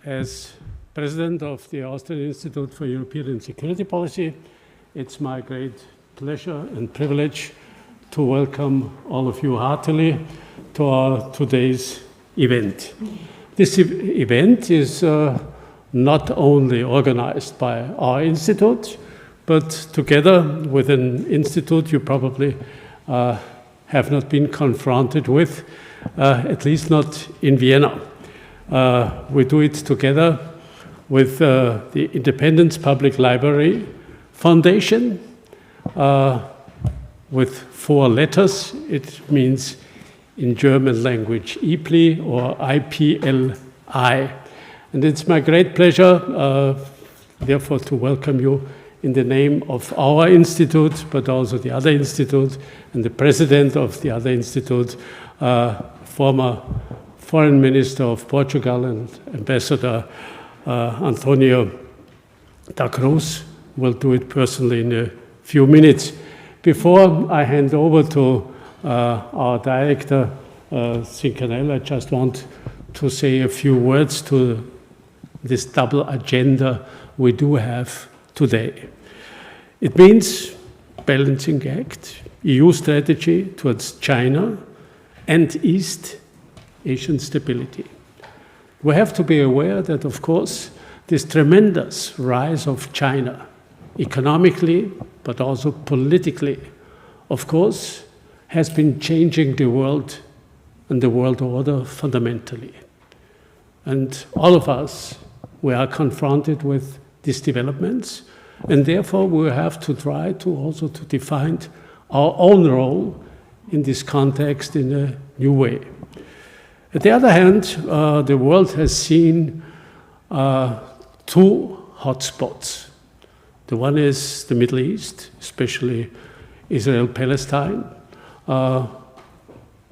As President of the Austrian Institute for European and Security Policy, it's my great pleasure and privilege to welcome all of you heartily to our today's event. This event is not only organized by our institute, but together with an institute you probably have not been confronted with, at least not in Vienna. We do it together with the Independence Public Library Foundation, with 4 letters. It means in German language IPLI or IPLI. And it's my great pleasure, therefore, to welcome you in the name of our institute, but also the other institute, and the president of the other institute, former Foreign Minister of Portugal and Ambassador Antonio da Cruz will do it personally in a few minutes. Before I hand over to our director, Cincanel, I just want to say a few words to this double agenda we do have today. It means balancing act, EU strategy towards China and East Asian stability. We have to be aware that, of course, this tremendous rise of China, economically, but also politically, of course, has been changing the world and the world order fundamentally. And all of us, we are confronted with these developments, and therefore we have to try to also to define our own role in this context in a new way. On the other hand, the world has seen 2 hotspots. The one is the Middle East, especially Israel-Palestine,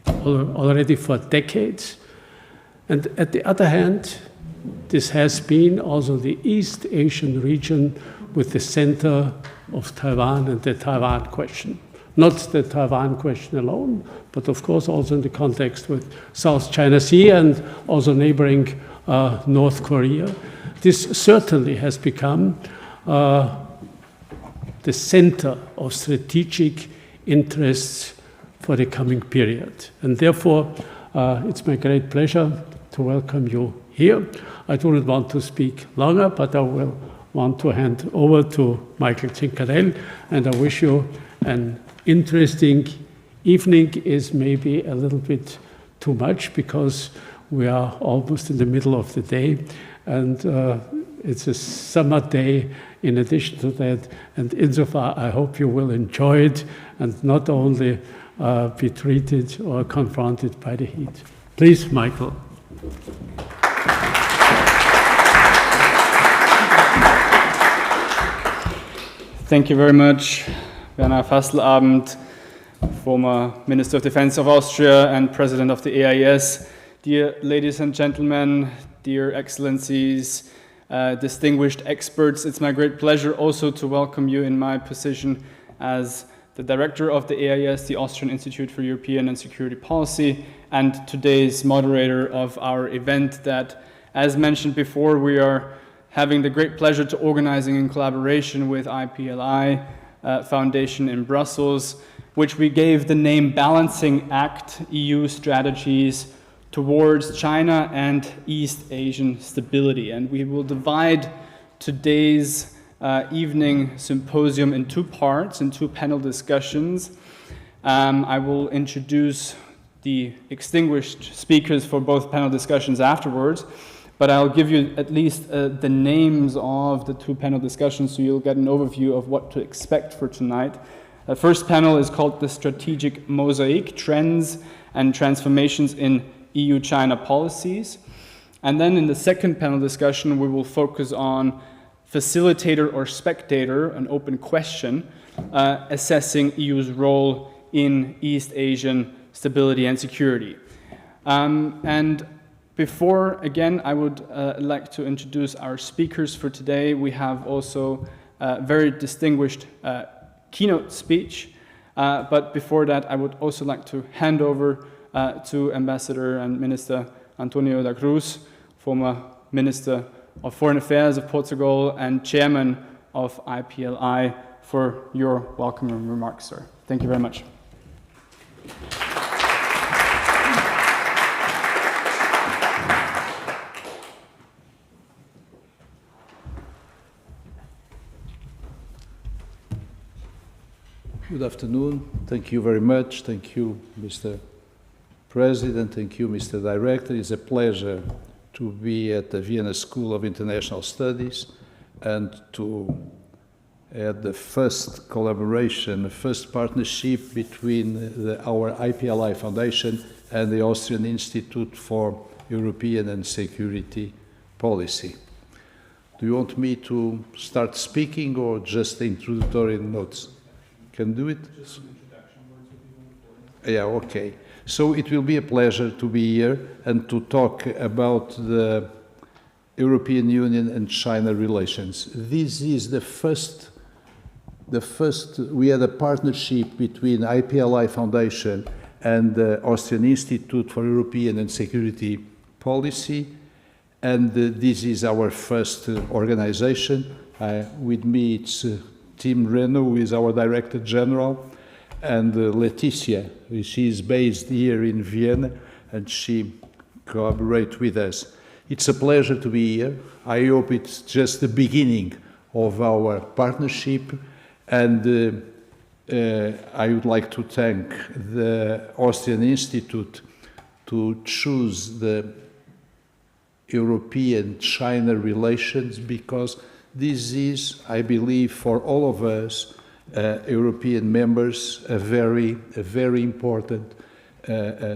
already for decades. And at the other hand, this has been also the East Asian region with the center of Taiwan and the Taiwan question. Not the Taiwan question alone, but of course also in the context with South China Sea and also neighboring North Korea. This certainly has become the center of strategic interests for the coming period. And therefore, it's my great pleasure to welcome you here. I do not want to speak longer, but I will want to hand over to Michael Cincanel, and I wish you an interesting evening. Is maybe a little bit too much because we are almost in the middle of the day, and it's a summer day in addition to that, and insofar I hope you will enjoy it and not only be treated or confronted by the heat. Please, Michael. Thank you very much, Werner Fasselabend, former Minister of Defense of Austria and President of the AIS. Dear ladies and gentlemen, dear excellencies, distinguished experts, it's my great pleasure also to welcome you in my position as the director of the AIS, the Austrian Institute for European and Security Policy, and today's moderator of our event that, as mentioned before, we are having the great pleasure to organizing in collaboration with IPLI Foundation in Brussels, which we gave the name Balancing Act, EU Strategies Towards China and East Asian Stability. And we will divide today's evening symposium in 2 parts, in 2 panel discussions. I will introduce the distinguished speakers for both panel discussions afterwards, but I'll give you at least the names of the 2 panel discussions so you'll get an overview of what to expect for tonight. The first panel is called the Strategic Mosaic, Trends and Transformations in EU-China Policies. And then in the second panel discussion, we will focus on Facilitator or Spectator, an open question, assessing EU's role in East Asian stability and security. And before, again, I would like to introduce our speakers for today. We have also a very distinguished keynote speech. But before that, I would also like to hand over to Ambassador and Minister Antonio da Cruz, former Minister of Foreign Affairs of Portugal and Chairman of IPLI, for your welcoming remarks, sir. Thank you very much. Good afternoon. Thank you very much. Thank you, Mr. President. Thank you, Mr. Director. It's a pleasure to be at the Vienna School of International Studies and to have the first collaboration, the first partnership between our IPLI Foundation and the Austrian Institute for European and Security Policy. Do you want me to start speaking or just the introductory notes? Can do it? Just an introduction words would be more important. Yeah, okay. So it will be a pleasure to be here and to talk about the European Union and China relations. This is the first, we had a partnership between IPLI Foundation and the Austrian Institute for European and Security Policy, and this is our first organization. With me it's Tim Reno, who is our Director General, and Leticia, she is based here in Vienna, and she collaborates with us. It's a pleasure to be here. I hope it's just the beginning of our partnership, and I would like to thank the Austrian Institute to choose the European-China relations, because this is, I believe, for all of us, European members, a very important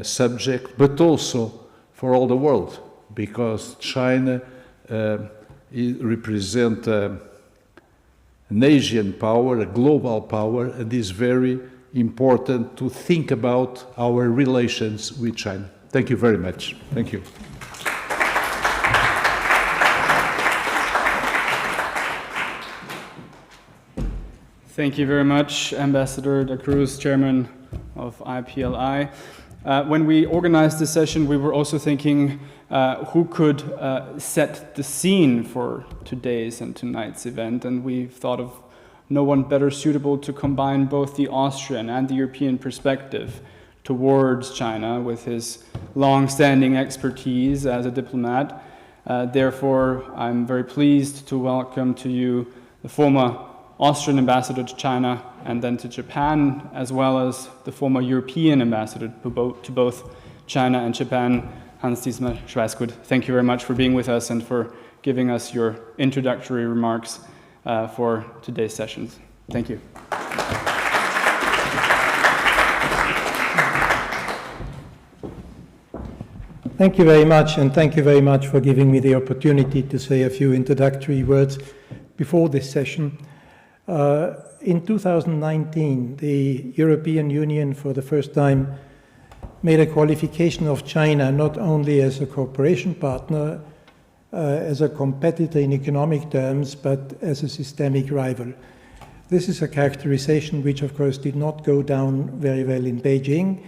subject, but also for all the world, because China represents an Asian power, a global power, and is very important to think about our relations with China. Thank you very much. Thank you. Thank you very much, Ambassador Da Cruz, Chairman of IPLI. When we organized this session, we were also thinking who could set the scene for today's and tonight's event, and we thought of no one better suitable to combine both the Austrian and the European perspective towards China with his long-standing expertise as a diplomat. Therefore, I'm very pleased to welcome to you the former Austrian ambassador to China and then to Japan, as well as the former European ambassador to both China and Japan, Hans-Dietmar Schweißgut. Thank you very much for being with us and for giving us your introductory remarks for today's sessions. Thank you. Thank you very much, and thank you very much for giving me the opportunity to say a few introductory words before this session. In 2019, the European Union, for the first time, made a qualification of China not only as a cooperation partner, as a competitor in economic terms, but as a systemic rival. This is a characterization which, of course, did not go down very well in Beijing.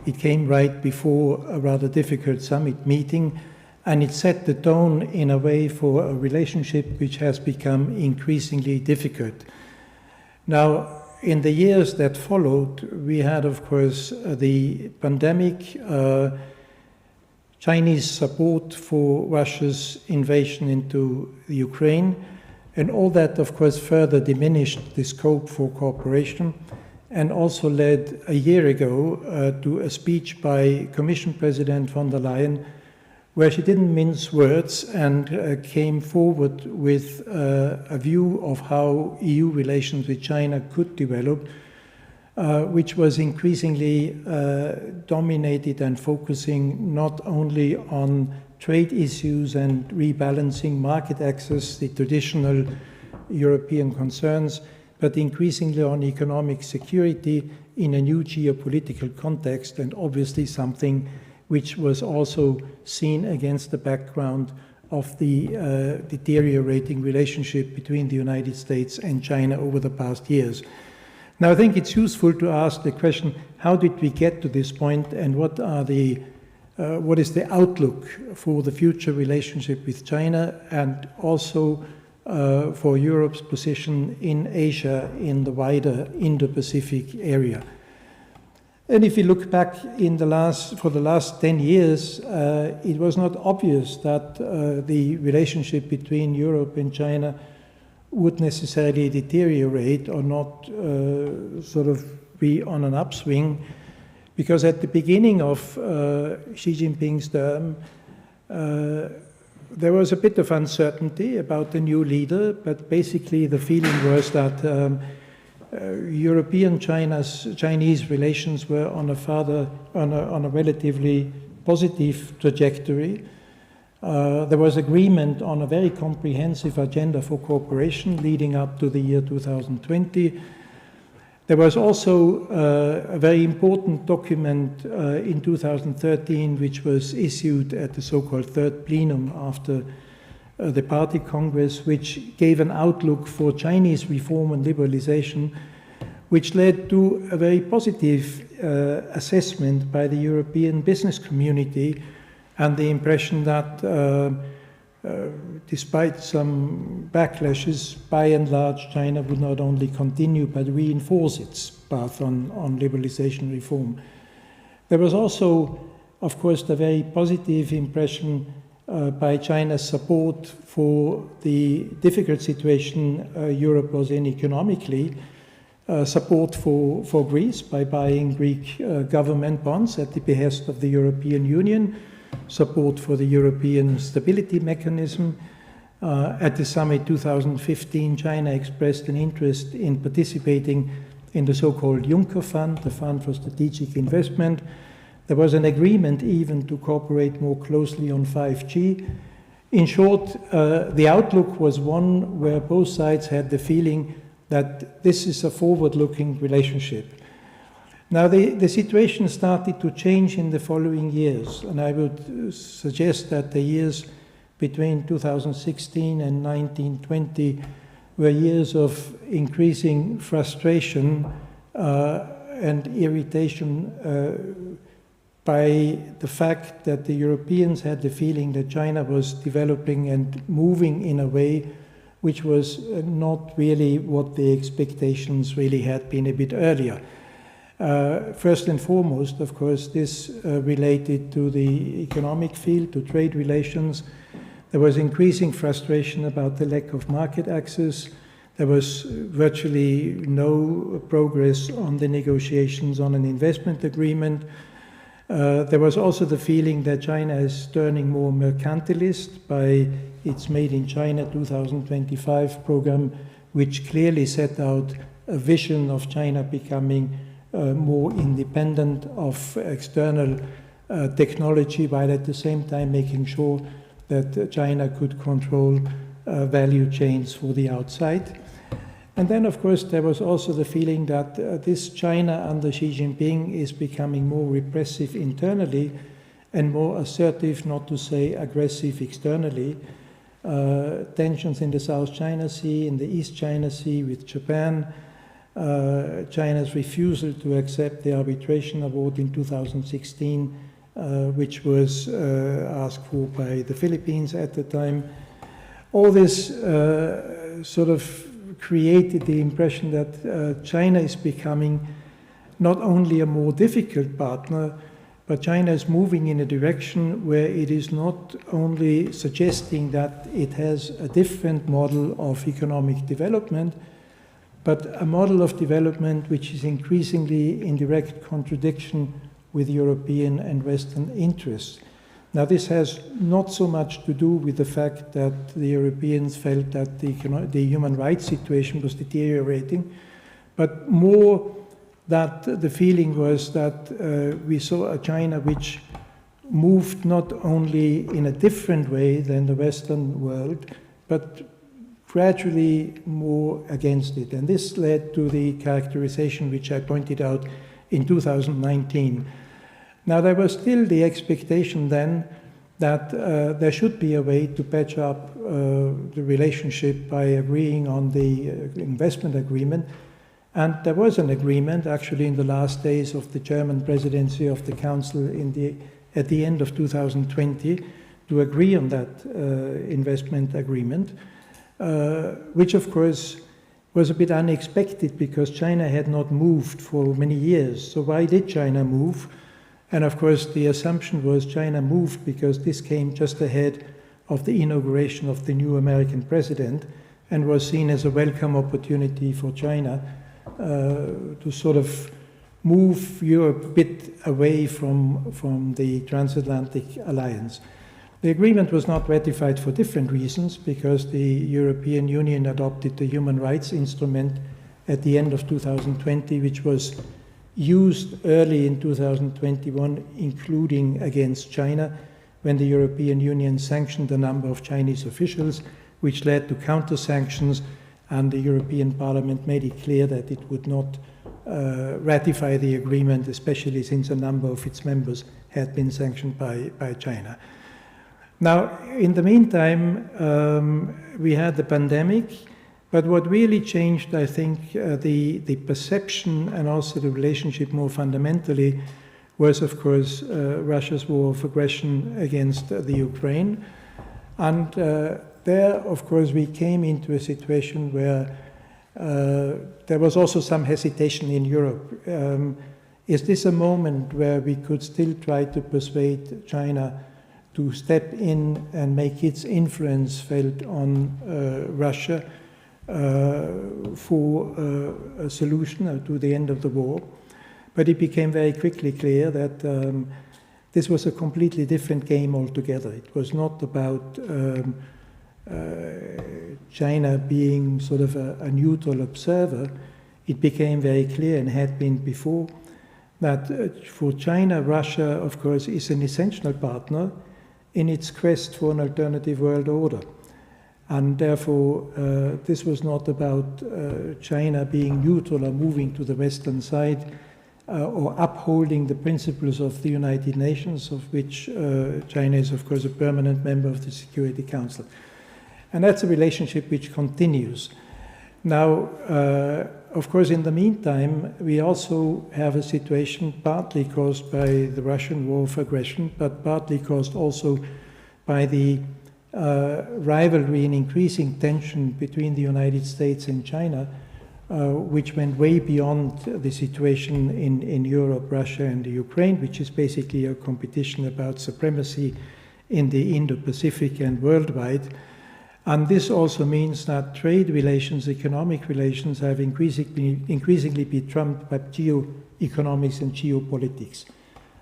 It came right before a rather difficult summit meeting, and it set the tone in a way for a relationship which has become increasingly difficult. Now, in the years that followed, we had, of course, the pandemic, Chinese support for Russia's invasion into Ukraine, and all that, of course, further diminished the scope for cooperation, and also led a year ago to a speech by Commission President von der Leyen, where she didn't mince words and came forward with a view of how EU relations with China could develop, which was increasingly dominated and focusing not only on trade issues and rebalancing market access, the traditional European concerns, but increasingly on economic security in a new geopolitical context, and obviously something which was also seen against the background of the deteriorating relationship between the United States and China over the past years. Now, I think it's useful to ask the question, how did we get to this point, and what are the what is the outlook for the future relationship with China, and also for Europe's position in Asia in the wider Indo-Pacific area. And if you look back for the last 10 years, it was not obvious that the relationship between Europe and China would necessarily deteriorate or not sort of be on an upswing, because at the beginning of Xi Jinping's term, there was a bit of uncertainty about the new leader, but basically the feeling was that European-Chinese relations were on a relatively positive trajectory. There was agreement on a very comprehensive agenda for cooperation leading up to the year 2020. There was also a very important document in 2013, which was issued at the so-called Third Plenum after the Party Congress, which gave an outlook for Chinese reform and liberalization, which led to a very positive assessment by the European business community, and the impression that despite some backlashes, by and large, China would not only continue but reinforce its path on liberalization reform. There was also, of course, the very positive impression by China's support for the difficult situation Europe was in economically, support for Greece by buying Greek government bonds at the behest of the European Union, support for the European Stability Mechanism. At the summit 2015, China expressed an interest in participating in the so-called Juncker Fund, the Fund for Strategic Investment. There was an agreement even to cooperate more closely on 5G. In short, the outlook was one where both sides had the feeling that this is a forward-looking relationship. Now, the situation started to change in the following years, and I would suggest that the years between 2016 and 1920 were years of increasing frustration and irritation by the fact that the Europeans had the feeling that China was developing and moving in a way which was not really what the expectations really had been a bit earlier. First and foremost, of course, this related to the economic field, to trade relations. There was increasing frustration about the lack of market access. There was virtually no progress on the negotiations on an investment agreement. There was also the feeling that China is turning more mercantilist by its Made in China 2025 program, which clearly set out a vision of China becoming more independent of external technology, while at the same time making sure that China could control value chains for the outside. And then, of course, there was also the feeling that this China under Xi Jinping is becoming more repressive internally and more assertive, not to say aggressive externally. Tensions in the South China Sea, in the East China Sea with Japan, China's refusal to accept the arbitration award in 2016, which was asked for by the Philippines at the time. All this sort of created the impression that China is becoming not only a more difficult partner, but China is moving in a direction where it is not only suggesting that it has a different model of economic development, but a model of development which is increasingly in direct contradiction with European and Western interests. Now, this has not so much to do with the fact that the Europeans felt that the human rights situation was deteriorating, but more that the feeling was that we saw a China which moved not only in a different way than the Western world, but gradually more against it. And this led to the characterization which I pointed out in 2019. Now, there was still the expectation then that there should be a way to patch up the relationship by agreeing on the investment agreement. And there was an agreement actually in the last days of the German presidency of the Council in the at the end of 2020 to agree on that investment agreement, which of course was a bit unexpected because China had not moved for many years. So why did China move? And of course the assumption was China moved because this came just ahead of the inauguration of the new American president and was seen as a welcome opportunity for China to sort of move Europe a bit away from the transatlantic alliance. The agreement was not ratified for different reasons, because the European Union adopted the human rights instrument at the end of 2020, which was used early in 2021, including against China, when the European Union sanctioned a number of Chinese officials, which led to counter-sanctions, and the European Parliament made it clear that it would not ratify the agreement, especially since a number of its members had been sanctioned by China. Now, in the meantime, we had the pandemic, but what really changed, I think, the perception and also the relationship more fundamentally was, of course, Russia's war of aggression against the Ukraine. And there, of course, we came into a situation where there was also some hesitation in Europe. Is this a moment where we could still try to persuade China to step in and make its influence felt on Russia for a solution to the end of the war? But it became very quickly clear that this was a completely different game altogether. It was not about China being sort of a neutral observer. It became very clear, and had been before, that for China, Russia, of course, is an essential partner in its quest for an alternative world order. And therefore, this was not about China being neutral or moving to the Western side or upholding the principles of the United Nations, of which China is, of course, a permanent member of the Security Council. And that's a relationship which continues. Now, of course, in the meantime, we also have a situation partly caused by the Russian war of aggression, but partly caused also by the rivalry and increasing tension between the United States and China, which went way beyond the situation in Europe, Russia, and the Ukraine, which is basically a competition about supremacy in the Indo-Pacific and worldwide. And this also means that trade relations, economic relations, have increasingly been trumped by geoeconomics and geopolitics.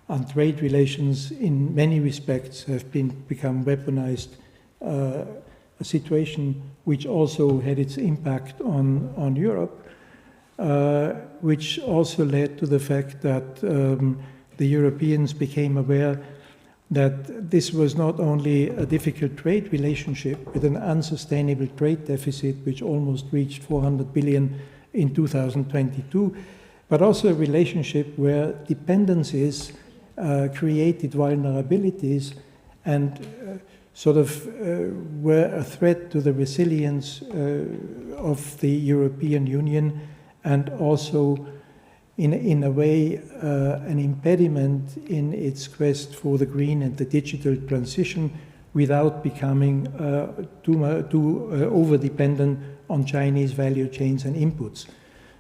And trade relations, in many respects, have become weaponized, a situation which also had its impact on Europe, which also led to the fact that the Europeans became aware that this was not only a difficult trade relationship with an unsustainable trade deficit, which almost reached 400 billion in 2022, but also a relationship where dependencies created vulnerabilities and sort of were a threat to the resilience of the European Union, and also in a way, an impediment in its quest for the green and the digital transition without becoming too over-dependent on Chinese value chains and inputs.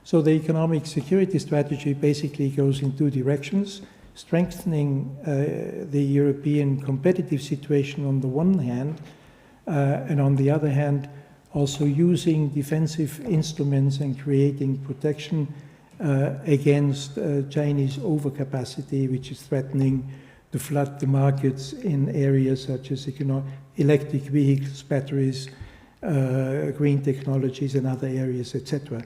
So the economic security strategy basically goes in two directions: strengthening the European competitive situation on the one hand, and on the other hand, also using defensive instruments and creating protection against Chinese overcapacity, which is threatening to flood the markets in areas such as electric vehicles, batteries, green technologies, and other areas, etc.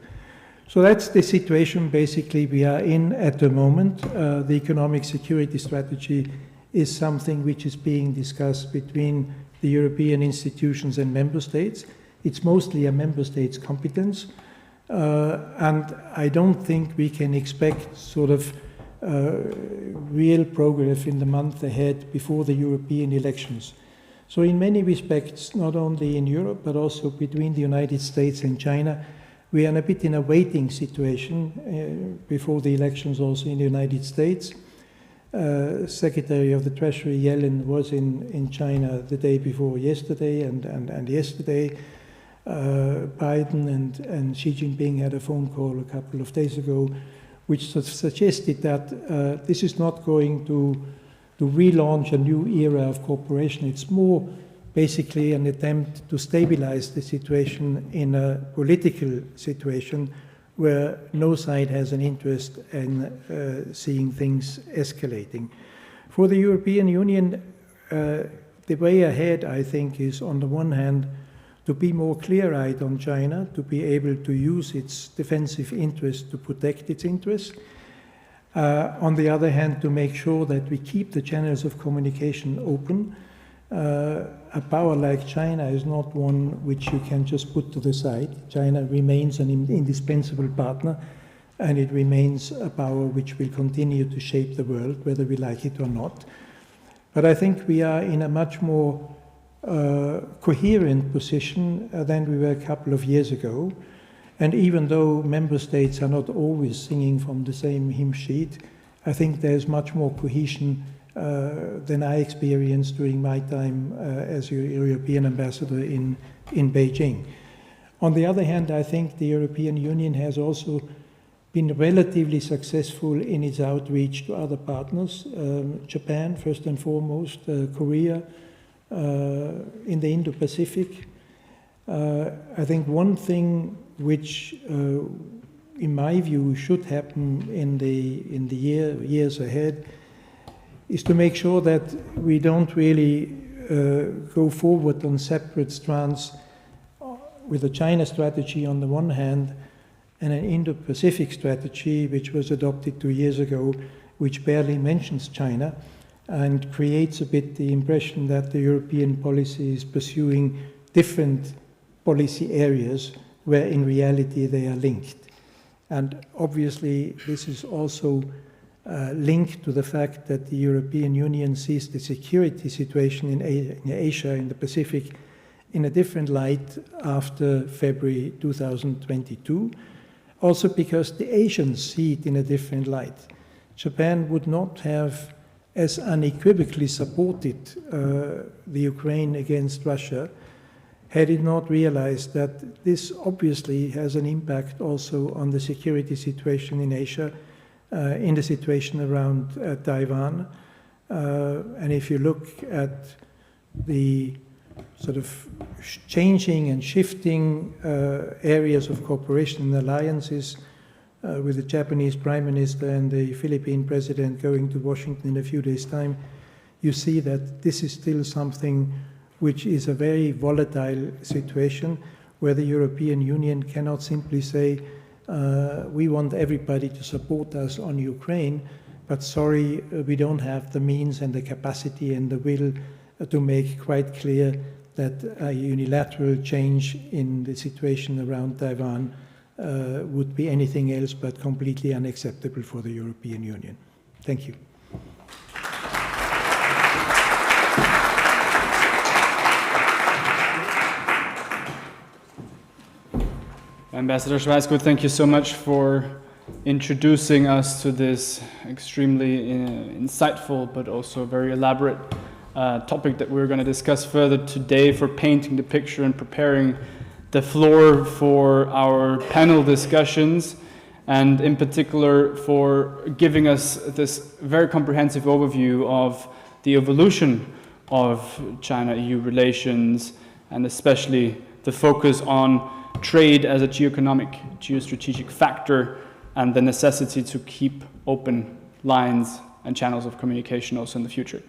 So that's the situation basically we are in at the moment. The economic security strategy is something which is being discussed between the European institutions and member states. It's mostly a member state's competence. And I don't think we can expect sort of real progress in the month ahead before the European elections. So in many respects, not only in Europe, but also between the United States and China, we are a bit in a waiting situation before the elections also in the United States. Secretary of the Treasury Yellen was in China the day before yesterday and yesterday. Biden and Xi Jinping had a phone call a couple of days ago, which suggested that this is not going to relaunch a new era of cooperation. It's more basically an attempt to stabilize the situation in a political situation where no side has an interest in seeing things escalating. For the European Union, the way ahead, I think, is on the one hand to be more clear-eyed on China, to be able to use its defensive interests to protect its interests. On the other hand, to make sure that we keep the channels of communication open. A power like China is not one which you can just put to the side. China remains an indispensable partner, and it remains a power which will continue to shape the world, whether we like it or not. But I think we are in a much more coherent position than we were a couple of years ago. And even though member states are not always singing from the same hymn sheet, I think there's much more cohesion than I experienced during my time as European ambassador in Beijing. On the other hand, I think the European Union has also been relatively successful in its outreach to other partners, Japan first and foremost, Korea, in the Indo-Pacific. I think one thing which, in my view, should happen in the years ahead is to make sure that we don't really go forward on separate strands with a China strategy on the one hand and an Indo-Pacific strategy which was adopted 2 years ago, which barely mentions China and creates a bit the impression that the European policy is pursuing different policy areas where in reality they are linked. And obviously this is also linked to the fact that the European Union sees the security situation in Asia, in the Pacific, in a different light after February 2022, also because the Asians see it in a different light. Japan would not have as unequivocally supported the Ukraine against Russia had it not realized that this obviously has an impact also on the security situation in Asia, in the situation around Taiwan. And if you look at the sort of changing and shifting areas of cooperation and alliances with the Japanese Prime Minister and the Philippine President going to Washington in a few days' time, you see that this is still something which is a very volatile situation where the European Union cannot simply say, we want everybody to support us on Ukraine, but sorry, we don't have the means and the capacity and the will to make quite clear that a unilateral change in the situation around Taiwan would be anything else but completely unacceptable for the European Union. Thank you. Ambassador Schweizgut, thank you so much for introducing us to this extremely insightful but also very elaborate topic that we're going to discuss further today, for painting the picture and preparing the floor for our panel discussions, and in particular for giving us this very comprehensive overview of the evolution of China-EU relations, and especially the focus on trade as a geoeconomic, geostrategic factor, and the necessity to keep open lines and channels of communication also in the future.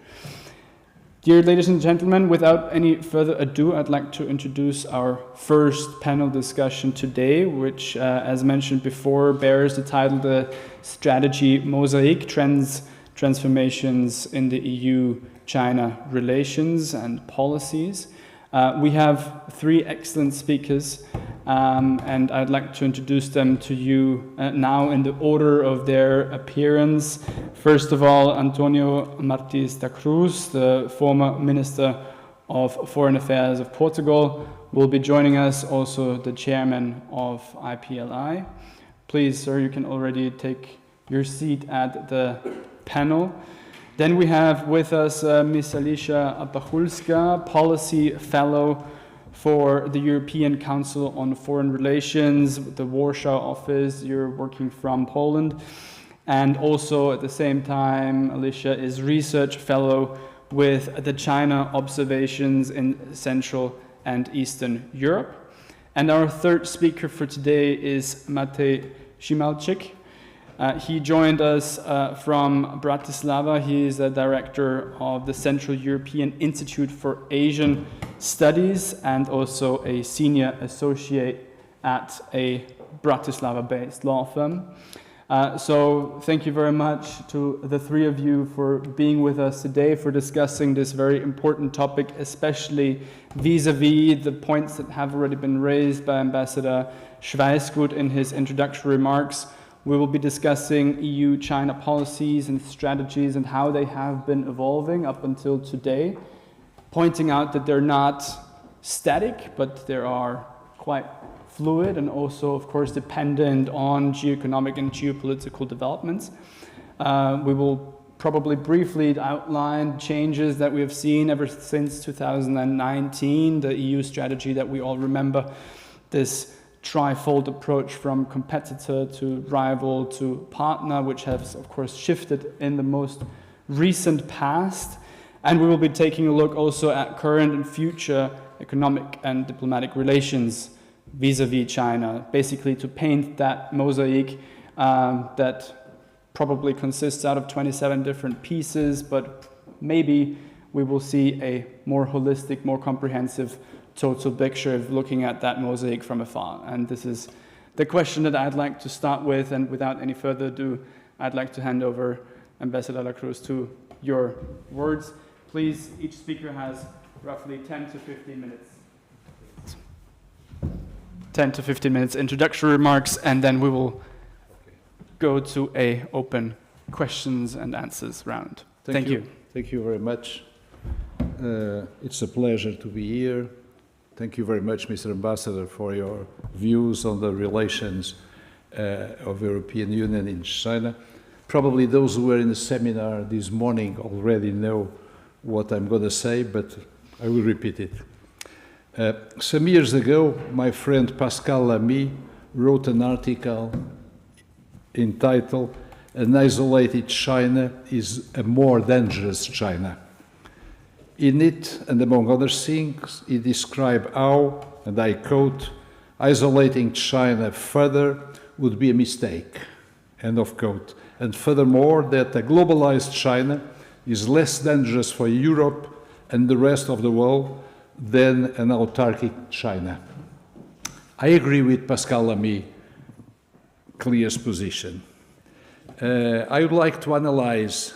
Dear ladies and gentlemen, without any further ado, I'd like to introduce our first panel discussion today, which, as mentioned before, bears the title The Strategy Mosaic, Transformations in the EU-China Relations and Policies. We have three excellent speakers, and I'd like to introduce them to you now in the order of their appearance. First of all, Antonio Martins da Cruz, the former Minister of Foreign Affairs of Portugal, will be joining us, also the Chairman of IPLI. Please, sir, you can already take your seat at the panel. Then we have with us Ms. Alicia Pachulska, Policy Fellow for the European Council on Foreign Relations, the Warsaw office. You're working from Poland. And also at the same time, Alicia is Research Fellow with the China Observations in Central and Eastern Europe. And our third speaker for today is Matej Šimalčík. He joined us from Bratislava. He is a director of the Central European Institute for Asian Studies and also a senior associate at a Bratislava-based law firm. So thank you very much to the three of you for being with us today, for discussing this very important topic, especially vis-a-vis the points that have already been raised by Ambassador Schweisgut in his introductory remarks. We will be discussing EU-China policies and strategies and how they have been evolving up until today, pointing out that they're not static, but they are quite fluid and also, of course, dependent on geoeconomic and geopolitical developments. We will probably briefly outline changes that we have seen ever since 2019, the EU strategy that we all remember, this trifold approach from competitor to rival to partner, which has, of course, shifted in the most recent past. And we will be taking a look also at current and future economic and diplomatic relations vis-a-vis China, basically to paint that mosaic that probably consists out of 27 different pieces, but maybe we will see a more holistic, more comprehensive total picture of looking at that mosaic from afar. And this is the question that I'd like to start with, and without any further ado, I'd like to hand over Ambassador La Cruz to your words. Please, each speaker has roughly 10 to 15 minutes. 10 to 15 minutes introductory remarks, and then we will go to a open questions and answers round. Thank you. Thank you very much. It's a pleasure to be here. Thank you very much, Mr. Ambassador, for your views on the relations of European Union and China. Probably those who were in the seminar this morning already know what I'm going to say, but I will repeat it. Some years ago, my friend Pascal Lamy wrote an article entitled "An Isolated China is a More Dangerous China." In it, and among other things, he described how, and I quote, "isolating China further would be a mistake," end of quote. And furthermore, that a globalized China is less dangerous for Europe and the rest of the world than an autarkic China. I agree with Pascal Lamy's clear position. I would like to analyze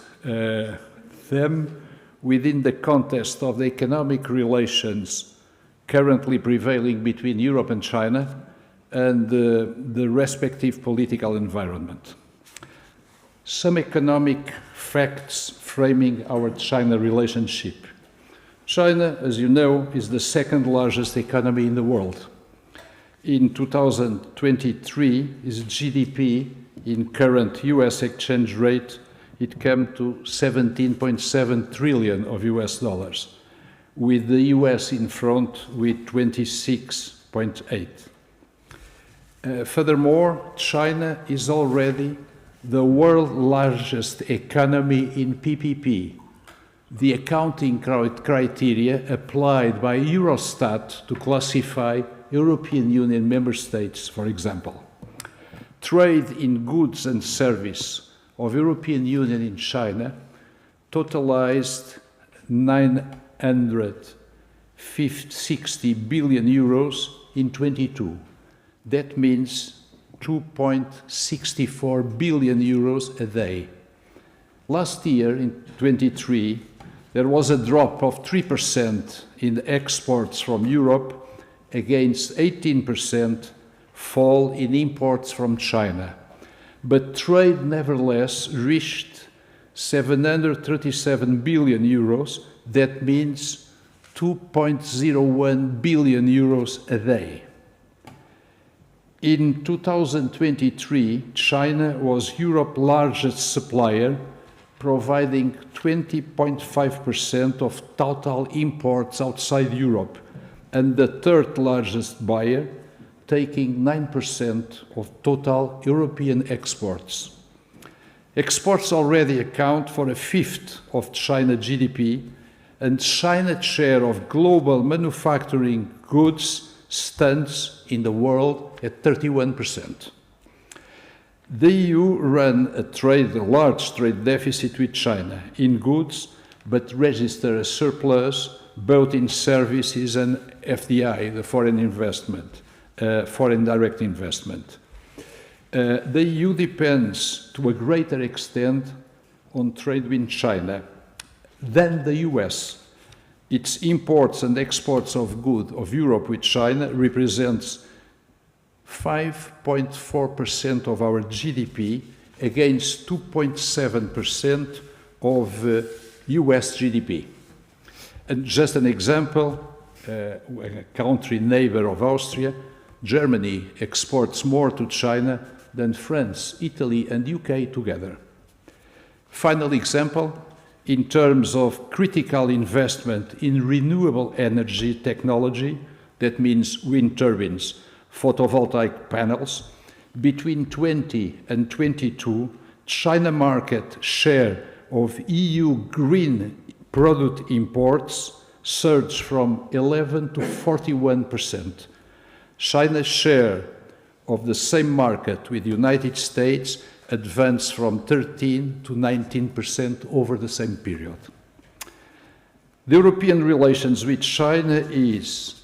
them within the context of the economic relations currently prevailing between Europe and China and the respective political environment. Some economic facts framing our China relationship. China, as you know, is the second largest economy in the world. In 2023, its GDP in current US exchange rate, it came to 17.7 trillion of US dollars, with the US in front with 26.8. Furthermore, China is already the world's largest economy in PPP, the accounting criteria applied by Eurostat to classify European Union member states, for example. Trade in goods and service of European Union in China totalized 960 billion euros in 22. That means 2.64 billion euros a day. Last year, in 23, there was a drop of 3% in exports from Europe against 18% fall in imports from China. But trade nevertheless reached 737 billion euros. That means 2.01 billion euros a day. In 2023, China was Europe's largest supplier, providing 20.5% of total imports outside Europe, and the third largest buyer, taking 9% of total European exports. Exports already account for a fifth of China's GDP, and China's share of global manufacturing goods stands in the world at 31%. The EU ran a large trade deficit with China in goods, but registered a surplus both in services and FDI, the foreign direct investment. The EU depends to a greater extent on trade with China than the US. Its imports and exports of goods of Europe with China represents 5.4% of our GDP against 2.7% of US GDP. And just an example, a country neighbor of Austria, Germany exports more to China than France, Italy, and UK together. Final example, in terms of critical investment in renewable energy technology, that means wind turbines, photovoltaic panels, between 20 and 22, China market share of EU green product imports surged from 11 to 41%. China's share of the same market with the United States advanced from 13 to 19% over the same period. The European relations with China is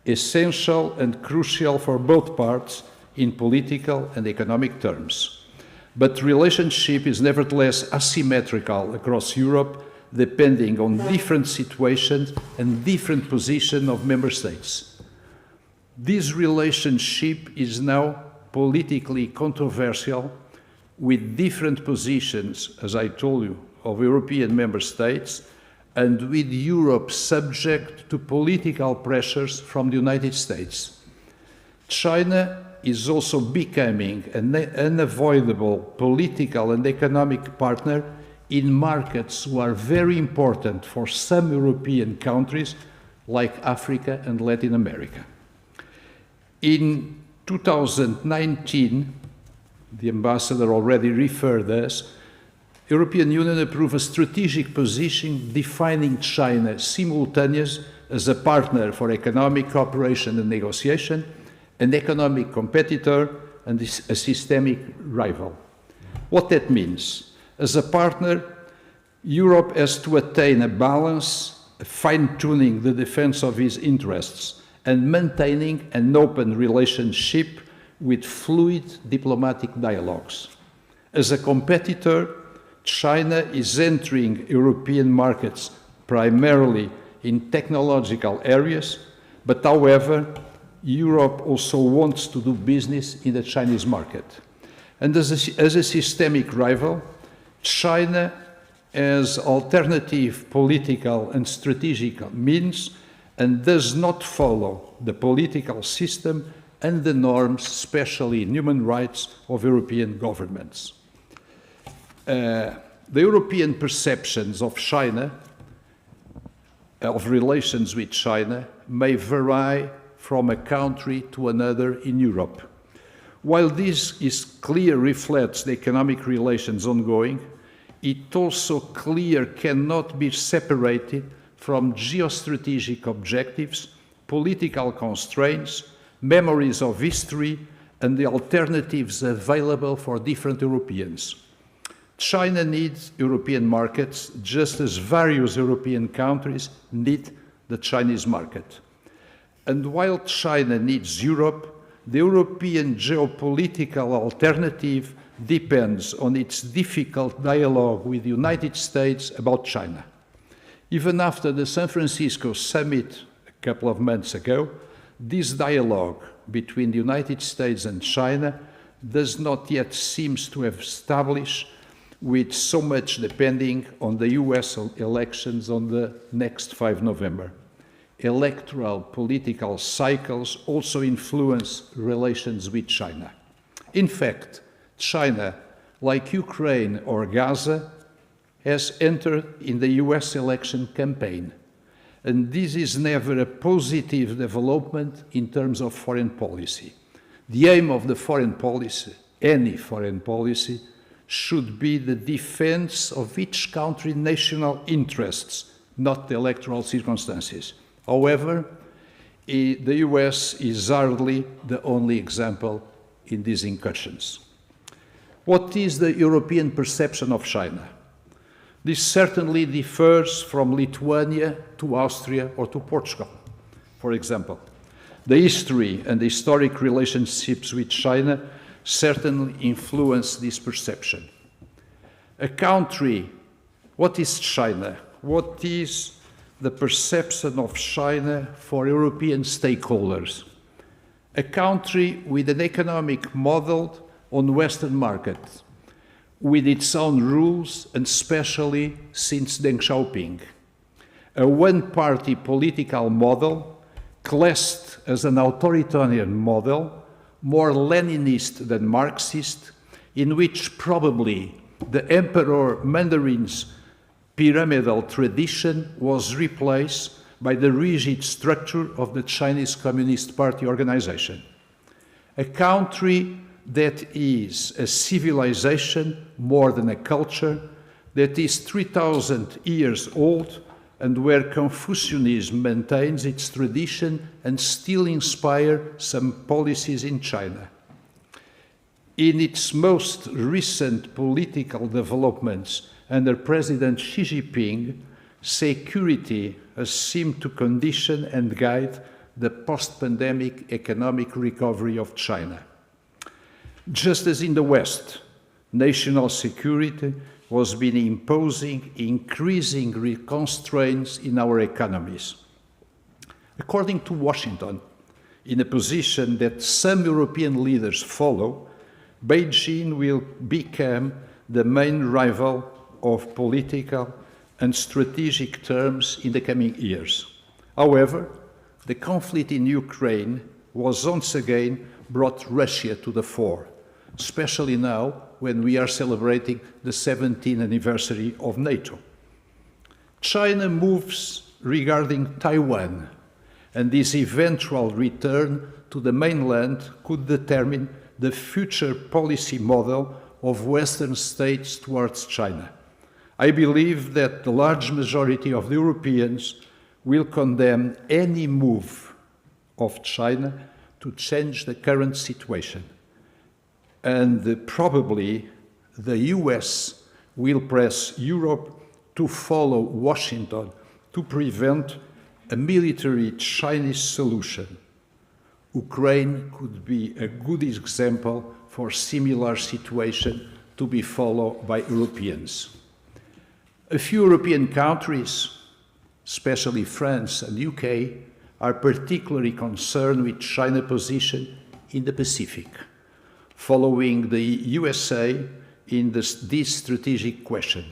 essential and crucial for both parts in political and economic terms. But relationship is nevertheless asymmetrical across Europe, depending on different situations and different positions of member states. This relationship is now politically controversial, with different positions, as I told you, of European member states, and with Europe subject to political pressures from the United States. China is also becoming an unavoidable political and economic partner in markets who are very important for some European countries, like Africa and Latin America. In 2019, the ambassador already referred us, European Union approved a strategic position defining China simultaneously as a partner for economic cooperation and negotiation, an economic competitor, and a systemic rival. What that means? As a partner, Europe has to attain a balance, fine-tuning the defense of its interests, and maintaining an open relationship with fluid diplomatic dialogues. As a competitor, China is entering European markets primarily in technological areas, but however, Europe also wants to do business in the Chinese market. And as a systemic rival, China has alternative political and strategic means and does not follow the political system and the norms, especially in human rights, of European governments. The European perceptions of China, of relations with China, may vary from a country to another in Europe. While this clear reflects the economic relations ongoing, it also cannot be separated from geostrategic objectives, political constraints, memories of history, and the alternatives available for different Europeans. China needs European markets just as various European countries need the Chinese market. And while China needs Europe, the European geopolitical alternative depends on its difficult dialogue with the United States about China. Even after the San Francisco summit a couple of months ago, this dialogue between the United States and China does not yet seem to have established, with so much depending on the US elections on the next 5 November. Electoral political cycles also influence relations with China. In fact, China, like Ukraine or Gaza, has entered in the US election campaign. And this is never a positive development in terms of foreign policy. The aim of the foreign policy, any foreign policy, should be the defense of each country's national interests, not the electoral circumstances. However, the US is hardly the only example in these incursions. What is the European perception of China? This certainly differs from Lithuania to Austria or to Portugal, for example. The history and the historic relationships with China certainly influence this perception. A country, what is China? What is the perception of China for European stakeholders? A country with an economic model on Western markets, with its own rules, and especially since Deng Xiaoping. A one-party political model classed as an authoritarian model, more Leninist than Marxist, in which probably the Emperor Mandarin's pyramidal tradition was replaced by the rigid structure of the Chinese Communist Party organization. A country that is a civilization more than a culture, that is 3,000 years old, and where Confucianism maintains its tradition and still inspires some policies in China. In its most recent political developments under President Xi Jinping, security has seemed to condition and guide the post-pandemic economic recovery of China. Just as in the West, national security was being imposing increasing constraints in our economies. According to Washington, in a position that some European leaders follow, Beijing will become the main rival of political and strategic terms in the coming years. However, the conflict in Ukraine was once again brought Russia to the fore, especially now when we are celebrating the 17th anniversary of NATO. China moves regarding Taiwan, and this eventual return to the mainland could determine the future policy model of Western states towards China. I believe that the large majority of the Europeans will condemn any move of China to change the current situation. And probably the US will press Europe to follow Washington to prevent a military Chinese solution. Ukraine could be a good example for similar situation to be followed by Europeans. A few European countries, especially France and UK, are particularly concerned with China's position in the Pacific, following the USA in this strategic question.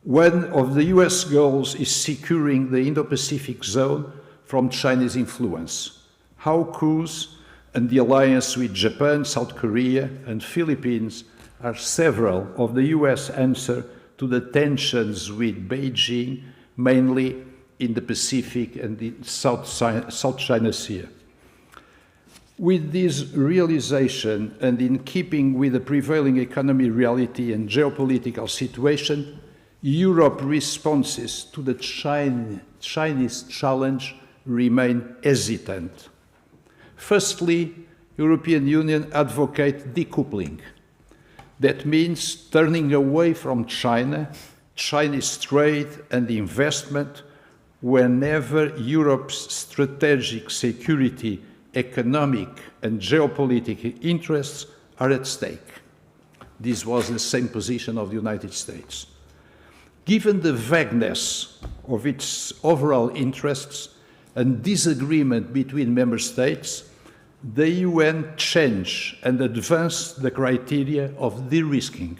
One of the US goals is securing the Indo-Pacific zone from Chinese influence. AUKUS and the alliance with Japan, South Korea, and Philippines are several of the US answers to the tensions with Beijing, mainly in the Pacific and the South China Sea. With this realization, and in keeping with the prevailing economic reality and geopolitical situation, Europe's responses to the Chinese challenge remain hesitant. Firstly, European Union advocates decoupling. That means turning away from China, Chinese trade and investment whenever Europe's strategic security, economic and geopolitical interests are at stake. This was the same position of the United States. Given the vagueness of its overall interests and disagreement between member states, the UN changed and advanced the criteria of de-risking.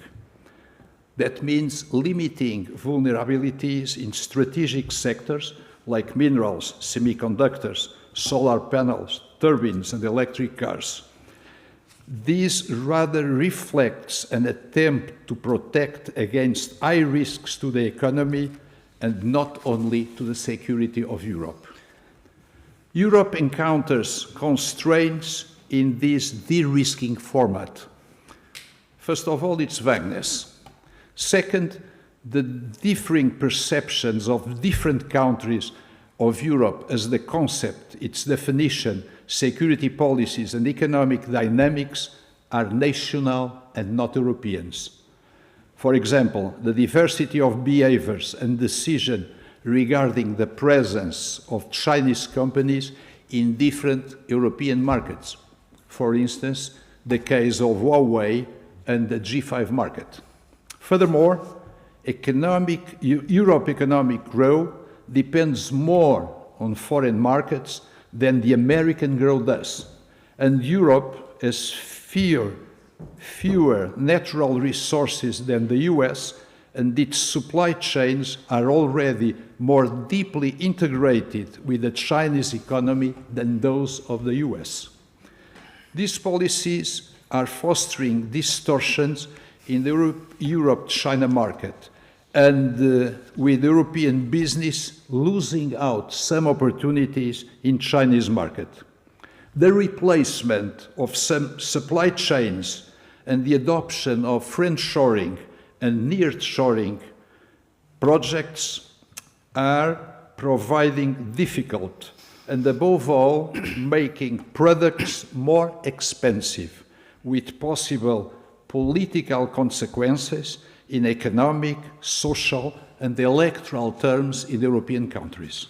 That means limiting vulnerabilities in strategic sectors like minerals, semiconductors, solar panels, turbines, and electric cars. This rather reflects an attempt to protect against high risks to the economy and not only to the security of Europe. Europe encounters constraints in this de-risking format. First of all, its vagueness. Second, the differing perceptions of different countries of Europe as the concept, its definition, security policies and economic dynamics are national and not Europeans. For example, the diversity of behaviors and decision regarding the presence of Chinese companies in different European markets. For instance, the case of Huawei and the G5 market. Furthermore, Europe economic growth depends more on foreign markets than the American growth does. And Europe has fewer natural resources than the US, and its supply chains are already more deeply integrated with the Chinese economy than those of the US. These policies are fostering distortions in the Europe-China market, and with European business losing out some opportunities in Chinese market. The replacement of some supply chains and the adoption of friendshoring and nearshoring projects are proving difficult and above all making products more expensive with possible political consequences in economic, social and electoral terms in European countries.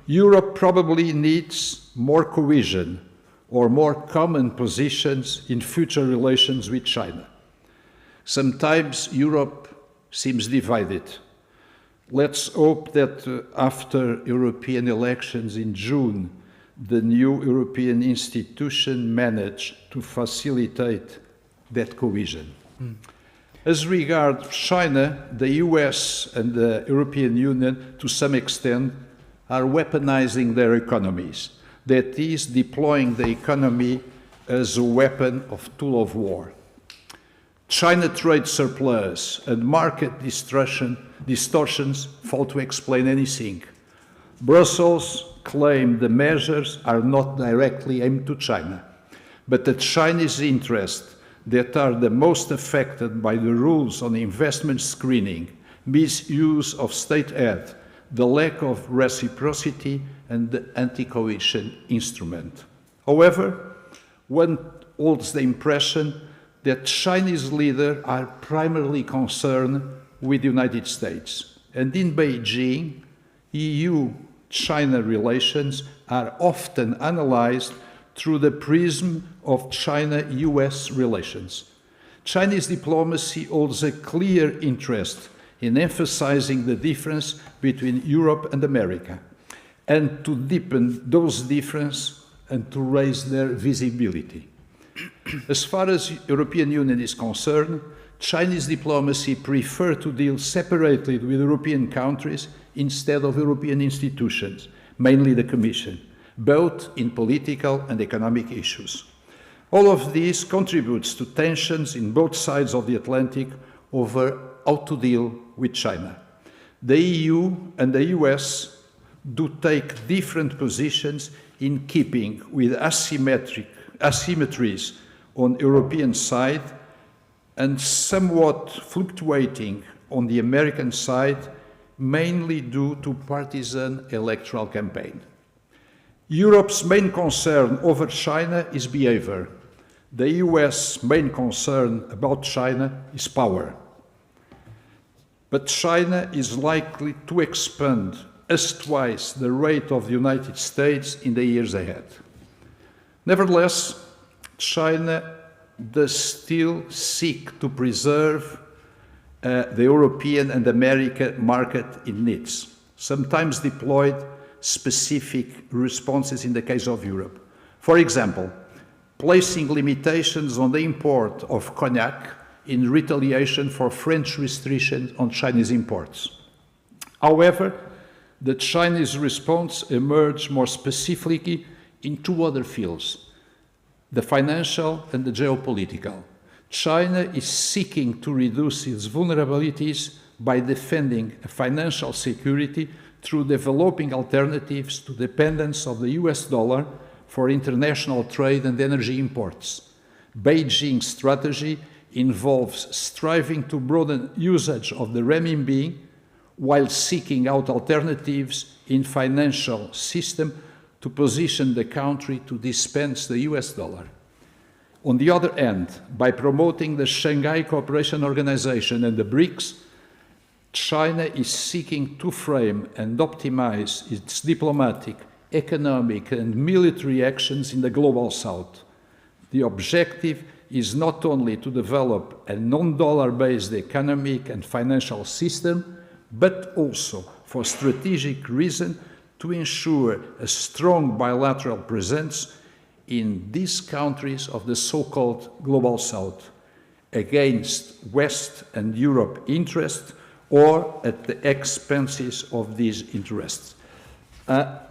Europe probably needs more cohesion or more common positions in future relations with China. Sometimes Europe seems divided. Let's hope that after European elections in June, the new European institution manage to facilitate that cohesion. As regards China, the US and the European Union, to some extent, are weaponizing their economies. That is, deploying the economy as a weapon of tool of war. China trade surplus and market distortions fail to explain anything. Brussels claim the measures are not directly aimed to China, but the Chinese interests that are the most affected by the rules on investment screening, misuse of state aid, the lack of reciprocity and the anti-coercion instrument. However, one holds the impression that Chinese leaders are primarily concerned with the United States. And in Beijing, EU-China relations are often analyzed through the prism of China-US relations. Chinese diplomacy holds a clear interest in emphasizing the difference between Europe and America, and to deepen those differences and to raise their visibility. As far as the European Union is concerned, Chinese diplomacy prefers to deal separately with European countries instead of European institutions, mainly the Commission, both in political and economic issues. All of this contributes to tensions in both sides of the Atlantic over how to deal with China. The EU and the US do take different positions in keeping with asymmetries on European side and somewhat fluctuating on the American side, mainly due to partisan electoral campaign. Europe's main concern over China is behavior. The US' main concern about China is power. But China is likely to expand as twice the rate of the United States in the years ahead. Nevertheless, China does still seek to preserve the European and American market it needs, sometimes deployed specific responses in the case of Europe. For example, placing limitations on the import of cognac in retaliation for French restrictions on Chinese imports. However, the Chinese response emerged more specifically in two other fields: the financial and the geopolitical. China is seeking to reduce its vulnerabilities by defending financial security through developing alternatives to dependence of the US dollar for international trade and energy imports. Beijing's strategy involves striving to broaden usage of the renminbi while seeking out alternatives in financial system to position the country to dispense the US dollar. On the other hand, by promoting the Shanghai Cooperation Organization and the BRICS, China is seeking to frame and optimize its diplomatic, economic, and military actions in the Global South. The objective is not only to develop a non-dollar-based economic and financial system, but also, for strategic reasons, to ensure a strong bilateral presence in these countries of the so-called Global South, against West and Europe interests or at the expenses of these interests.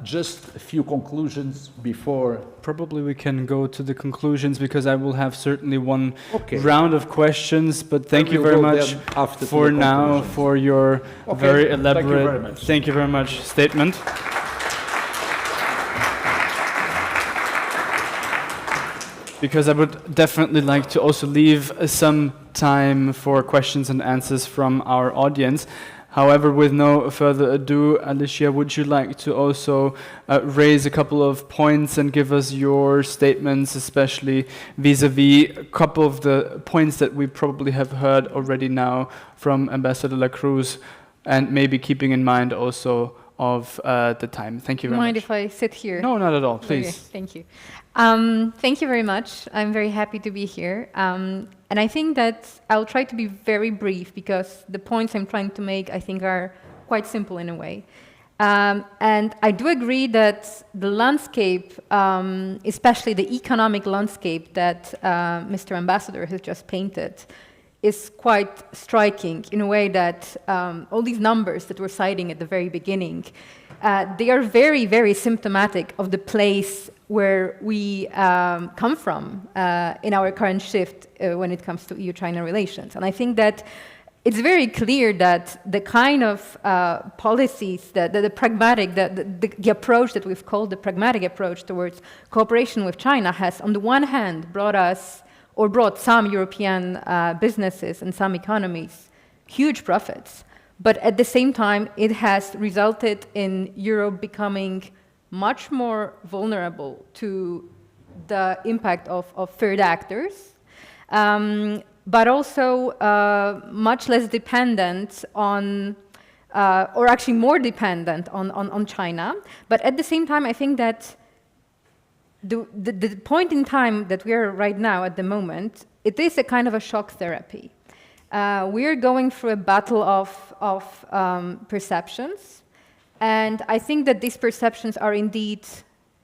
Just a few conclusions before. Probably we can go to the conclusions because I will have certainly one round of questions, but thank you very much for now for your very elaborate, thank you very much statement. Because I would definitely like to also leave some time for questions and answers from our audience. However, with no further ado, Alicia, would you like to also raise a couple of points and give us your statements, especially vis-a-vis a couple of the points that we probably have heard already now from Ambassador La Cruz, and maybe keeping in mind also of the time. Thank you very much. Mind if I sit here? No, not at all, please. Okay, thank you. Thank you very much. I'm very happy to be here. And I think that I'll try to be very brief because the points I'm trying to make, I think, are quite simple in a way. And I do agree that the landscape, especially the economic landscape that Mr. Ambassador has just painted, is quite striking in a way that all these numbers that we're citing at the very beginning, they are very, very symptomatic of the place where we come from in our current shift when it comes to EU-China relations. And I think that it's very clear that the kind of policies, the pragmatic, the approach that we've called the pragmatic approach towards cooperation with China has, on the one hand, brought some European businesses and some economies huge profits. But at the same time, it has resulted in Europe becoming much more vulnerable to the impact of third actors, but also much less dependent on, or actually more dependent on China. But at the same time, I think that the point in time that we are right now at the moment, it is a kind of a shock therapy. We are going through a battle of perceptions. And I think that these perceptions are indeed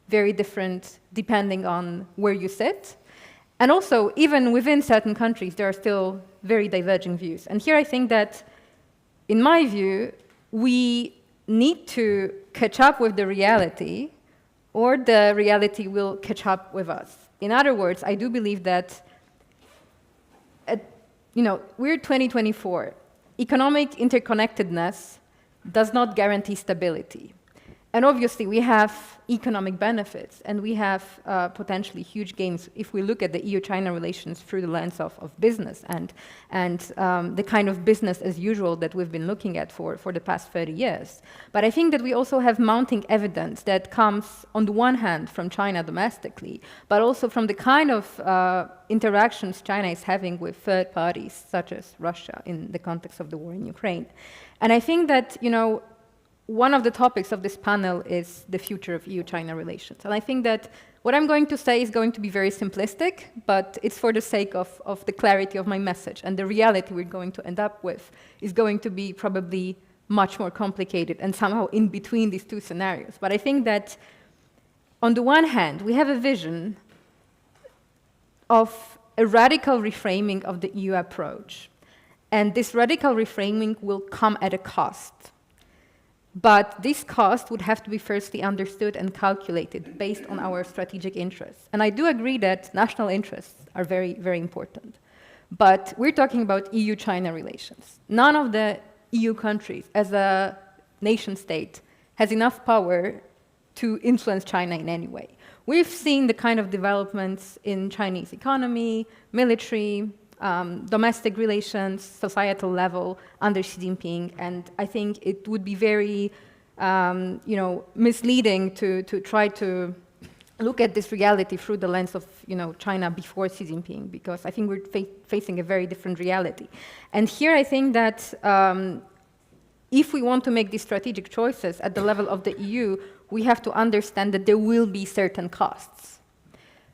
very different depending on where you sit. And also, even within certain countries, there are still very diverging views. And here I think that, in my view, we need to catch up with the reality, or the reality will catch up with us. In other words, I do believe that, we're 2024. Economic interconnectedness does not guarantee stability. And obviously, we have economic benefits, and we have potentially huge gains if we look at the EU-China relations through the lens of business and the kind of business as usual that we've been looking at for the past 30 years. But I think that we also have mounting evidence that comes, on the one hand, from China domestically, but also from the kind of interactions China is having with third parties, such as Russia, in the context of the war in Ukraine. And I think that, one of the topics of this panel is the future of EU-China relations. And I think that what I'm going to say is going to be very simplistic, but it's for the sake of the clarity of my message. And the reality we're going to end up with is going to be probably much more complicated and somehow in between these two scenarios. But I think that, on the one hand, we have a vision of a radical reframing of the EU approach. And this radical reframing will come at a cost. But this cost would have to be firstly understood and calculated based on our strategic interests. And I do agree that national interests are very, very important. But we're talking about EU-China relations. None of the EU countries, as a nation state, has enough power to influence China in any way. We've seen the kind of developments in Chinese economy, military, domestic relations, societal level under Xi Jinping, and I think it would be very misleading to try to look at this reality through the lens of China before Xi Jinping, because I think we're facing a very different reality. And here I think that if we want to make these strategic choices at the level of the EU, we have to understand that there will be certain costs.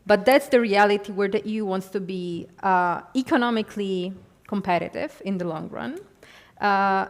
But that's the reality where the EU wants to be economically competitive in the long run,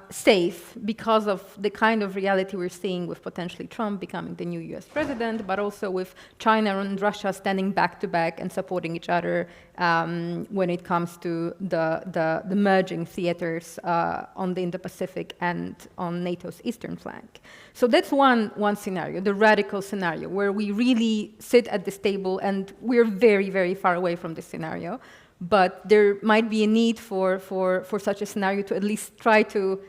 safe because of the kind of reality we're seeing with potentially Trump becoming the new US president, but also with China and Russia standing back to back and supporting each other when it comes to the merging theaters on the Indo-Pacific and on NATO's eastern flank. So that's one scenario, the radical scenario, where we really sit at this table, and we're very, very far away from this scenario. But there might be a need for such a scenario to at least try to,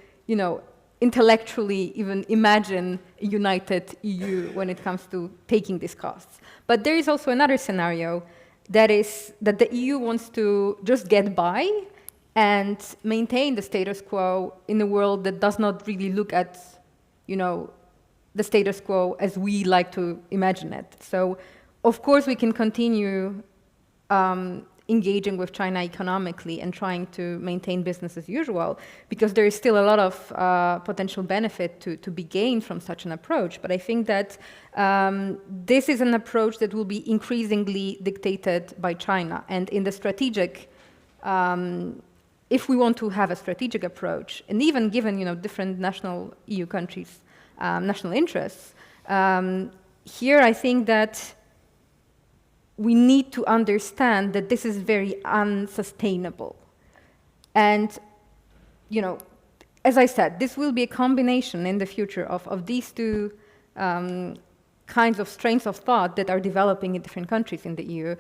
intellectually even imagine a united EU when it comes to taking these costs. But there is also another scenario, that is that the EU wants to just get by and maintain the status quo in a world that does not really look at, the status quo as we like to imagine it. So, of course, we can continue engaging with China economically and trying to maintain business as usual, because there is still a lot of potential benefit to be gained from such an approach. But I think that this is an approach that will be increasingly dictated by China. And in the strategic, if we want to have a strategic approach, and even given different national EU countries' national interests, here I think that we need to understand that this is very unsustainable. And, as I said, this will be a combination in the future of these two kinds of strains of thought that are developing in different countries in the EU,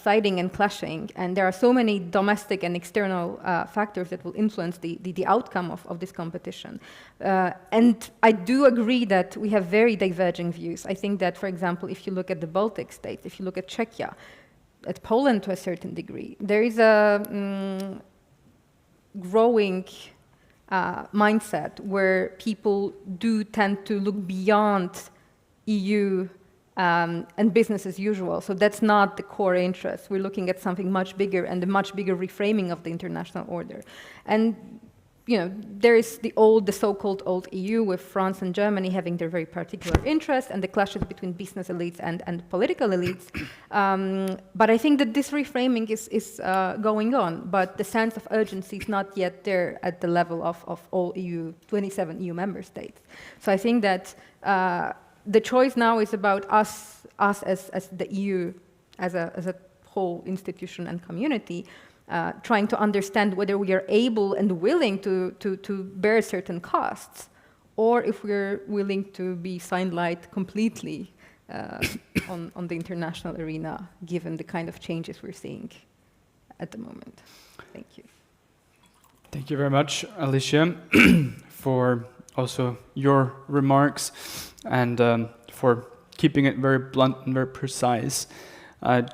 siding and clashing. And there are so many domestic and external factors that will influence the outcome of this competition. And I do agree that we have very diverging views. I think that, for example, if you look at the Baltic states, if you look at Czechia, at Poland to a certain degree, there is a growing mindset where people do tend to look beyond EU and business as usual. So that's not the core interest. We're looking at something much bigger and a much bigger reframing of the international order. And there is the so-called old EU, with France and Germany having their very particular interests and the clashes between business elites and political elites. But I think that this reframing is going on, but the sense of urgency is not yet there at the level of all 27 EU member states. So I think that the choice now is about us as the EU, as a whole institution and community, trying to understand whether we are able and willing to bear certain costs, or if we're willing to be sidelined completely on the international arena, given the kind of changes we're seeing at the moment. Thank you. Thank you very much, Alicia, for also your remarks and for keeping it very blunt and very precise. I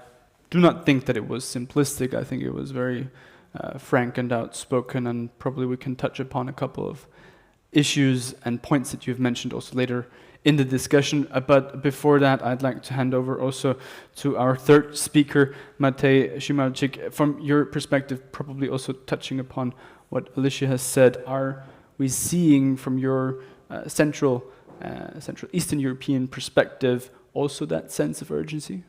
do not think that it was simplistic. I think it was very frank and outspoken, and probably we can touch upon a couple of issues and points that you've mentioned also later in the discussion. But before that, I'd like to hand over also to our third speaker, Matej Šimalčík. From your perspective, probably also touching upon what Alicia has said, are we seeing from your Central Eastern European perspective also that sense of urgency?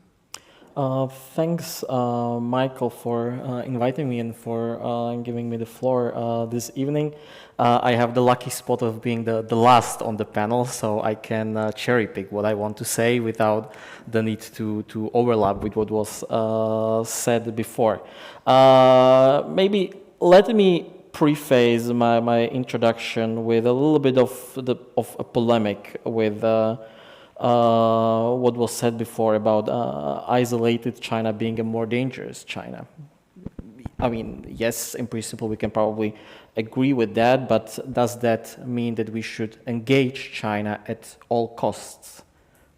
Thanks, Michael, for inviting me and for giving me the floor this evening. I have the lucky spot of being the last on the panel, so I can cherry pick what I want to say without the need to overlap with what was said before. Maybe let me preface my introduction with a little bit of a polemic with what was said before about isolated China being a more dangerous China. I mean, yes, in principle, we can probably agree with that, but does that mean that we should engage China at all costs?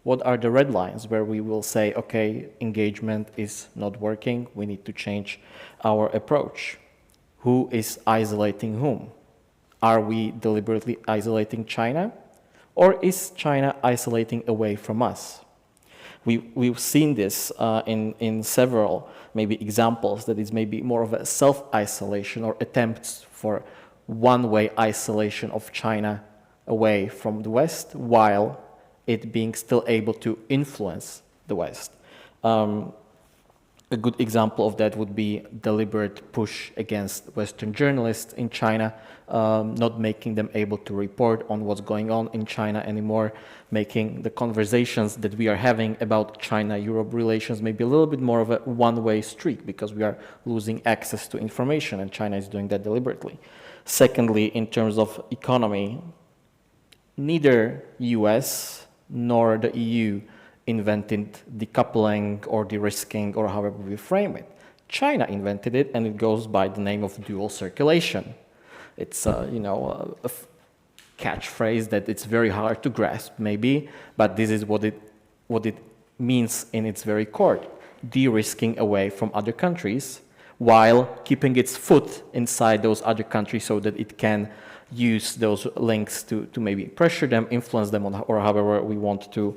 What are the red lines where we will say, okay, engagement is not working, we need to change our approach? Who is isolating whom? Are we deliberately isolating China? Or is China isolating away from us? We've seen this in several maybe examples that is maybe more of a self-isolation or attempts for one-way isolation of China away from the West while it being still able to influence the West. A good example of that would be deliberate push against Western journalists in China, not making them able to report on what's going on in China anymore, making the conversations that we are having about China-Europe relations maybe a little bit more of a one-way street because we are losing access to information and China is doing that deliberately. Secondly, in terms of economy, neither US nor the EU invented decoupling or de-risking or however we frame it. China invented it and it goes by the name of dual circulation. It's a catchphrase that it's very hard to grasp maybe, but this is what it means in its very core. De-risking away from other countries while keeping its foot inside those other countries so that it can use those links to maybe pressure them, influence them, or however we want to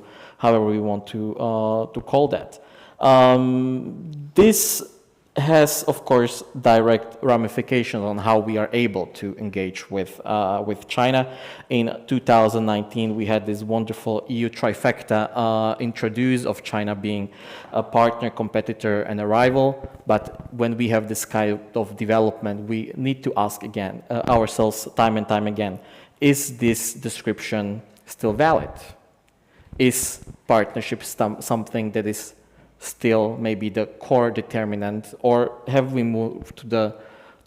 call that. This has, of course, direct ramifications on how we are able to engage with China. In 2019, we had this wonderful EU trifecta introduced of China being a partner, competitor, and a rival. But when we have this kind of development, we need to ask again ourselves time and time again, is this description still valid? Is partnership something that is still maybe the core determinant, or have we moved to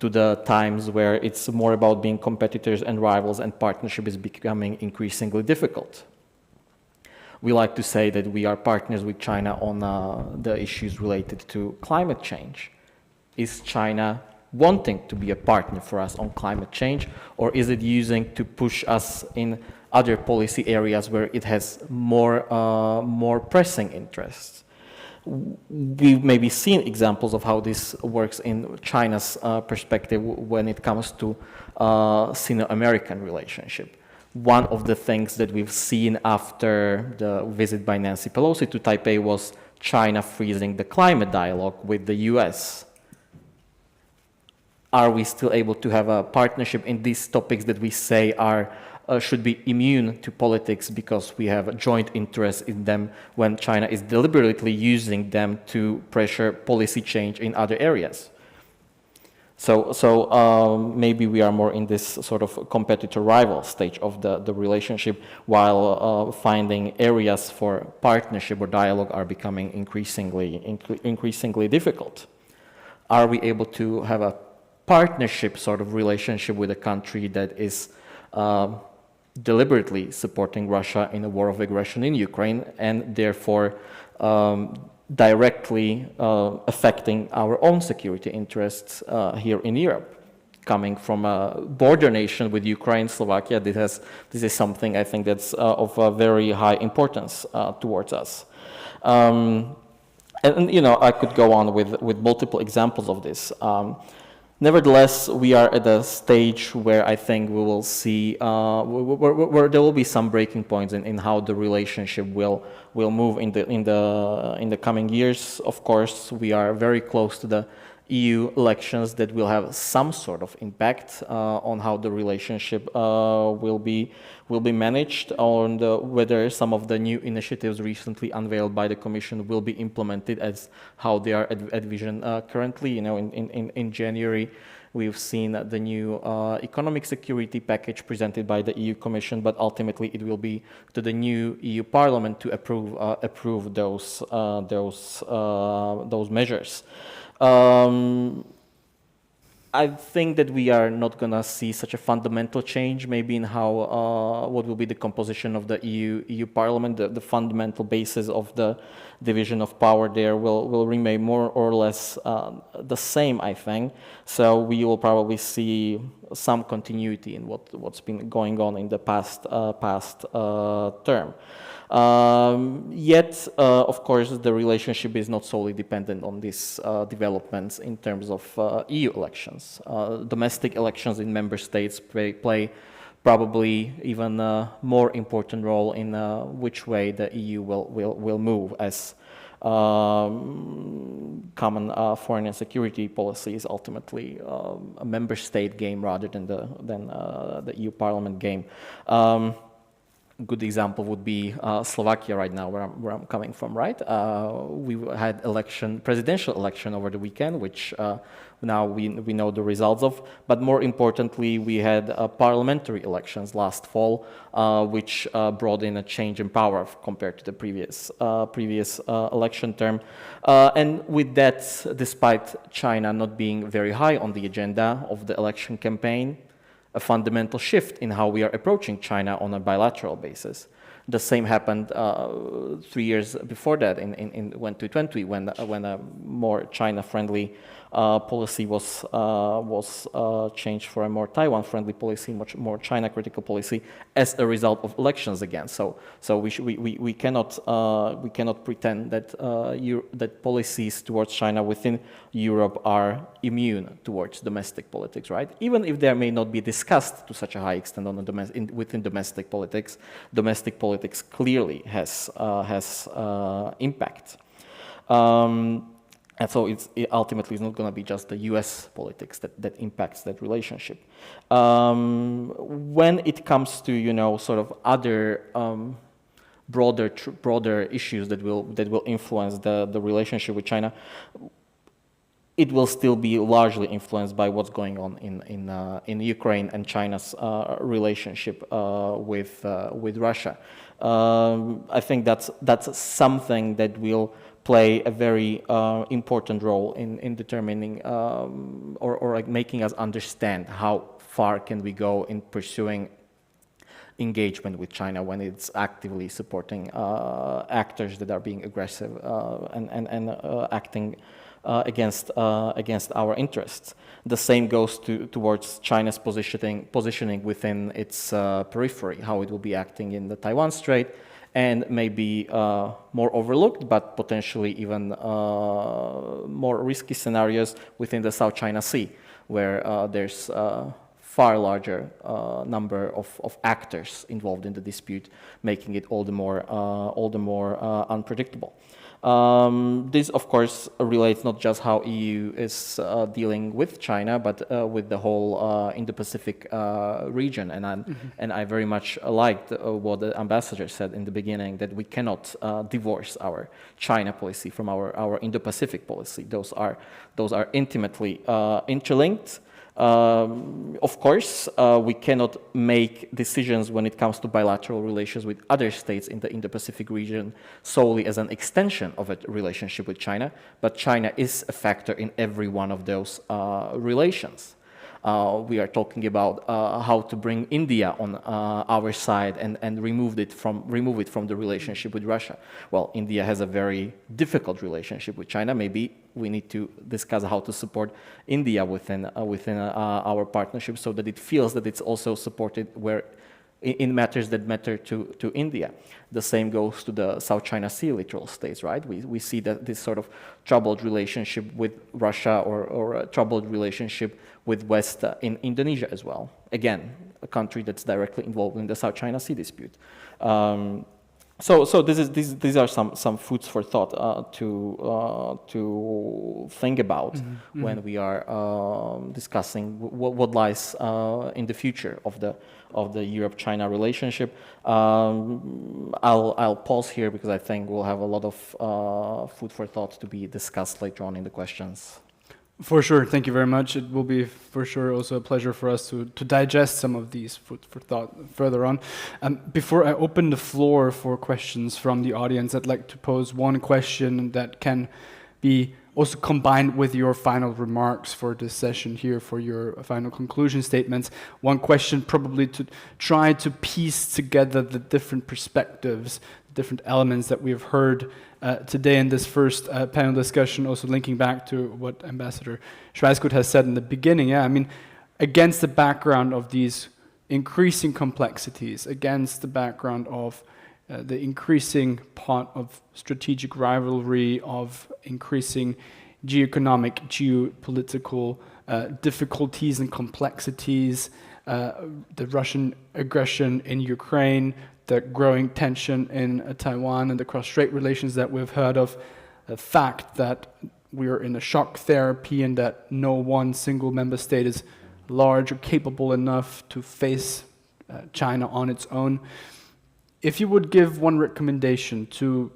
the times where it's more about being competitors and rivals and partnership is becoming increasingly difficult? We like to say that we are partners with China on the issues related to climate change. Is China wanting to be a partner for us on climate change, or is it using to push us in other policy areas where it has more pressing interests? We've maybe seen examples of how this works in China's perspective when it comes to Sino-American relationship. One of the things that we've seen after the visit by Nancy Pelosi to Taipei was China freezing the climate dialogue with the US. Are we still able to have a partnership in these topics that we say are should be immune to politics because we have a joint interest in them when China is deliberately using them to pressure policy change in other areas? So maybe we are more in this sort of competitor-rival stage of the relationship, while finding areas for partnership or dialogue are becoming increasingly difficult. Are we able to have a partnership sort of relationship with a country that is deliberately supporting Russia in a war of aggression in Ukraine and therefore directly affecting our own security interests here in Europe? Coming from a border nation with Ukraine, Slovakia, this is something I think that's of a very high importance towards us. And I could go on with multiple examples of this. Nevertheless, we are at a stage where I think we will see, where there will be some breaking points in how the relationship will move in the coming years. Of course, we are very close to the EU elections that will have some sort of impact on how the relationship will be managed, on whether some of the new initiatives recently unveiled by the Commission will be implemented as how they are envisioned currently. In January, we've seen the new economic security package presented by the EU Commission, but ultimately it will be to the new EU Parliament to approve those measures. I think that we are not going to see such a fundamental change, maybe in how what will be the composition of the EU Parliament. The fundamental basis of the division of power there will remain more or less the same, I think. So we will probably see some continuity in what's been going on in the past term. Yet, of course, the relationship is not solely dependent on these developments in terms of EU elections. Domestic elections in member states play probably even a more important role in which way the EU will move, as common foreign and security policy is ultimately a member state game rather than the EU Parliament game. Good example would be Slovakia right now, where I'm coming from, right? We had presidential election over the weekend, which now we know the results of. But more importantly, we had parliamentary elections last fall, which brought in a change in power compared to the previous election term. And with that, despite China not being very high on the agenda of the election campaign, a fundamental shift in how we are approaching China on a bilateral basis. The same happened 3 years before that in 2020 when a more China-friendly policy was changed for a more Taiwan-friendly policy, much more China-critical policy, as a result of elections again. So we cannot pretend that that policies towards China within Europe are immune towards domestic politics, right? Even if they may not be discussed to such a high extent on within domestic politics clearly has impact. And so it ultimately is not going to be just the U.S. politics that impacts that relationship. When it comes to sort of other broader issues that will influence the relationship with China, it will still be largely influenced by what's going on in Ukraine and China's relationship with Russia. I think that's something that will play a very important role in determining or like making us understand how far can we go in pursuing engagement with China when it's actively supporting actors that are being aggressive and acting against our interests. The same goes towards China's positioning within its periphery, how it will be acting in the Taiwan Strait, and maybe more overlooked, but potentially even more risky scenarios within the South China Sea, where there's a far larger number of actors involved in the dispute, making it all the more unpredictable. This, of course, relates not just how EU is dealing with China, but with the whole Indo-Pacific region. And I very much liked what the ambassador said in the beginning, that we cannot divorce our China policy from our Indo-Pacific policy. Those are intimately interlinked. Of course, we cannot make decisions when it comes to bilateral relations with other states in the Indo-Pacific region solely as an extension of a relationship with China, but China is a factor in every one of those relations. We are talking about how to bring India on our side and remove it from the relationship with Russia. Well, India has a very difficult relationship with China. Maybe we need to discuss how to support India within our partnership, so that it feels that it's also supported in matters that matter to India. The same goes to the South China Sea littoral states, right? We see that this sort of troubled relationship with Russia or a troubled relationship with West in Indonesia as well. Again, a country that's directly involved in the South China Sea dispute. So these are some foods for thought to think about when we are discussing what lies in the future of the Europe-China relationship. I'll pause here because I think we'll have a lot of food for thought to be discussed later on in the questions. For sure, thank you very much. It will be for sure also a pleasure for us to digest some of these food for thought further on. Before I open the floor for questions from the audience, I'd like to pose one question that can be also combined with your final remarks for this session here, for your final conclusion statements, one question probably to try to piece together the different perspectives, different elements that we've heard today in this first panel discussion, also linking back to what Ambassador Schweißgut has said in the beginning. Yeah, I mean, against the background of these increasing complexities, against the background of the increasing part of strategic rivalry, of increasing geoeconomic, geopolitical difficulties and complexities, the Russian aggression in Ukraine, the growing tension in Taiwan and the cross-strait relations that we've heard of, the fact that we are in a shock therapy and that no one single member state is large or capable enough to face China on its own. If you would give one recommendation to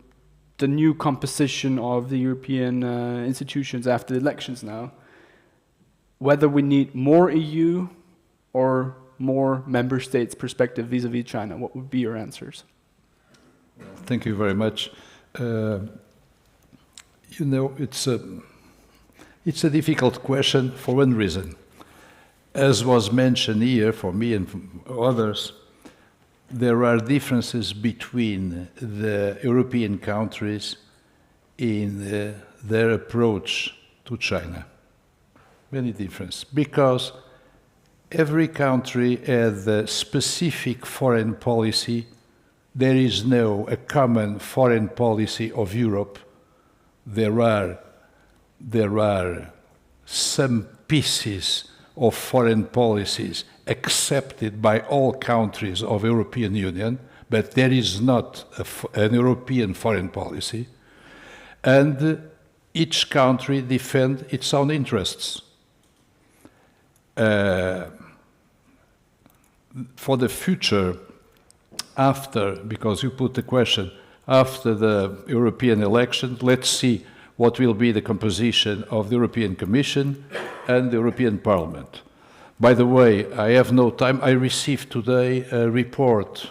the new composition of the European institutions after the elections now, whether we need more EU or more member states' perspective vis-à-vis China, what would be your answers? Thank you very much. You know, it's a difficult question for one reason. As was mentioned here, for me and for others, there are differences between the European countries in their approach to China. Many differences, because every country has a specific foreign policy. There is no a common foreign policy of Europe. There are some pieces of foreign policies accepted by all countries of European Union, but there is not an European foreign policy. And each country defends its own interests. For the future, after, because you put the question, after the European elections, let's see what will be the composition of the European Commission and the European Parliament. By the way, I have no time. I received today a report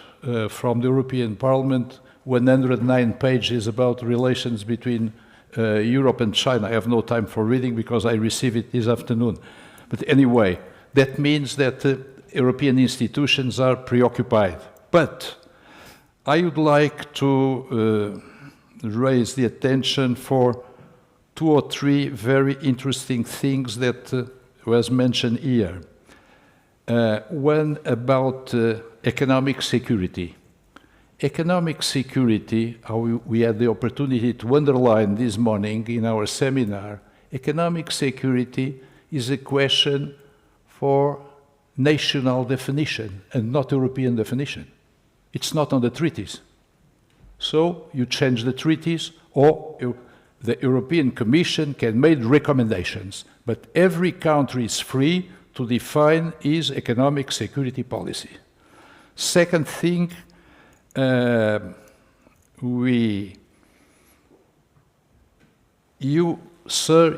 from the European Parliament, 109 pages about relations between Europe and China. I have no time for reading because I received it this afternoon. But anyway, that means that European institutions are preoccupied. But I would like to raise the attention for 2 or 3 very interesting things that was mentioned here. One about economic security. Economic security, we had the opportunity to underline this morning in our seminar, economic security is a question for national definition and not European definition. It's not on the treaties. So you change the treaties, or the European Commission can make recommendations, but every country is free to define its economic security policy. Second thing, Sir,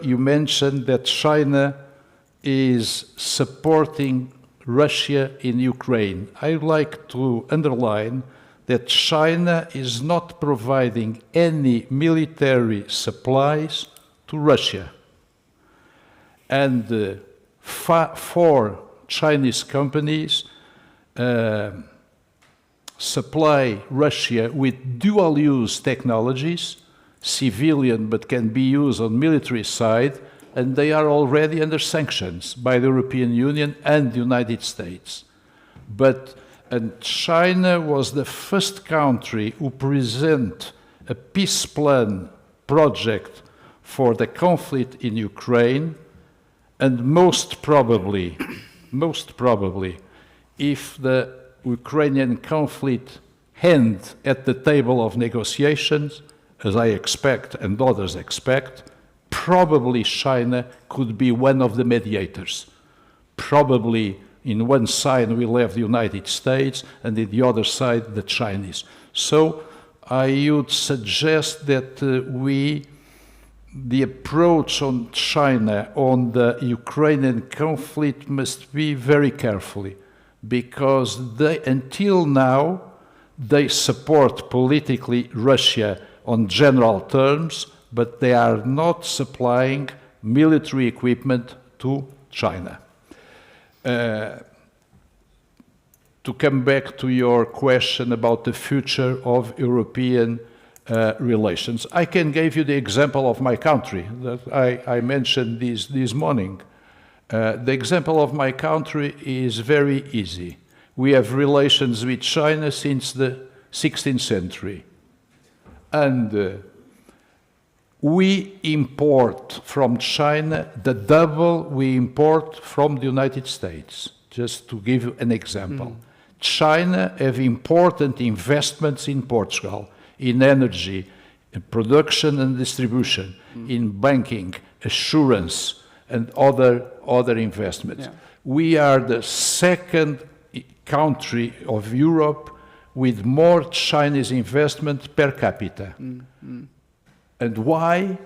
you mentioned that China is supporting Russia in Ukraine. I would like to underline that China is not providing any military supplies to Russia. And 4 Chinese companies supply Russia with dual-use technologies, civilian but can be used on military side, and they are already under sanctions by the European Union and the United States. And China was the first country who presented a peace plan project for the conflict in Ukraine, and most probably, if the Ukrainian conflict ends at the table of negotiations, as I expect and others expect, probably China could be one of the mediators. Probably in one side we'll have the United States, and in the other side the Chinese. So I would suggest that the approach on China on the Ukrainian conflict must be very carefully, because until now they support politically Russia on general terms, but they are not supplying military equipment to China. To come back to your question about the future of European relations, I can give you the example of my country that I mentioned this morning. The example of my country is very easy. We have relations with China since the 16th century. And we import from China the double we import from the United States, just to give you an example. China have important investments in Portugal, in energy, in production and distribution, in banking, assurance, and other investments. Yeah. We are the second country of Europe with more Chinese investment per capita. And why?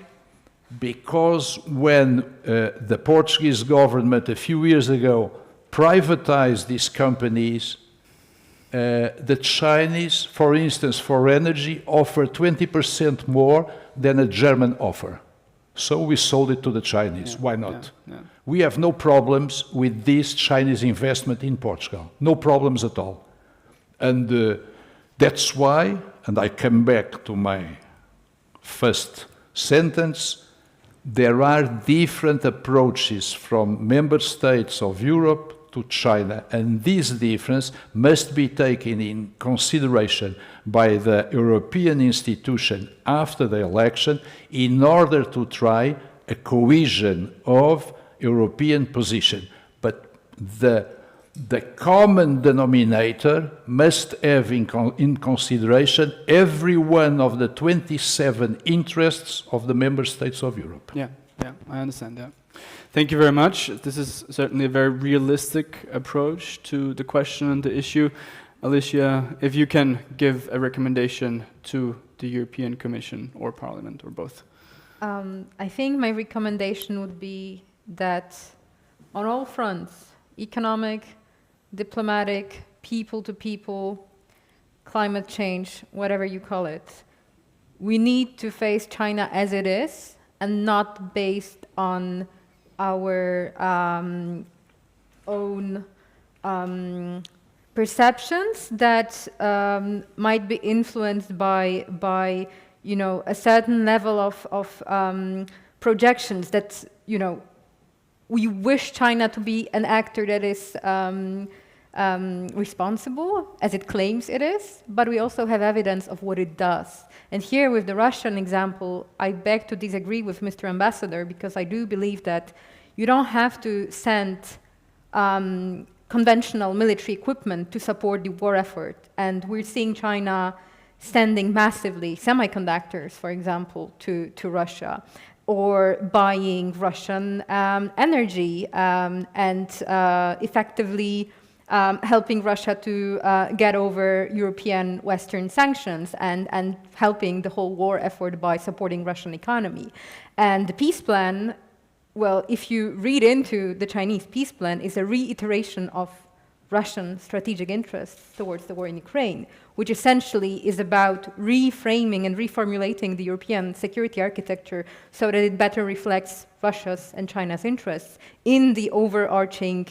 Because when the Portuguese government a few years ago privatized these companies, the Chinese, for instance, for energy, offer 20% more than a German offer. So we sold it to the Chinese. Yeah, why not? yeah. We have no problems with this Chinese investment in Portugal. No problems at all. And that's why, and I come back to my first sentence, there are different approaches from member states of Europe to China, and this difference must be taken in consideration by the European institution after the election in order to try a cohesion of European position. But the common denominator must have in consideration every one of the 27 interests of the member states of Europe. Yeah, I understand that. Thank you very much. This is certainly a very realistic approach to the question and the issue. Alicia, if you can give a recommendation to the European Commission or Parliament or both. I think my recommendation would be that on all fronts, economic, diplomatic, people-to-people, climate change, whatever you call it, we need to face China as it is and not based on our own perceptions that might be influenced by you know, a certain level of projections that, you know, we wish China to be an actor that is responsible, as it claims it is, but we also have evidence of what it does. And here with the Russian example, I beg to disagree with Mr. Ambassador, because I do believe that you don't have to send conventional military equipment to support the war effort. And we're seeing China sending massively semiconductors, for example, to Russia, or buying Russian energy and effectively helping Russia to get over European Western sanctions and helping the whole war effort by supporting Russian economy. And the peace plan, well, if you read into the Chinese peace plan, is a reiteration of Russian strategic interests towards the war in Ukraine, which essentially is about reframing and reformulating the European security architecture so that it better reflects Russia's and China's interests in the overarching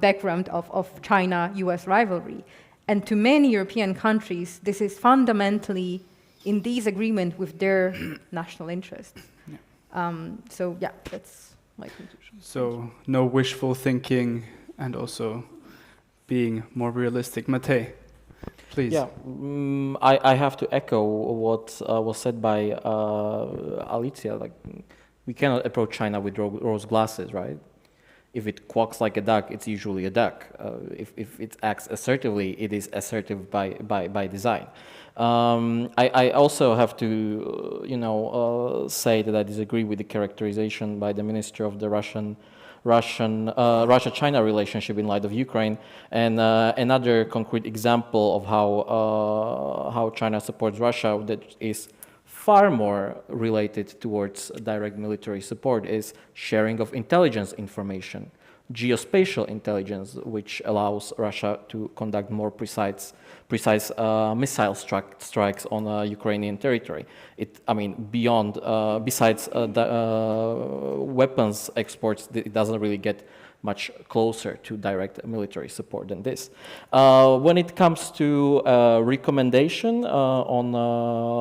background of China-US rivalry. And to many European countries, this is fundamentally in disagreement with their national interests. Yeah. So yeah, that's my conclusion. So no wishful thinking and also being more realistic. Mate, please. Yeah, I have to echo what was said by Alicia. Like, we cannot approach China with rose glasses, right? If it quacks like a duck, it's usually a duck. If it acts assertively, it is assertive by design. I also have to, say that I disagree with the characterization by the Minister of the Russia-China relationship in light of Ukraine, and another concrete example of how China supports Russia that is far more related towards direct military support is sharing of intelligence information. geospatial intelligence, which allows Russia to conduct more precise missile strikes on Ukrainian territory. Besides the weapons exports, it doesn't really get much closer to direct military support than this. When it comes to recommendation on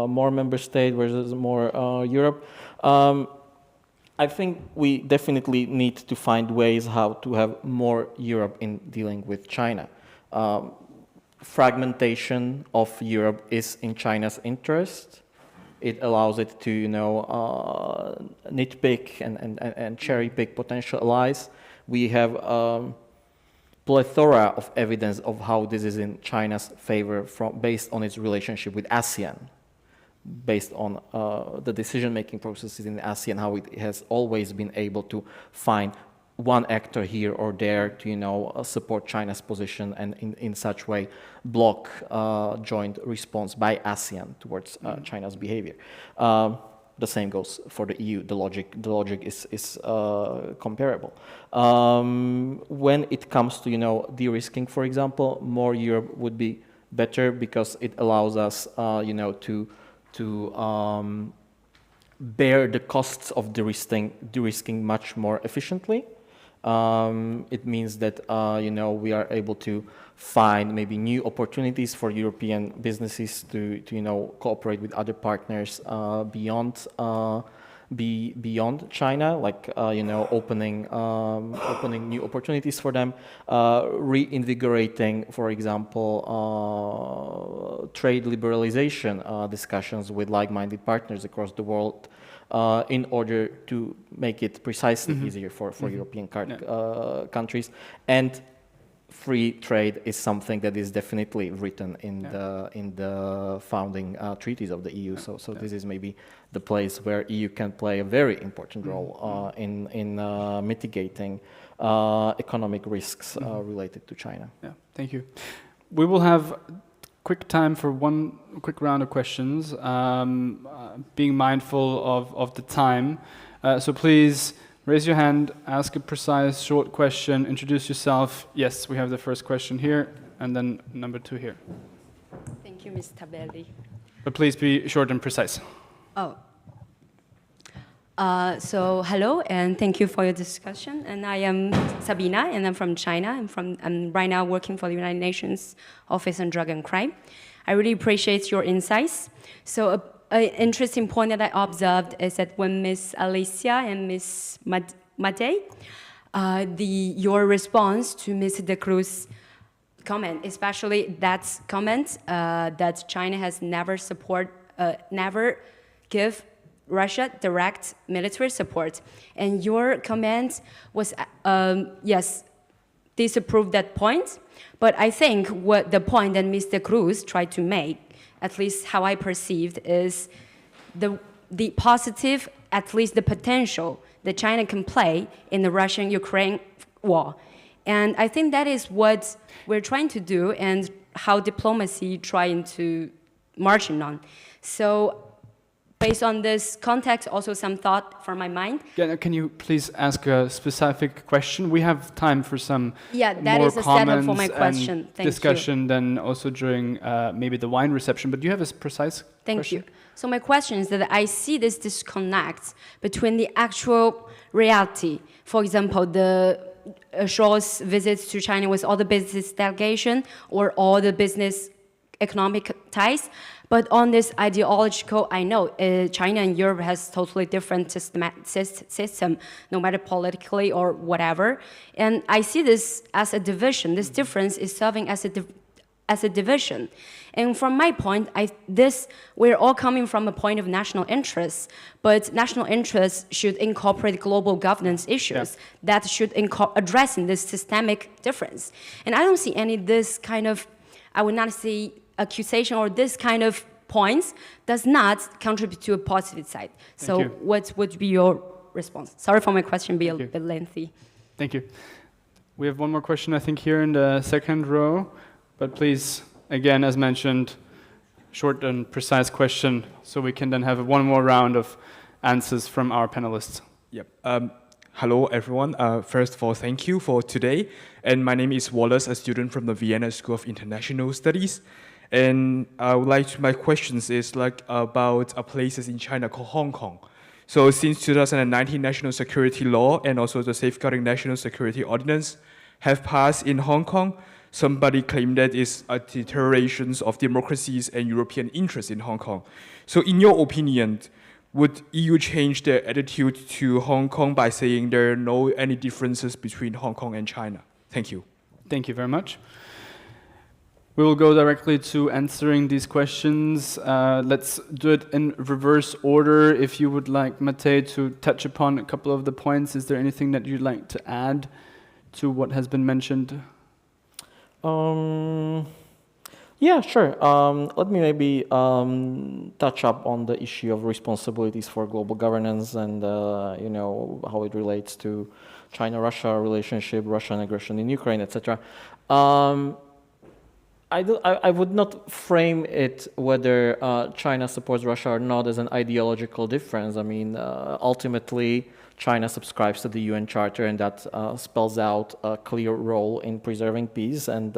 more member state versus more Europe, I think we definitely need to find ways how to have more Europe in dealing with China. Fragmentation of Europe is in China's interest. It allows it to, nitpick and cherry pick potential allies. We have a plethora of evidence of how this is in China's favor based on its relationship with ASEAN, based on the decision-making processes in ASEAN, how it has always been able to find one actor here or there to, support China's position and in such way block joint response by ASEAN towards China's behavior. The same goes for the EU. The logic is comparable. When it comes to de-risking, for example, more Europe would be better because it allows us to bear the costs of de-risking much more efficiently. It means that we are able to find maybe new opportunities for European businesses to cooperate with other partners beyond China, like opening new opportunities for them, reinvigorating, for example, trade liberalization discussions with like-minded partners across the world. In order to make it precisely easier for European countries. And free trade is something that is definitely written in the founding treaties of the EU. So this is maybe the place where EU can play a very important role in mitigating economic risks related to China. Yeah, thank you. We will have quick time for one quick round of questions, being mindful of the time. So please raise your hand, ask a precise, short question, introduce yourself. Yes, we have the first question here, and then number 2 here. Thank you, Ms. Tabelli. But please be short and precise. Oh. So hello, and thank you for your discussion. And I am Sabina, and I'm from China. I'm right now working for the United Nations Office on Drug and Crime. I really appreciate your insights. So an interesting point that I observed is that when Ms. Alicia and Ms. Mate, your response to Ms. De Cruz's comment, especially that comment that China has never give Russia direct military support. And your comment was, yes, disapproved that point. But I think what the point that Mr. Cruz tried to make, at least how I perceived, is the positive, at least the potential that China can play in the Russian-Ukraine war. And I think that is what we're trying to do and how diplomacy trying to marching on. So based on this context, also some thought from my mind. Yeah, can you please ask a specific question? We have time for some that more is a setup for my comments question. and discussion then also during maybe the wine reception. But do you have a precise Thank question? you. So my question is that I see this disconnect between the actual reality. For example, the Scholz visits to China with all the business delegation or all the business economic ties. But on this ideological, I know China and Europe has totally different system, no matter politically or whatever. And I see this as a division. This difference is serving as a division. And from my point, we're all coming from a point of national interest, but national interests should incorporate global governance issues that should addressing this systemic difference. And I don't see this kind of, I would not say accusation or this kind of points does not contribute to a positive side. So what would be your response? Sorry for my question being a bit lengthy. Thank you. We have one more question, I think, here in the second row. But please, again, as mentioned, short and precise question so we can then have one more round of answers from our panelists. Yep. Hello, everyone. First of all, thank you for today. And my name is Wallace, a student from the Vienna School of International Studies. And I would like to, my questions is like about places in China called Hong Kong. So since 2019, National Security Law and also the Safeguarding National Security Ordinance have passed in Hong Kong. Somebody claimed that it's a deterioration of democracies and European interests in Hong Kong. So in your opinion, would EU change their attitude to Hong Kong by saying there are no any differences between Hong Kong and China? Thank you. Thank you very much. We will go directly to answering these questions. Let's do it in reverse order. If you would like, Matej, to touch upon a couple of the points, is there anything that you'd like to add to what has been mentioned? Yeah, sure. Let me maybe touch up on the issue of responsibilities for global governance and you know, how it relates to China-Russia relationship, Russian aggression in Ukraine, etc. I would not frame it whether China supports Russia or not as an ideological difference. I mean, ultimately, China subscribes to the UN Charter, and that spells out a clear role in preserving peace and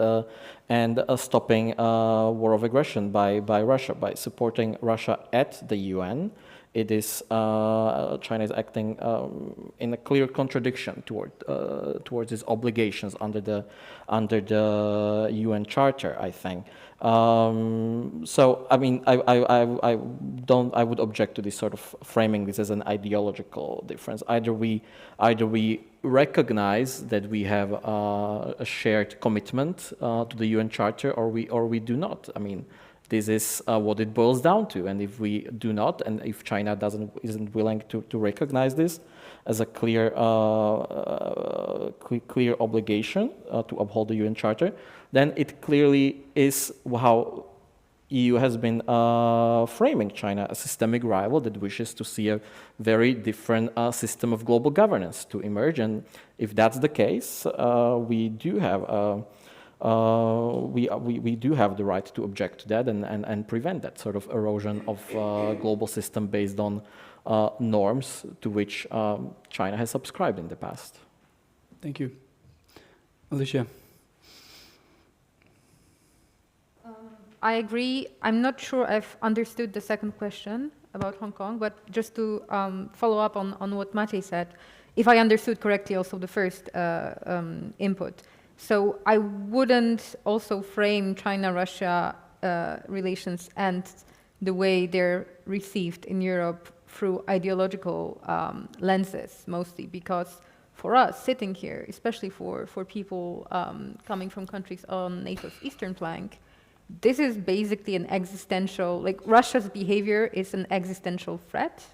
stopping war of aggression by Russia, by supporting Russia at the UN. It is China is acting in a clear contradiction towards its obligations under the UN Charter, I think. So I mean, I would object to this sort of framing this as an ideological difference. Either we recognize that we have a shared commitment to the UN Charter, or we do not. I mean, this is what it boils down to. And if we do not, and if China isn't willing to recognize this as a clear obligation to uphold the UN Charter, then it clearly is how EU has been framing China, a systemic rival that wishes to see a very different system of global governance to emerge. And if that's the case, we do have we do have the right to object to that and prevent that sort of erosion of global system based on norms to which China has subscribed in the past. Thank you. Alicia. I agree. I'm not sure I've understood the second question about Hong Kong, but just to follow up on what Matej said, if I understood correctly also the first input. So I wouldn't also frame China-Russia relations and the way they're received in Europe through ideological lenses, mostly because for us sitting here, especially for people coming from countries on NATO's eastern flank, this is basically an existential, like Russia's behavior is an existential threat.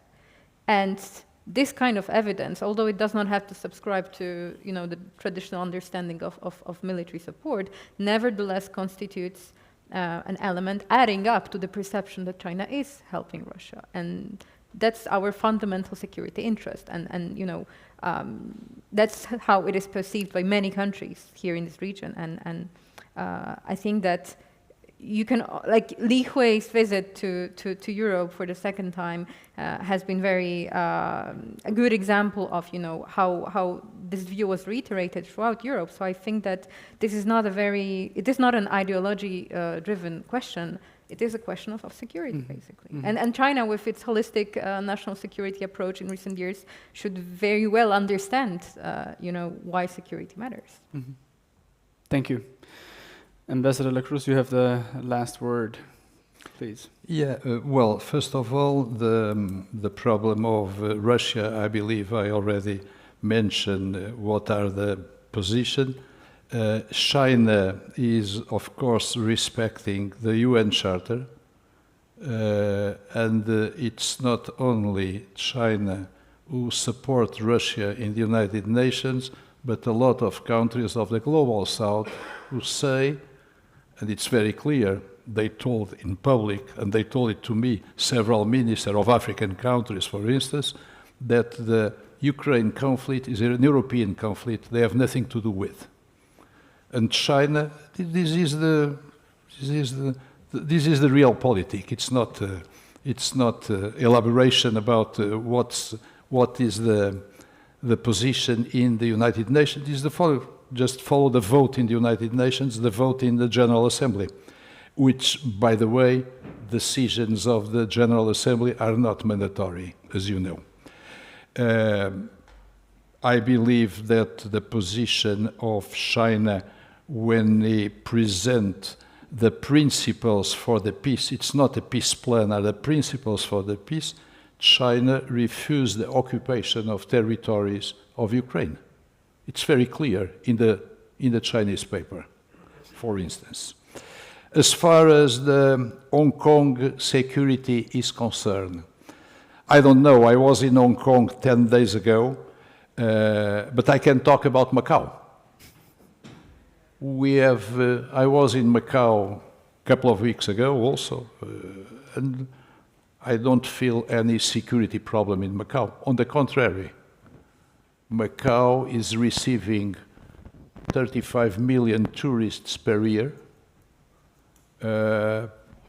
And this kind of evidence, although it does not have to subscribe to, you know, the traditional understanding of military support, nevertheless constitutes an element adding up to the perception that China is helping Russia. And that's our fundamental security interest. And you know, that's how it is perceived by many countries here in this region. And I think that you can, like Li Hui's visit to Europe for the second time has been very a good example of, you know, how this view was reiterated throughout Europe. So I think that this is not it is not an ideology driven question. It is a question of security, basically. And China, with its holistic national security approach in recent years, should very well understand, you know, why security matters. Thank you. Ambassador Lacruz, you have the last word, please. Yeah, well, first of all, the problem of Russia, I believe I already mentioned what are the position. China is, of course, respecting the UN Charter, and it's not only China who support Russia in the United Nations, but a lot of countries of the Global South who say, and it's very clear, they told in public, and they told it to me, several ministers of African countries, for instance, that the Ukraine conflict is an European conflict they have nothing to do with. And China, this is the real politic. It's not elaboration about what is the the position in the United Nations is the following. Just follow the vote in the United Nations, the vote in the General Assembly, which, by the way, decisions of the General Assembly are not mandatory, as you know. I believe that the position of China when they present the principles for the peace, it's not a peace plan, are the principles for the peace, China refused the occupation of territories of Ukraine. It's very clear in the Chinese paper, for instance. As far as the Hong Kong security is concerned, I don't know, I was in Hong Kong 10 days ago, but I can talk about Macau. I was in Macau a couple of weeks ago also, and I don't feel any security problem in Macau. On the contrary, Macau is receiving 35 million tourists per year.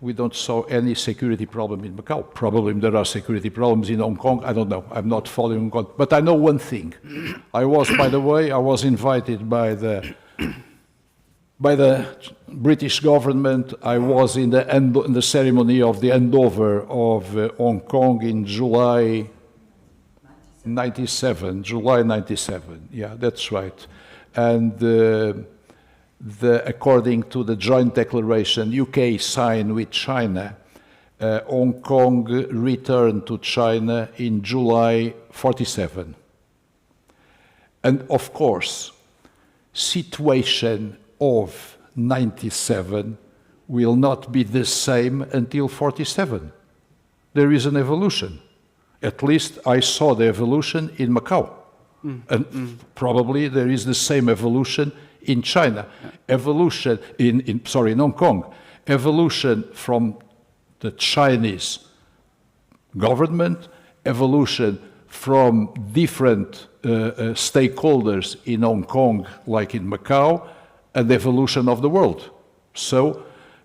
We don't saw any security problem in Macau. Probably there are security problems in Hong Kong. I don't know. I'm not following Hong Kong. But I know one thing. By the way, I was invited by the British government. I was in the ceremony of the handover of Hong Kong in July 97. July 97. Yeah, that's right. And according to the joint declaration UK signed with China, Hong Kong returned to China in July 47. And of course, situation of 97 will not be the same until 47. There is an evolution. At least I saw the evolution in Macau. And probably there is the same evolution in China, evolution in Hong Kong, evolution from the Chinese government, evolution from different stakeholders in Hong Kong, like in Macau, and the evolution of the world. So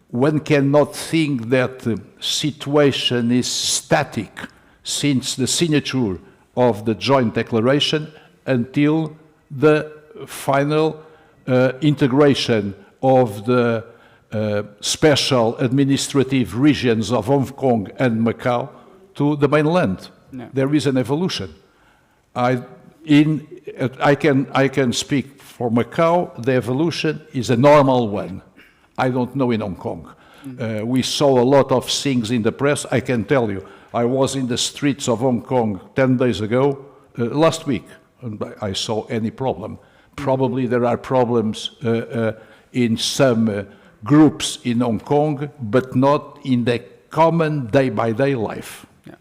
one cannot think that the situation is static since the signature of the joint declaration until the final integration of the special administrative regions of Hong Kong and Macau to the mainland. No. There is an evolution. I can speak for Macau. The evolution is a normal one. I don't know in Hong Kong. We saw a lot of things in the press. I can tell you, I was in the streets of Hong Kong 10 days ago, last week, and I saw any problem. Probably there are problems in some groups in Hong Kong, but not in the common day-by-day life. Yeah.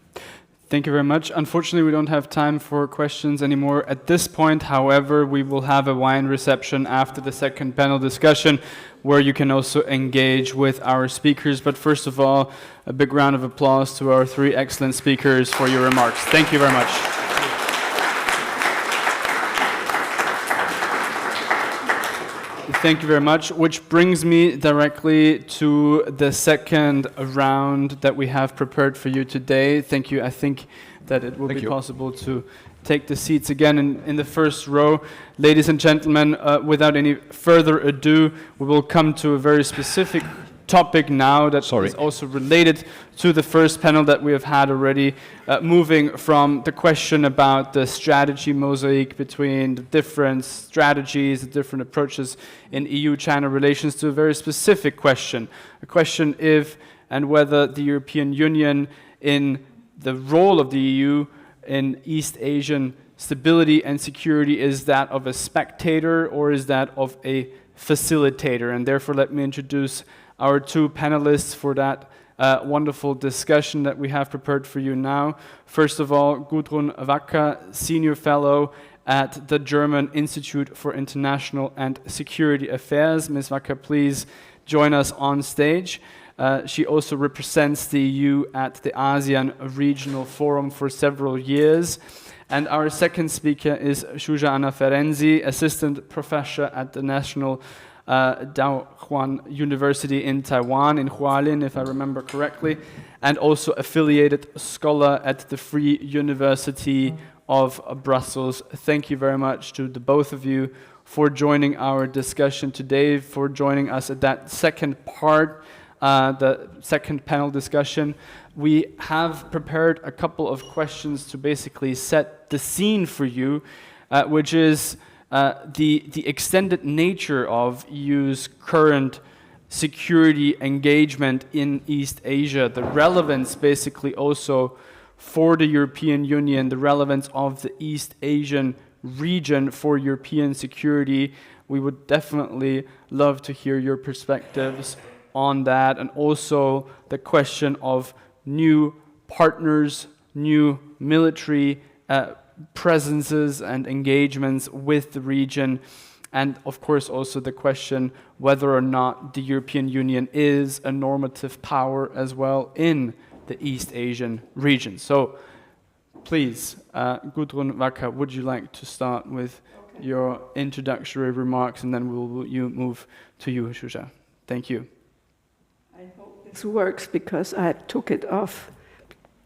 Thank you very much. Unfortunately, we don't have time for questions anymore at this point. However, we will have a wine reception after the second panel discussion where you can also engage with our speakers. But first of all, a big round of applause to our three excellent speakers for your remarks. Thank you very much. Thank you very much, which brings me directly to the second round that we have prepared for you today. Thank you. I think that it will be possible to take the seats again in the first row. Ladies and gentlemen, without any further ado, we will come to a very specific topic now that is also related to the first panel that we have had already, moving from the question about the strategy mosaic between the different strategies, the different approaches in EU-China relations, to a very specific question, a question if and whether the European Union, in the role of the EU in East Asian stability and security, is that of a spectator or is that of a facilitator. And therefore, let me introduce our two panelists for that wonderful discussion that we have prepared for you now. First of all, Gudrun Wacker, Senior Fellow at the German Institute for International and Security Affairs. Ms. Wacker, please join us on stage. She also represents the EU at the ASEAN Regional Forum for several years. And our second speaker is Shuja Anna Ferenzi, Assistant Professor at the National Daohuan University in Taiwan, in Hualien, if I remember correctly, and also affiliated scholar at the Free University of Brussels. Thank you very much to the both of you for joining our discussion today, for joining us at that second part, the second panel discussion. We have prepared a couple of questions to basically set the scene for you, which is the extended nature of EU's current security engagement in East Asia, the relevance basically also for the European Union, the relevance of the East Asian region for European security. We would definitely love to hear your perspectives on that, and also the question of new partners, new military presences and engagements with the region, and of course also the question whether or not the European Union is a normative power as well in the East Asian region. So please, Gudrun Wacker, would you like to start with your introductory remarks, and then we'll move to you, Shusha. Thank you. I hope this works because I took it off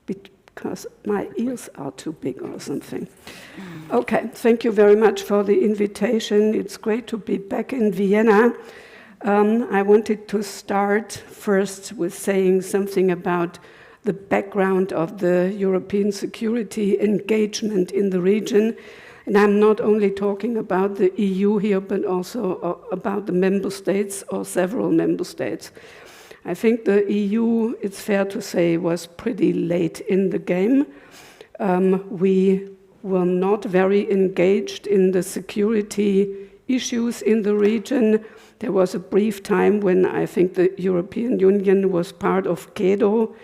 because my ears are too big or something. Okay, thank you very much for the invitation. It's great to be back in Vienna. I wanted to start first with saying something about the background of the European security engagement in the region. And I'm not only talking about the EU here, but also about the member states or several member states. I think the EU, it's fair to say, was pretty late in the game. We were not very engaged in the security issues in the region. There was a brief time when I think the European Union was part of CEDO,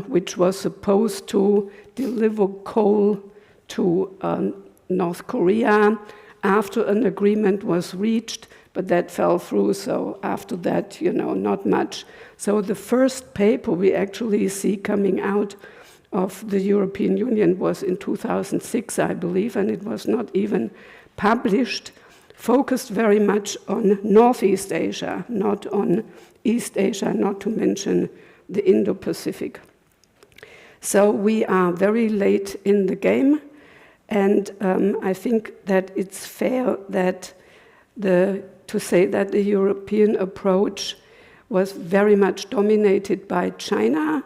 which was supposed to deliver coal to North Korea after an agreement was reached, but that fell through, so after that, not much. So the first paper we actually see coming out of the European Union was in 2006, I believe, and it was not even published, focused very much on Northeast Asia, not on East Asia, not to mention the Indo-Pacific. So we are very late in the game, and I think that it's fair that to say that the European approach was very much dominated by China,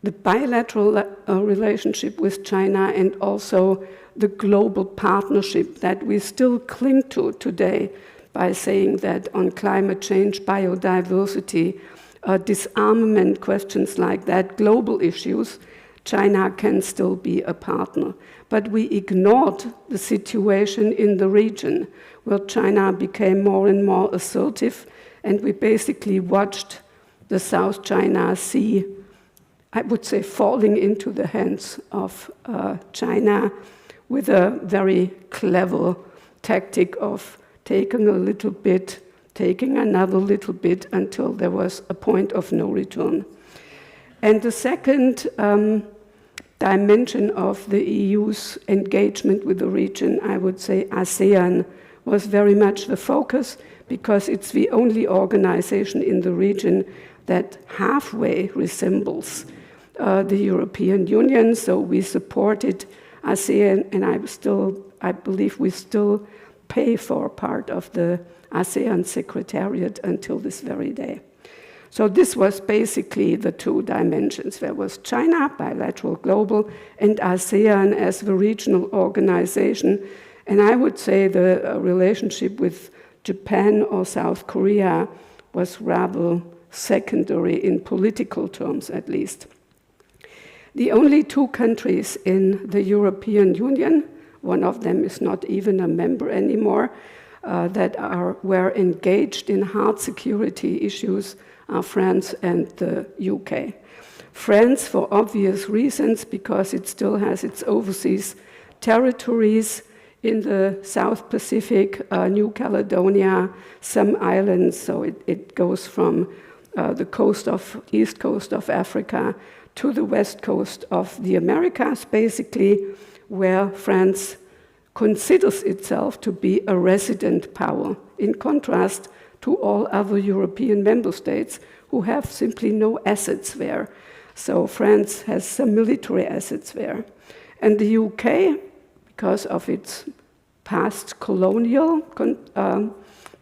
the bilateral relationship with China, and also the global partnership that we still cling to today by saying that on climate change, biodiversity, disarmament, questions like that, global issues, China can still be a partner. But we ignored the situation in the region, where China became more and more assertive, and we basically watched the South China Sea, I would say, falling into the hands of China with a very clever tactic of taking a little bit, taking another little bit until there was a point of no return. And the second dimension of the EU's engagement with the region, I would say ASEAN was very much the focus, because it's the only organization in the region that halfway resembles the European Union. So we supported ASEAN, and I believe we still pay for part of the ASEAN Secretariat until this very day. So this was basically the two dimensions. There was China, bilateral, global, and ASEAN as the regional organization. And I would say the relationship with Japan or South Korea was rather secondary in political terms, at least. The only two countries in the European Union, one of them is not even a member anymore, that were engaged in hard security issues are France and the UK. France, for obvious reasons, because it still has its overseas territories in the South Pacific, New Caledonia, some islands, so it goes from the east coast of Africa to the west coast of the Americas, basically, where France considers itself to be a resident power, in contrast to all other European member states who have simply no assets there. So France has some military assets there. And the UK, because of its past colonial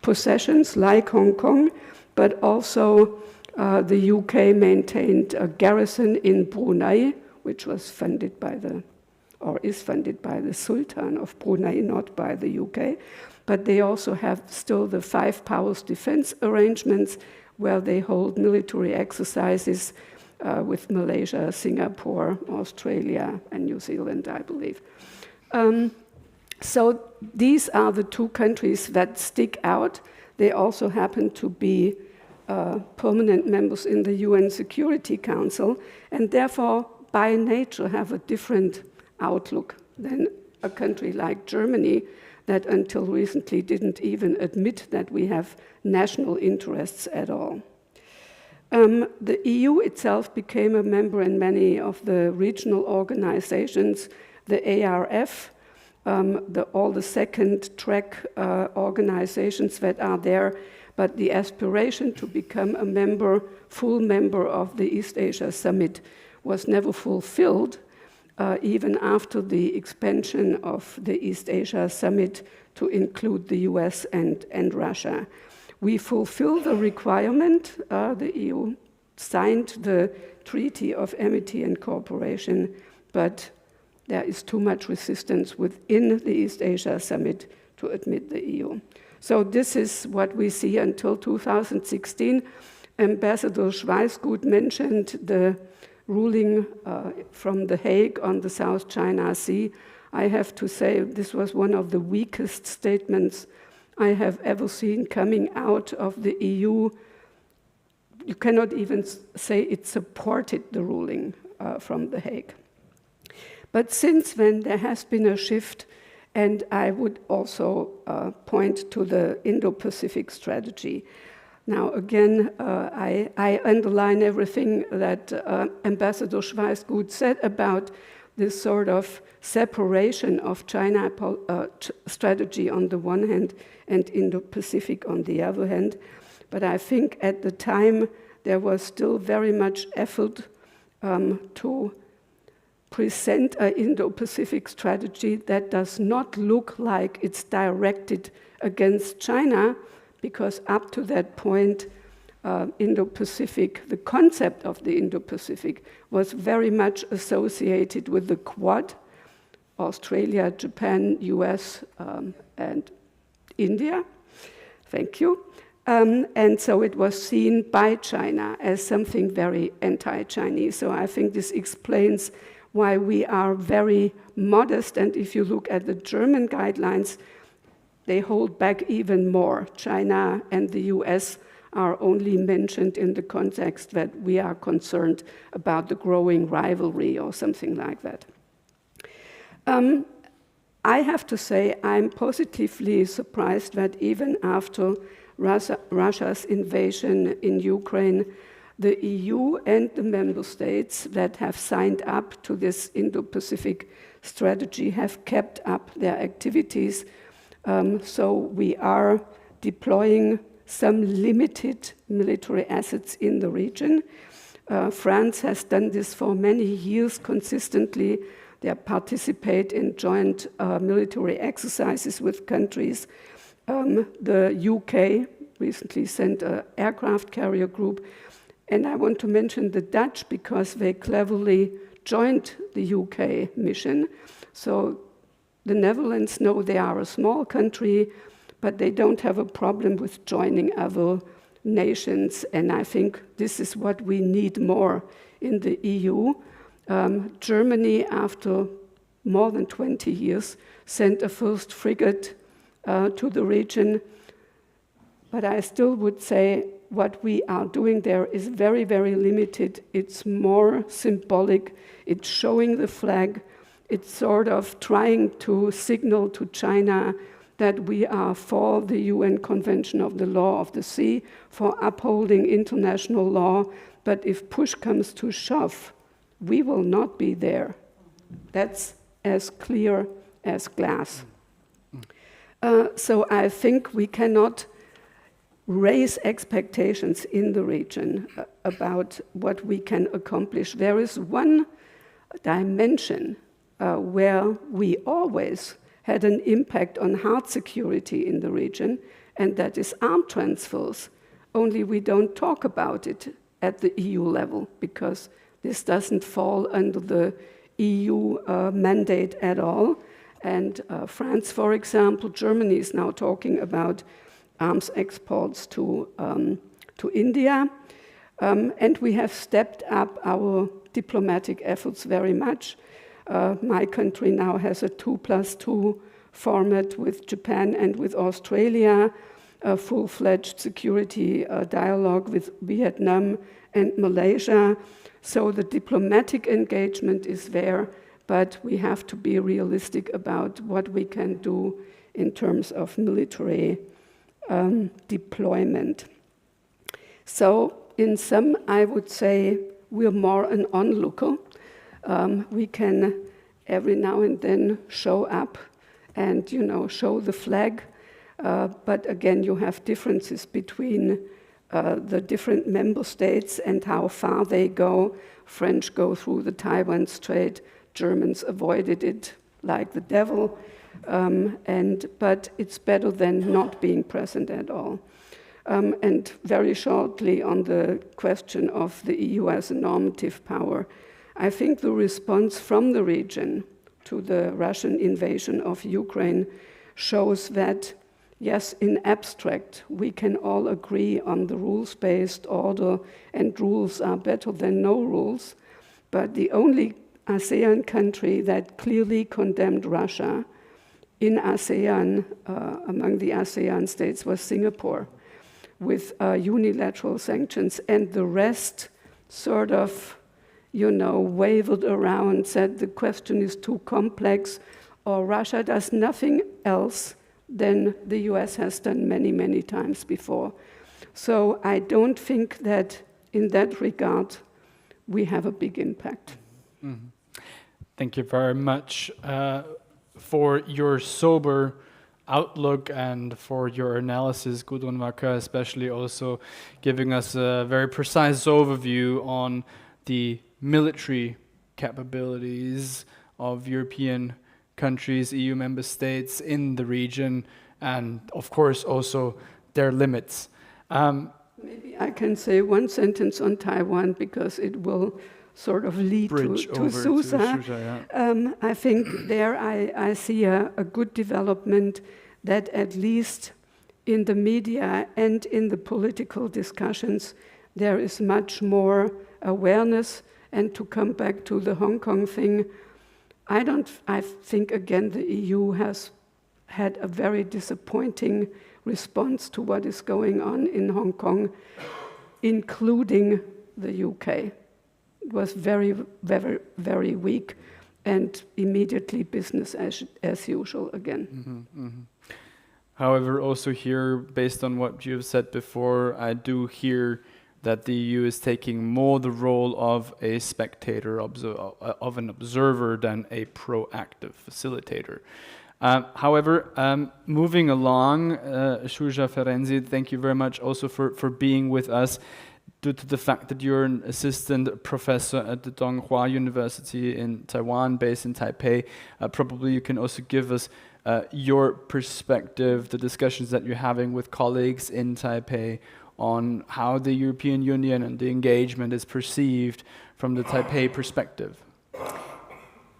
possessions like Hong Kong, but also the UK maintained a garrison in Brunei, which was funded by is funded by the Sultan of Brunei, not by the UK. But they also have still the Five Powers defense arrangements, where they hold military exercises with Malaysia, Singapore, Australia, and New Zealand, I believe. So these are the two countries that stick out. They also happen to be permanent members in the UN Security Council, and therefore, by nature, have a different outlook than a country like Germany, that until recently didn't even admit that we have national interests at all. The EU itself became a member in many of the regional organizations, the ARF, all the second track organizations that are there, but the aspiration to become a member, full member of the East Asia Summit was never fulfilled, even after the expansion of the East Asia Summit to include the US and Russia. We fulfill the requirement. The EU signed the Treaty of Amity and Cooperation, but there is too much resistance within the East Asia Summit to admit the EU. So this is what we see until 2016. Ambassador Schweisgut mentioned the ruling from The Hague on the South China Sea. I have to say this was one of the weakest statements I have ever seen coming out of the EU. You cannot even say it supported the ruling from The Hague. But since then, there has been a shift, and I would also point to the Indo-Pacific strategy. Now, again, I underline everything that Ambassador Schweisgut said about this sort of separation of China strategy on the one hand and Indo-Pacific on the other hand. But I think at the time there was still very much effort to present an Indo-Pacific strategy that does not look like it's directed against China, because up to that point, Indo-Pacific, the concept of the Indo-Pacific was very much associated with the Quad, Australia, Japan, US, and India. Thank you. And so it was seen by China as something very anti-Chinese. So I think this explains why we are very modest. And if you look at the German guidelines, they hold back even more. China and the US are only mentioned in the context that we are concerned about the growing rivalry or something like that. I have to say I'm positively surprised that even after Russia's invasion in Ukraine, the EU and the member states that have signed up to this Indo-Pacific strategy have kept up their activities. So we are deploying some limited military assets in the region. France has done this for many years consistently. They participate in joint military exercises with countries. The UK recently sent an aircraft carrier group. And I want to mention the Dutch because they cleverly joined the UK mission. So the Netherlands know they are a small country, but they don't have a problem with joining other nations. And I think this is what we need more in the EU. Germany, after more than 20 years, sent a first frigate to the region. But I still would say what we are doing there is very, very limited. It's more symbolic. It's showing the flag. It's sort of trying to signal to China that we are for the UN Convention of the Law of the Sea, for upholding international law. But if push comes to shove, we will not be there. That's as clear as glass. So I think we cannot raise expectations in the region about what we can accomplish. There is one dimension where we always had an impact on hard security in the region, and that is arm transfers. Only we don't talk about it at the EU level, because this doesn't fall under the EU mandate at all. And France, for example, Germany is now talking about arms exports to India. And we have stepped up our diplomatic efforts very much. My country now has a 2+2 format with Japan and with Australia, a full-fledged security dialogue with Vietnam and Malaysia. So the diplomatic engagement is there, but we have to be realistic about what we can do in terms of military deployment. So in sum, I would say we're more an onlooker. We can every now and then show up and, show the flag. But again, you have differences between the different member states and how far they go. French go through the Taiwan Strait, Germans avoided it like the devil. But it's better than not being present at all. And very shortly on the question of the EU as a normative power, I think the response from the region to the Russian invasion of Ukraine shows that, yes, in abstract, we can all agree on the rules-based order, and rules are better than no rules. But the only ASEAN country that clearly condemned Russia in ASEAN, among the ASEAN states, was Singapore, with unilateral sanctions, and the rest sort of, wavered around, said the question is too complex, or Russia does nothing else than the US has done many, many times before. So I don't think that in that regard we have a big impact. Mm-hmm. Thank you very much for your sober outlook and for your analysis, Gudrun Wacker, especially also giving us a very precise overview on the military capabilities of European countries, EU member states in the region, and of course also their limits. Maybe I can say one sentence on Taiwan, because it will sort of lead to Susa. Yeah. I think there I see a good development, that at least in the media and in the political discussions there is much more awareness. And to come back to the Hong Kong thing, I think again the EU has had a very disappointing response to what is going on in Hong Kong, including the UK. It was very, very, very weak, and immediately business as usual again. Mm-hmm, mm-hmm. However, also here, based on what you have said before, I do hear that the EU is taking more the role of a spectator, of an observer, than a proactive facilitator. However, moving along, Shuja Ferenczi, thank you very much also for being with us, due to the fact that you're an assistant professor at the Donghua University in Taiwan, based in Taipei. Probably you can also give us your perspective, the discussions that you're having with colleagues in Taipei on how the European Union and the engagement is perceived from the Taipei perspective.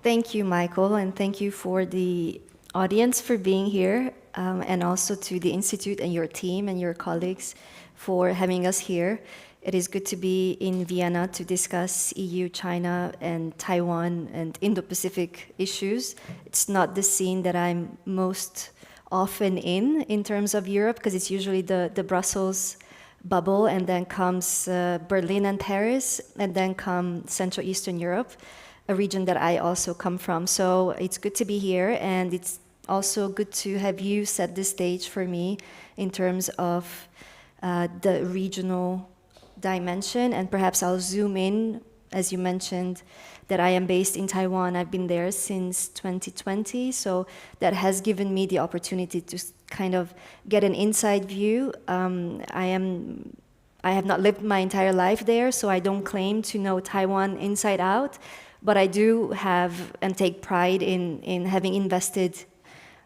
Thank you, Michael, and thank you for the audience for being here, and also to the Institute and your team and your colleagues for having us here. It is good to be in Vienna to discuss EU, China, and Taiwan and Indo-Pacific issues. It's not the scene that I'm most often in terms of Europe, because it's usually the Brussels bubble, and then comes Berlin and Paris, and then come Central Eastern Europe, a region that I also come from. So it's good to be here, and it's also good to have you set the stage for me in terms of the regional dimension. And perhaps I'll zoom in, as you mentioned, that I am based in Taiwan. I've been there since 2020, so that has given me the opportunity to kind of get an inside view. I have not lived my entire life there, so I don't claim to know Taiwan inside out, But I do have and take pride in having invested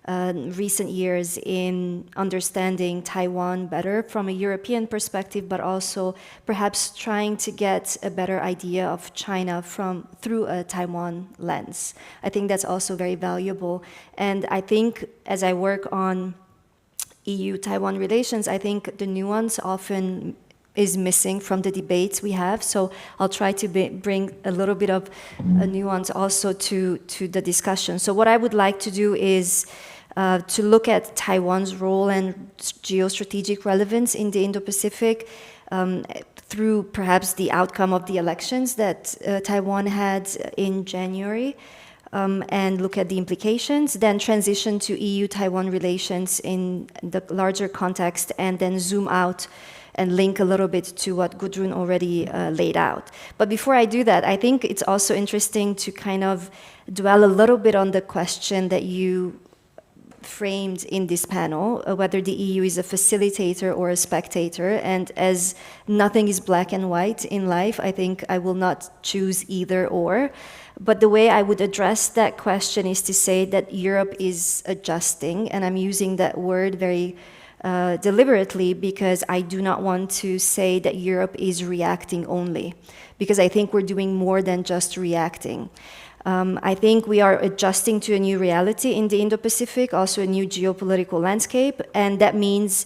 recent years in understanding Taiwan better from a European perspective, but also perhaps trying to get a better idea of China through a Taiwan lens. I think that's also very valuable. And I think as I work on EU-Taiwan relations, I think the nuance often is missing from the debates we have. So I'll try to bring a little bit of a nuance also to the discussion. So what I would like to do is to look at Taiwan's role and geostrategic relevance in the Indo-Pacific through perhaps the outcome of the elections that Taiwan had in January, and look at the implications, then transition to EU-Taiwan relations in the larger context, and then zoom out and link a little bit to what Gudrun already laid out. But before I do that, I think it's also interesting to kind of dwell a little bit on the question that you framed in this panel, whether the EU is a facilitator or a spectator. And as nothing is black and white in life, I think I will not choose either or. But the way I would address that question is to say that Europe is adjusting, and I'm using that word very deliberately because I do not want to say that Europe is reacting only, because I think we're doing more than just reacting. I think we are adjusting to a new reality in the Indo-Pacific, also a new geopolitical landscape, and that means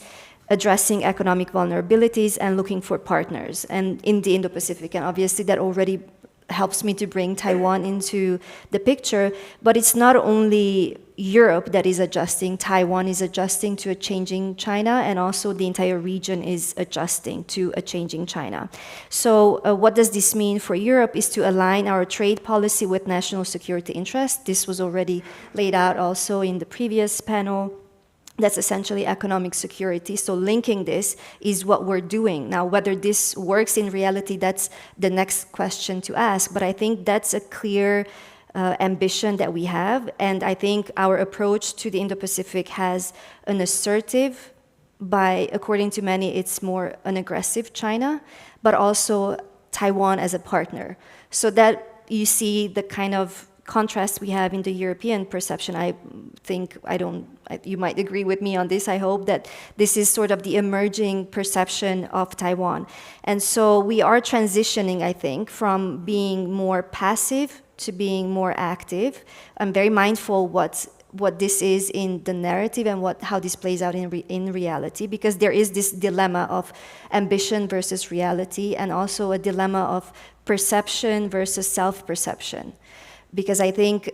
addressing economic vulnerabilities and looking for partners and in the Indo-Pacific. And obviously that already helps me to bring Taiwan into the picture, but it's not only Europe that is adjusting. Taiwan is adjusting to a changing China, and also the entire region is adjusting to a changing China. So what does this mean for Europe is to align our trade policy with national security interests. This was already laid out also in the previous panel. That's essentially economic security. So linking this is what we're doing. Now, whether this works in reality, that's the next question to ask. But I think that's a clear ambition that we have. And I think our approach to the Indo-Pacific has an assertive, according to many, it's more an aggressive China, but also Taiwan as a partner. So that you see the kind of contrast we have in the European perception. I think, you might agree with me on this, I hope, that this is sort of the emerging perception of Taiwan. And so we are transitioning, I think, from being more passive to being more active. I'm very mindful what this is in the narrative and how this plays out in reality, because there is this dilemma of ambition versus reality, and also a dilemma of perception versus self-perception. Because I think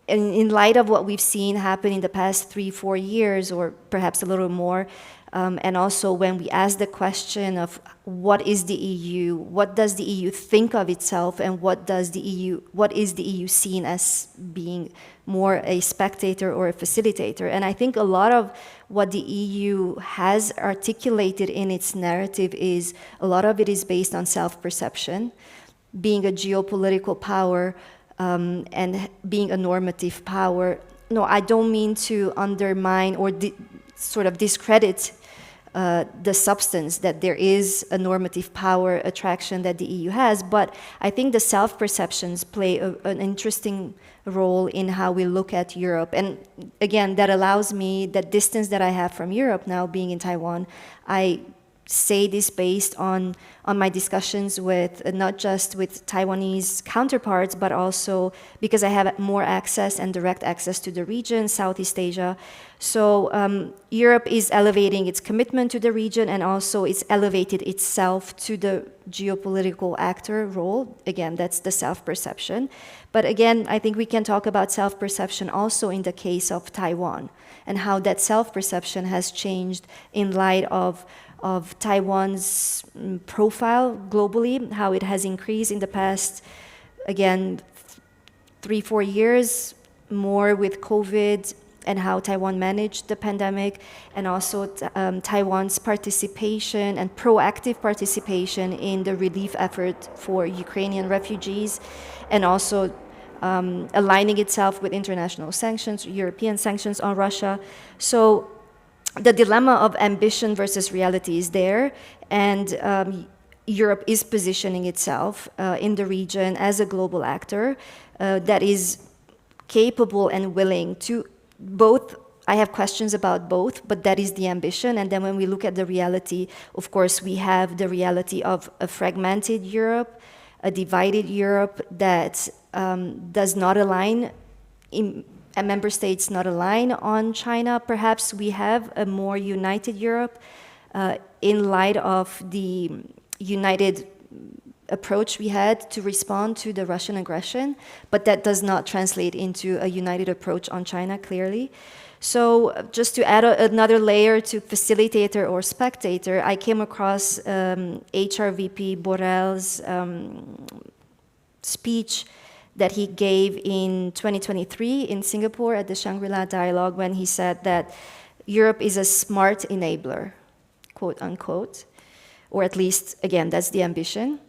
in light of what we've seen happen in the past 3-4 years, or perhaps a little more, and also when we ask the question of what is the EU, what does the EU think of itself, and what is the EU seen as being more a spectator or a facilitator. And I think a lot of what the EU has articulated in its narrative is, a lot of it is based on self-perception, being a geopolitical power, and being a normative power. No, I don't mean to undermine or sort of discredit the substance that there is a normative power attraction that the EU has, but I think the self-perceptions play an interesting role in how we look at Europe. And again, that allows me, that distance that I have from Europe now, being in Taiwan, I say this based on my discussions with not just with Taiwanese counterparts, but also because I have more access and direct access to the region, Southeast Asia. So Europe is elevating its commitment to the region, and also it's elevated itself to the geopolitical actor role. Again, that's the self-perception. But again, I think we can talk about self-perception also in the case of Taiwan, and how that self-perception has changed in light of Taiwan's profile globally, how it has increased in the past, again, 3-4 years, more with COVID, and how Taiwan managed the pandemic, and also Taiwan's participation and proactive participation in the relief effort for Ukrainian refugees, and also aligning itself with international sanctions, European sanctions on Russia. So the dilemma of ambition versus reality is there, and Europe is positioning itself in the region as a global actor that is capable and willing to both. I have questions about both, but that is the ambition. And then when we look at the reality, of course, we have the reality of a fragmented Europe, a divided Europe that does not align, and member states not align on China. Perhaps we have a more united Europe in light of the united approach we had to respond to the Russian aggression, but that does not translate into a united approach on China, clearly. So just to add another layer to Facilitator or Spectator, I came across HRVP Borrell's speech that he gave in 2023 in Singapore at the Shangri-La Dialogue, when he said that Europe is a smart enabler, quote unquote, or at least, again, that's the ambition,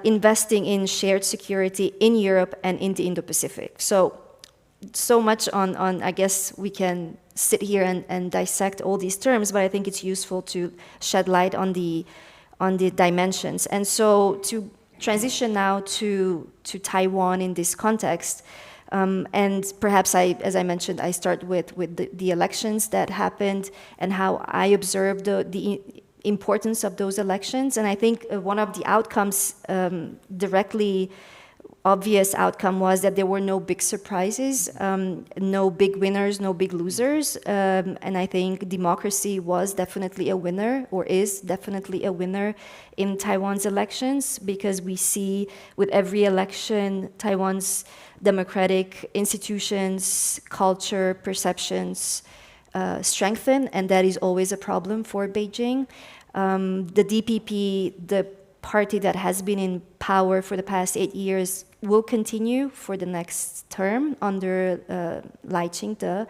investing in shared security in Europe and in the Indo-Pacific. So much on, I guess we can sit here and dissect all these terms, but I think it's useful to shed light on the dimensions. And so to transition now to Taiwan in this context, and perhaps as I mentioned, I start with the elections that happened and how I observed the importance of those elections. And I think one of the outcomes, directly obvious outcome, was that there were no big surprises, no big winners, no big losers. And I think democracy was definitely a winner, or is definitely a winner in Taiwan's elections, because we see with every election Taiwan's democratic institutions, culture, perceptions strengthen, and that is always a problem for Beijing. The DPP, the party that has been in power for the past 8 years, will continue for the next term under Lai Ching-te.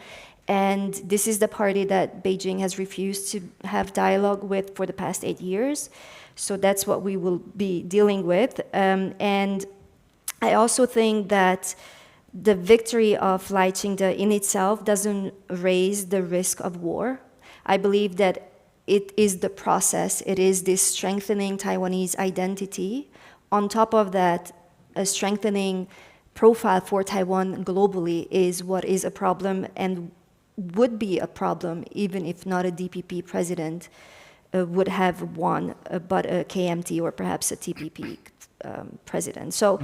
And this is the party that Beijing has refused to have dialogue with for the past 8 years. So that's what we will be dealing with. And I also think that the victory of Lai Ching-te in itself doesn't raise the risk of war. I believe that it is the process, it is this strengthening Taiwanese identity. On top of that, a strengthening profile for Taiwan globally is what is a problem, and would be a problem even if not a DPP president would have won, but a KMT or perhaps a TPP president. So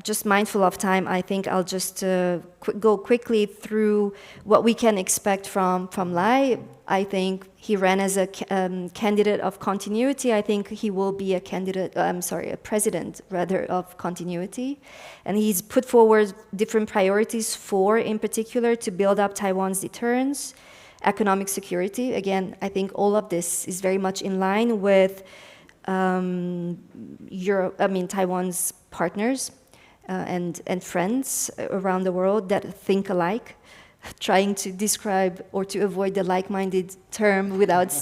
just mindful of time, I think I'll just go quickly through what we can expect from Lai. I think he ran as a candidate of continuity. I think he will be a president rather of continuity. And he's put forward different priorities in particular, to build up Taiwan's deterrence, economic security. Again, I think all of this is very much in line with Taiwan's partners and friends around the world that think alike, trying to describe or to avoid the like-minded term without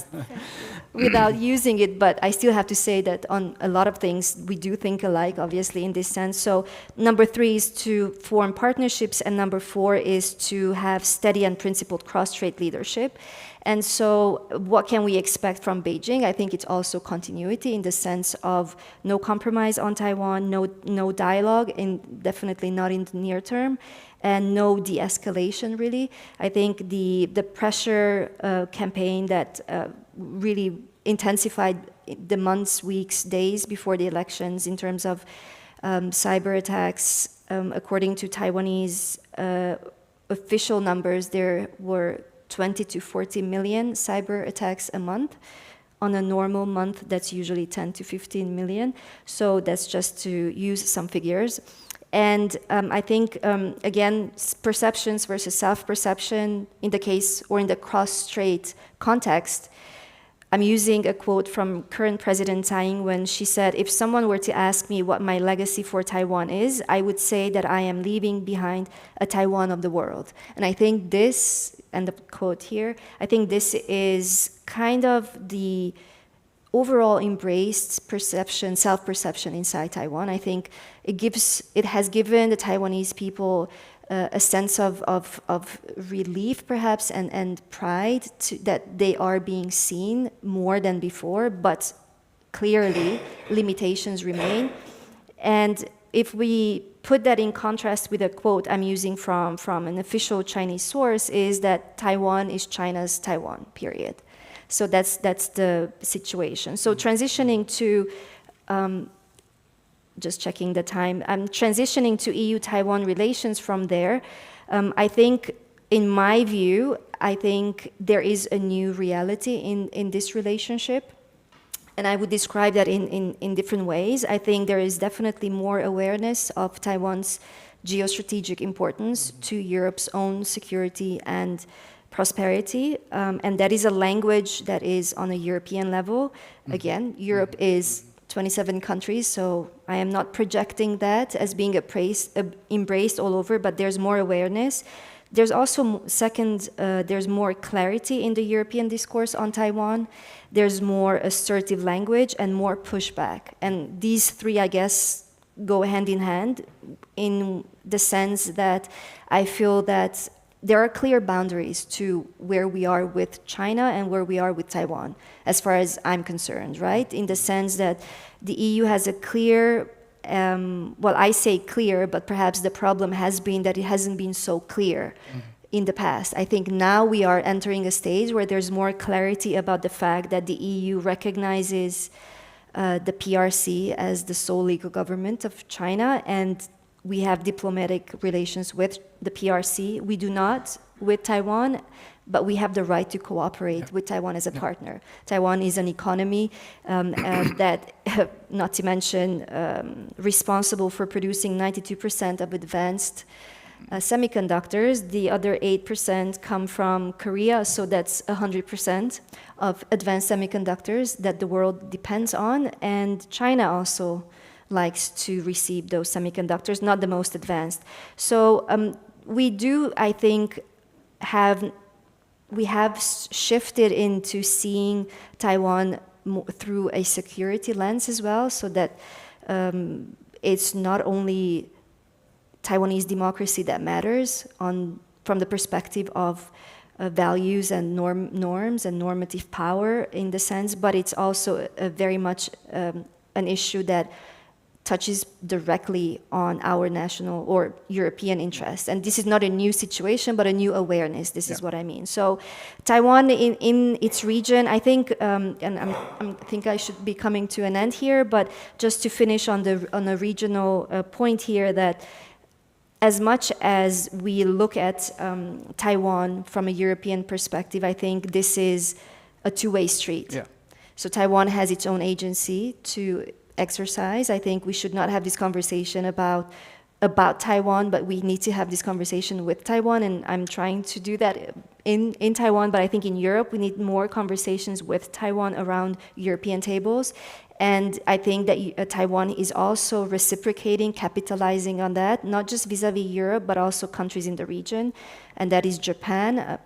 using it, but I still have to say that on a lot of things we do think alike, obviously, in this sense. So number 3 is to form partnerships, and number 4 is to have steady and principled cross-strait leadership. And so what can we expect from Beijing? I think it's also continuity, in the sense of no compromise on Taiwan, no dialogue, and definitely not in the near term, and no de-escalation, really. I think the pressure campaign that really intensified the months, weeks, days before the elections in terms of cyber attacks. According to Taiwanese official numbers, there were 20 to 40 million cyber attacks a month. On a normal month, that's usually 10 to 15 million. So that's just to use some figures. And I think, again, perceptions versus self-perception in the case, or in the cross-strait context. I'm using a quote from current President Tsai Ing-wen. She said, "If someone were to ask me what my legacy for Taiwan is, I would say that I am leaving behind a Taiwan of the world." And I think this, and the quote here, I think this is kind of the overall embraced perception, self-perception inside Taiwan. I think it has given the Taiwanese people a sense of relief, perhaps, and pride that they are being seen more than before. But clearly limitations remain. And if we put that in contrast with a quote I'm using from an official Chinese source, is that Taiwan is China's Taiwan, period. So that's the situation. So transitioning to, just checking the time, I'm transitioning to EU-Taiwan relations from there. I think, in my view, I think there is a new reality in this relationship. And I would describe that in different ways. I think there is definitely more awareness of Taiwan's geostrategic importance to Europe's own security and prosperity. And that is a language that is on a European level. Again, Europe is 27 countries, so I am not projecting that as being embraced all over, but there's more awareness. There's also, there's more clarity in the European discourse on Taiwan. There's more assertive language and more pushback. And these three, I guess, go hand in hand in the sense that I feel that there are clear boundaries to where we are with China and where we are with Taiwan, as far as I'm concerned, right? In the sense that the EU has a clear, well, I say clear, but perhaps the problem has been that it hasn't been so clear in the past. I think now we are entering a stage where there's more clarity about the fact that the EU recognizes the PRC as the sole legal government of China, and we have diplomatic relations with the PRC. We do not with Taiwan, but we have the right to cooperate with Taiwan as a partner. Taiwan is an economy that, not to mention, responsible for producing 92% of advanced semiconductors. The other 8% come from Korea, so that's 100% of advanced semiconductors that the world depends on. And China also likes to receive those semiconductors, not the most advanced. So we do, I think, we have shifted into seeing Taiwan through a security lens as well, so that it's not only Taiwanese democracy that matters from the perspective of values and norms and normative power in the sense, but it's also very much an issue that touches directly on our national or European interests. And this is not a new situation, but a new awareness. This is what I mean. So Taiwan in its region, I think, and I think I should be coming to an end here, but just to finish on a regional point here, that as much as we look at Taiwan from a European perspective, I think this is a two-way street. Yeah. So Taiwan has its own agency to exercise. I think we should not have this conversation about Taiwan, but we need to have this conversation with Taiwan, and I'm trying to do that in Taiwan, but I think in Europe we need more conversations with Taiwan around European tables. And I think that Taiwan is also reciprocating, capitalizing on that, not just vis-a-vis Europe, but also countries in the region. And that is Japan,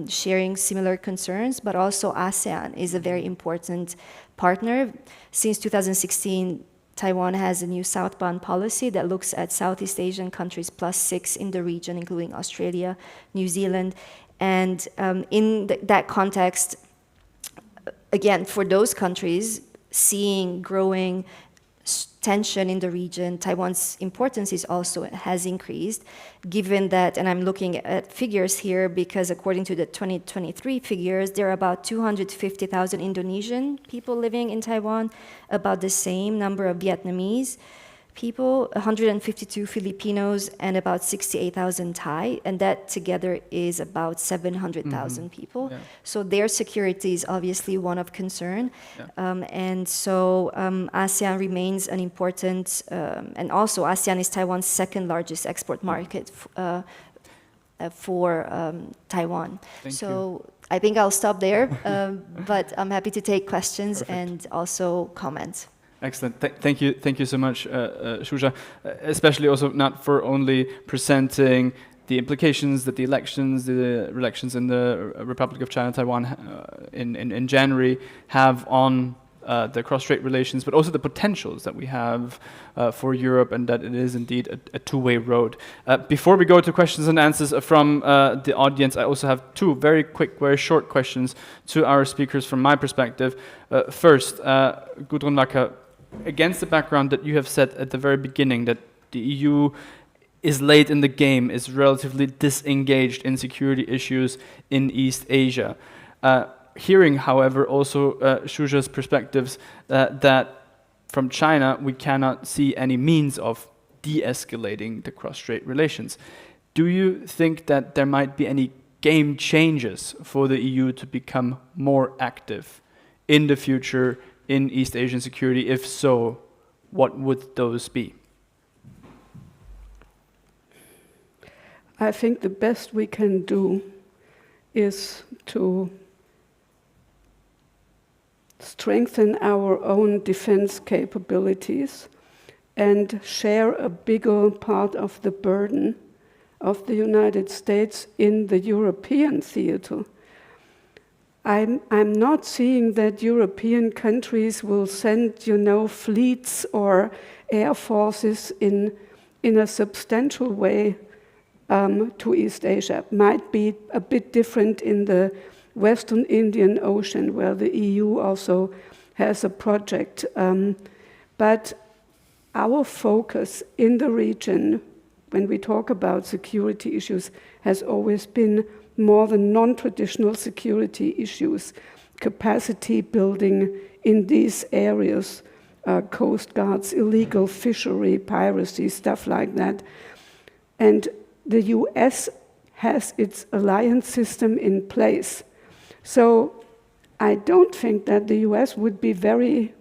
sharing similar concerns, but also ASEAN is a very important partner. Since 2016, Taiwan has a new southbound policy that looks at Southeast Asian countries +6 in the region, including Australia, New Zealand. And in that context, again, for those countries, seeing growing tension in the region, Taiwan's importance has increased, given that, and I'm looking at figures here because according to the 2023 figures, there are about 250,000 Indonesian people living in Taiwan, about the same number of Vietnamese people, 152 Filipinos, and about 68,000 Thai, and that together is about 700,000 people. Yeah. So their security is obviously one of concern. Yeah. And so ASEAN remains an important, and also ASEAN is Taiwan's second largest export market for Taiwan. Thank you. I think I'll stop there, but I'm happy to take questions and also comments. Excellent. Thank you so much, Shusha, especially also not for only presenting the implications that the elections in the Republic of China, Taiwan in January have on the cross-strait relations, but also the potentials that we have for Europe, and that it is indeed a two-way road. Before we go to questions and answers from the audience, I also have two very quick, very short questions to our speakers from my perspective. First, Gudrun Wacker, against the background that you have said at the very beginning that the EU is late in the game, is relatively disengaged in security issues in East Asia. Hearing, however, also Shuja's perspectives that from China we cannot see any means of de-escalating the cross-strait relations. Do you think that there might be any game changes for the EU to become more active in the future in East Asian security? If so, what would those be? I think the best we can do is to strengthen our own defense capabilities and share a bigger part of the burden of the United States in the European theater. I'm not seeing that European countries will send, fleets or air forces in a substantial way to East Asia. Might be a bit different in the Western Indian Ocean, where the EU also has a project. But our focus in the region, when we talk about security issues, has always been more the non-traditional security issues, capacity building in these areas, coast guards, illegal fishery, piracy, stuff like that. And the US has its alliance system in place. So I don't think that the US would be very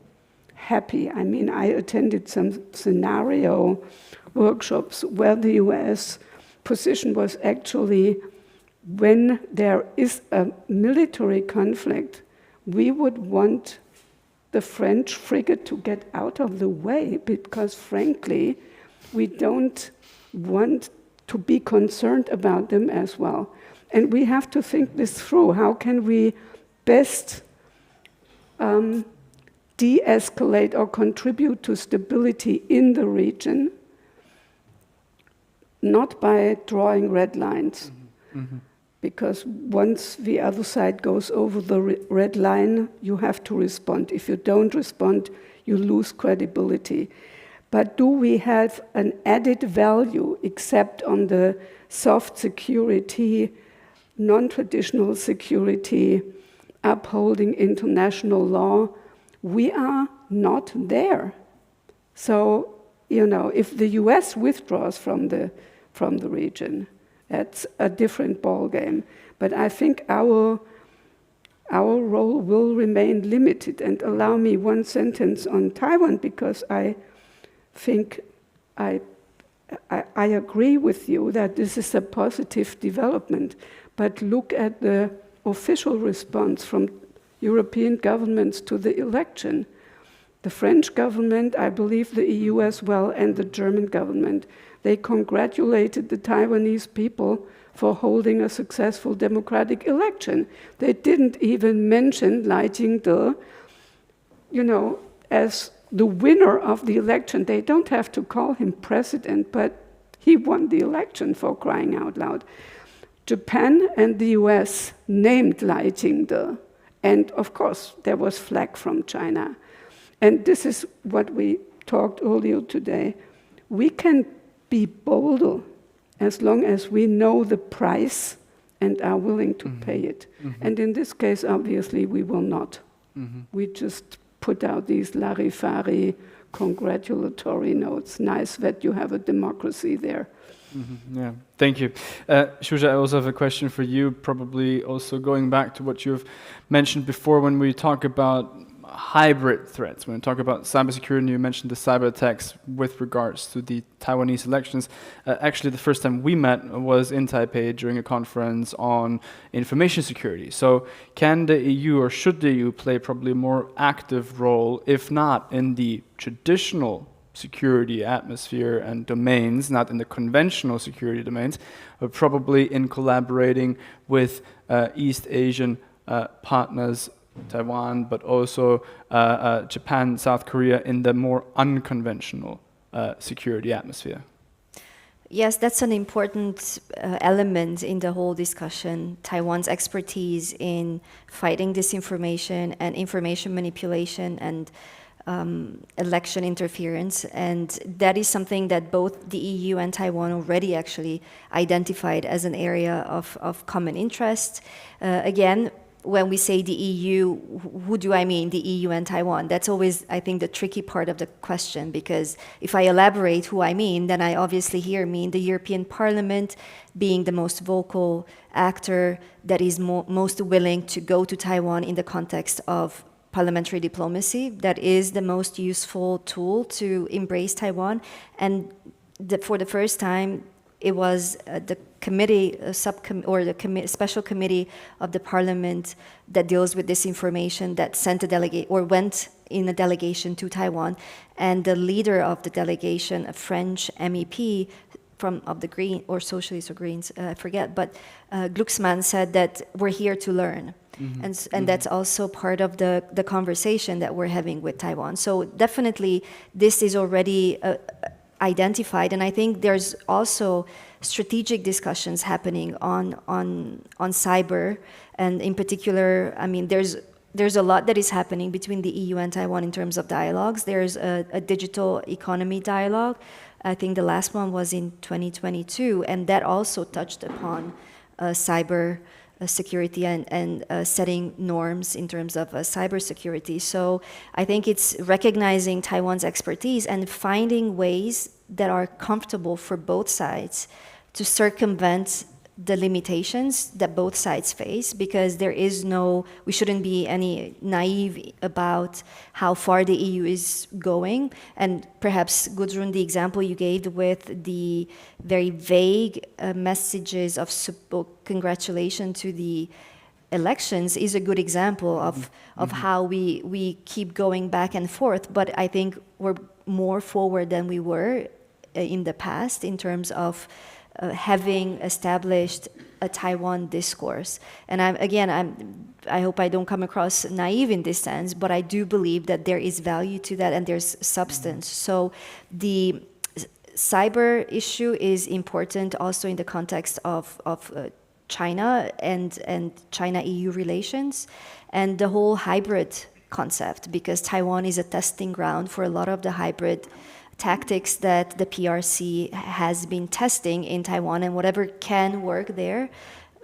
happy. I mean, I attended some scenario workshops where the US position was actually, when there is a military conflict, we would want the French frigate to get out of the way, because frankly, we don't want to be concerned about them as well. And we have to think this through. How can we best de-escalate or contribute to stability in the region, not by drawing red lines. Mm-hmm. Because once the other side goes over the red line, you have to respond. If you don't respond, you lose credibility. But do we have an added value except on the soft security, non-traditional security, upholding international law? We are not there. So, if the US withdraws from the region, that's a different ballgame. But I think our role will remain limited. And allow me one sentence on Taiwan, because I think I agree with you that this is a positive development. But look at the official response from European governments to the election. The French government, I believe the EU as well, and the German government, they congratulated the Taiwanese people for holding a successful democratic election. They didn't even mention Lai Ching-te, as the winner of the election. They don't have to call him president, but he won the election, for crying out loud. Japan and the US named Lai Ching-te. And of course, there was flack from China. And this is what we talked earlier today. We can be bolder as long as we know the price and are willing to pay it. Mm-hmm. And in this case, obviously, we will not. Mm-hmm. We just put out these larifari congratulatory notes. Nice that you have a democracy there. Mm-hmm. Yeah, thank you. Shuja, I also have a question for you, probably also going back to what you've mentioned before when we talk about hybrid threats. When we talk about cybersecurity, you mentioned the cyber attacks with regards to the Taiwanese elections. Actually, the first time we met was in Taipei during a conference on information security. So can the EU, or should the EU, play probably a more active role, if not in the traditional security atmosphere and domains, not in the conventional security domains, but probably in collaborating with East Asian partners Taiwan, but also Japan, South Korea in the more unconventional security atmosphere? Yes, that's an important element in the whole discussion. Taiwan's expertise in fighting disinformation and information manipulation and election interference. And that is something that both the EU and Taiwan already actually identified as an area of common interest. Again, when we say the EU, who do I mean, the EU and Taiwan? That's always, I think, the tricky part of the question, because if I elaborate who I mean, then I obviously here mean the European Parliament being the most vocal actor that is most willing to go to Taiwan in the context of parliamentary diplomacy. That is the most useful tool to embrace Taiwan. And for the first time, it was the committee, special committee of the parliament that deals with disinformation that sent a delegate or went in a delegation to Taiwan, and the leader of the delegation, a French MEP of the Green or Socialists or Greens, I forget, but Glucksmann said that we're here to learn. Mm-hmm. And that's also part of the conversation that we're having with Taiwan. So definitely this is already identified, and I think there's also strategic discussions happening on cyber, and in particular, I mean, there's a lot that is happening between the EU and Taiwan in terms of dialogues. There's a digital economy dialogue. I think the last one was in 2022, and that also touched upon cyber security and setting norms in terms of cybersecurity. So I think it's recognizing Taiwan's expertise and finding ways that are comfortable for both sides to circumvent the limitations that both sides face, because we shouldn't be any naive about how far the EU is going. And perhaps, Gudrun, the example you gave with the very vague messages of congratulations to the elections is a good example of how we keep going back and forth. But I think we're more forward than we were in the past in terms of having established a Taiwan discourse. And I hope I don't come across naive in this sense, but I do believe that there is value to that and there's substance. So the cyber issue is important also in the context of China and China-EU relations, and the whole hybrid concept, because Taiwan is a testing ground for a lot of the hybrid tactics that the PRC has been testing in Taiwan, and whatever can work there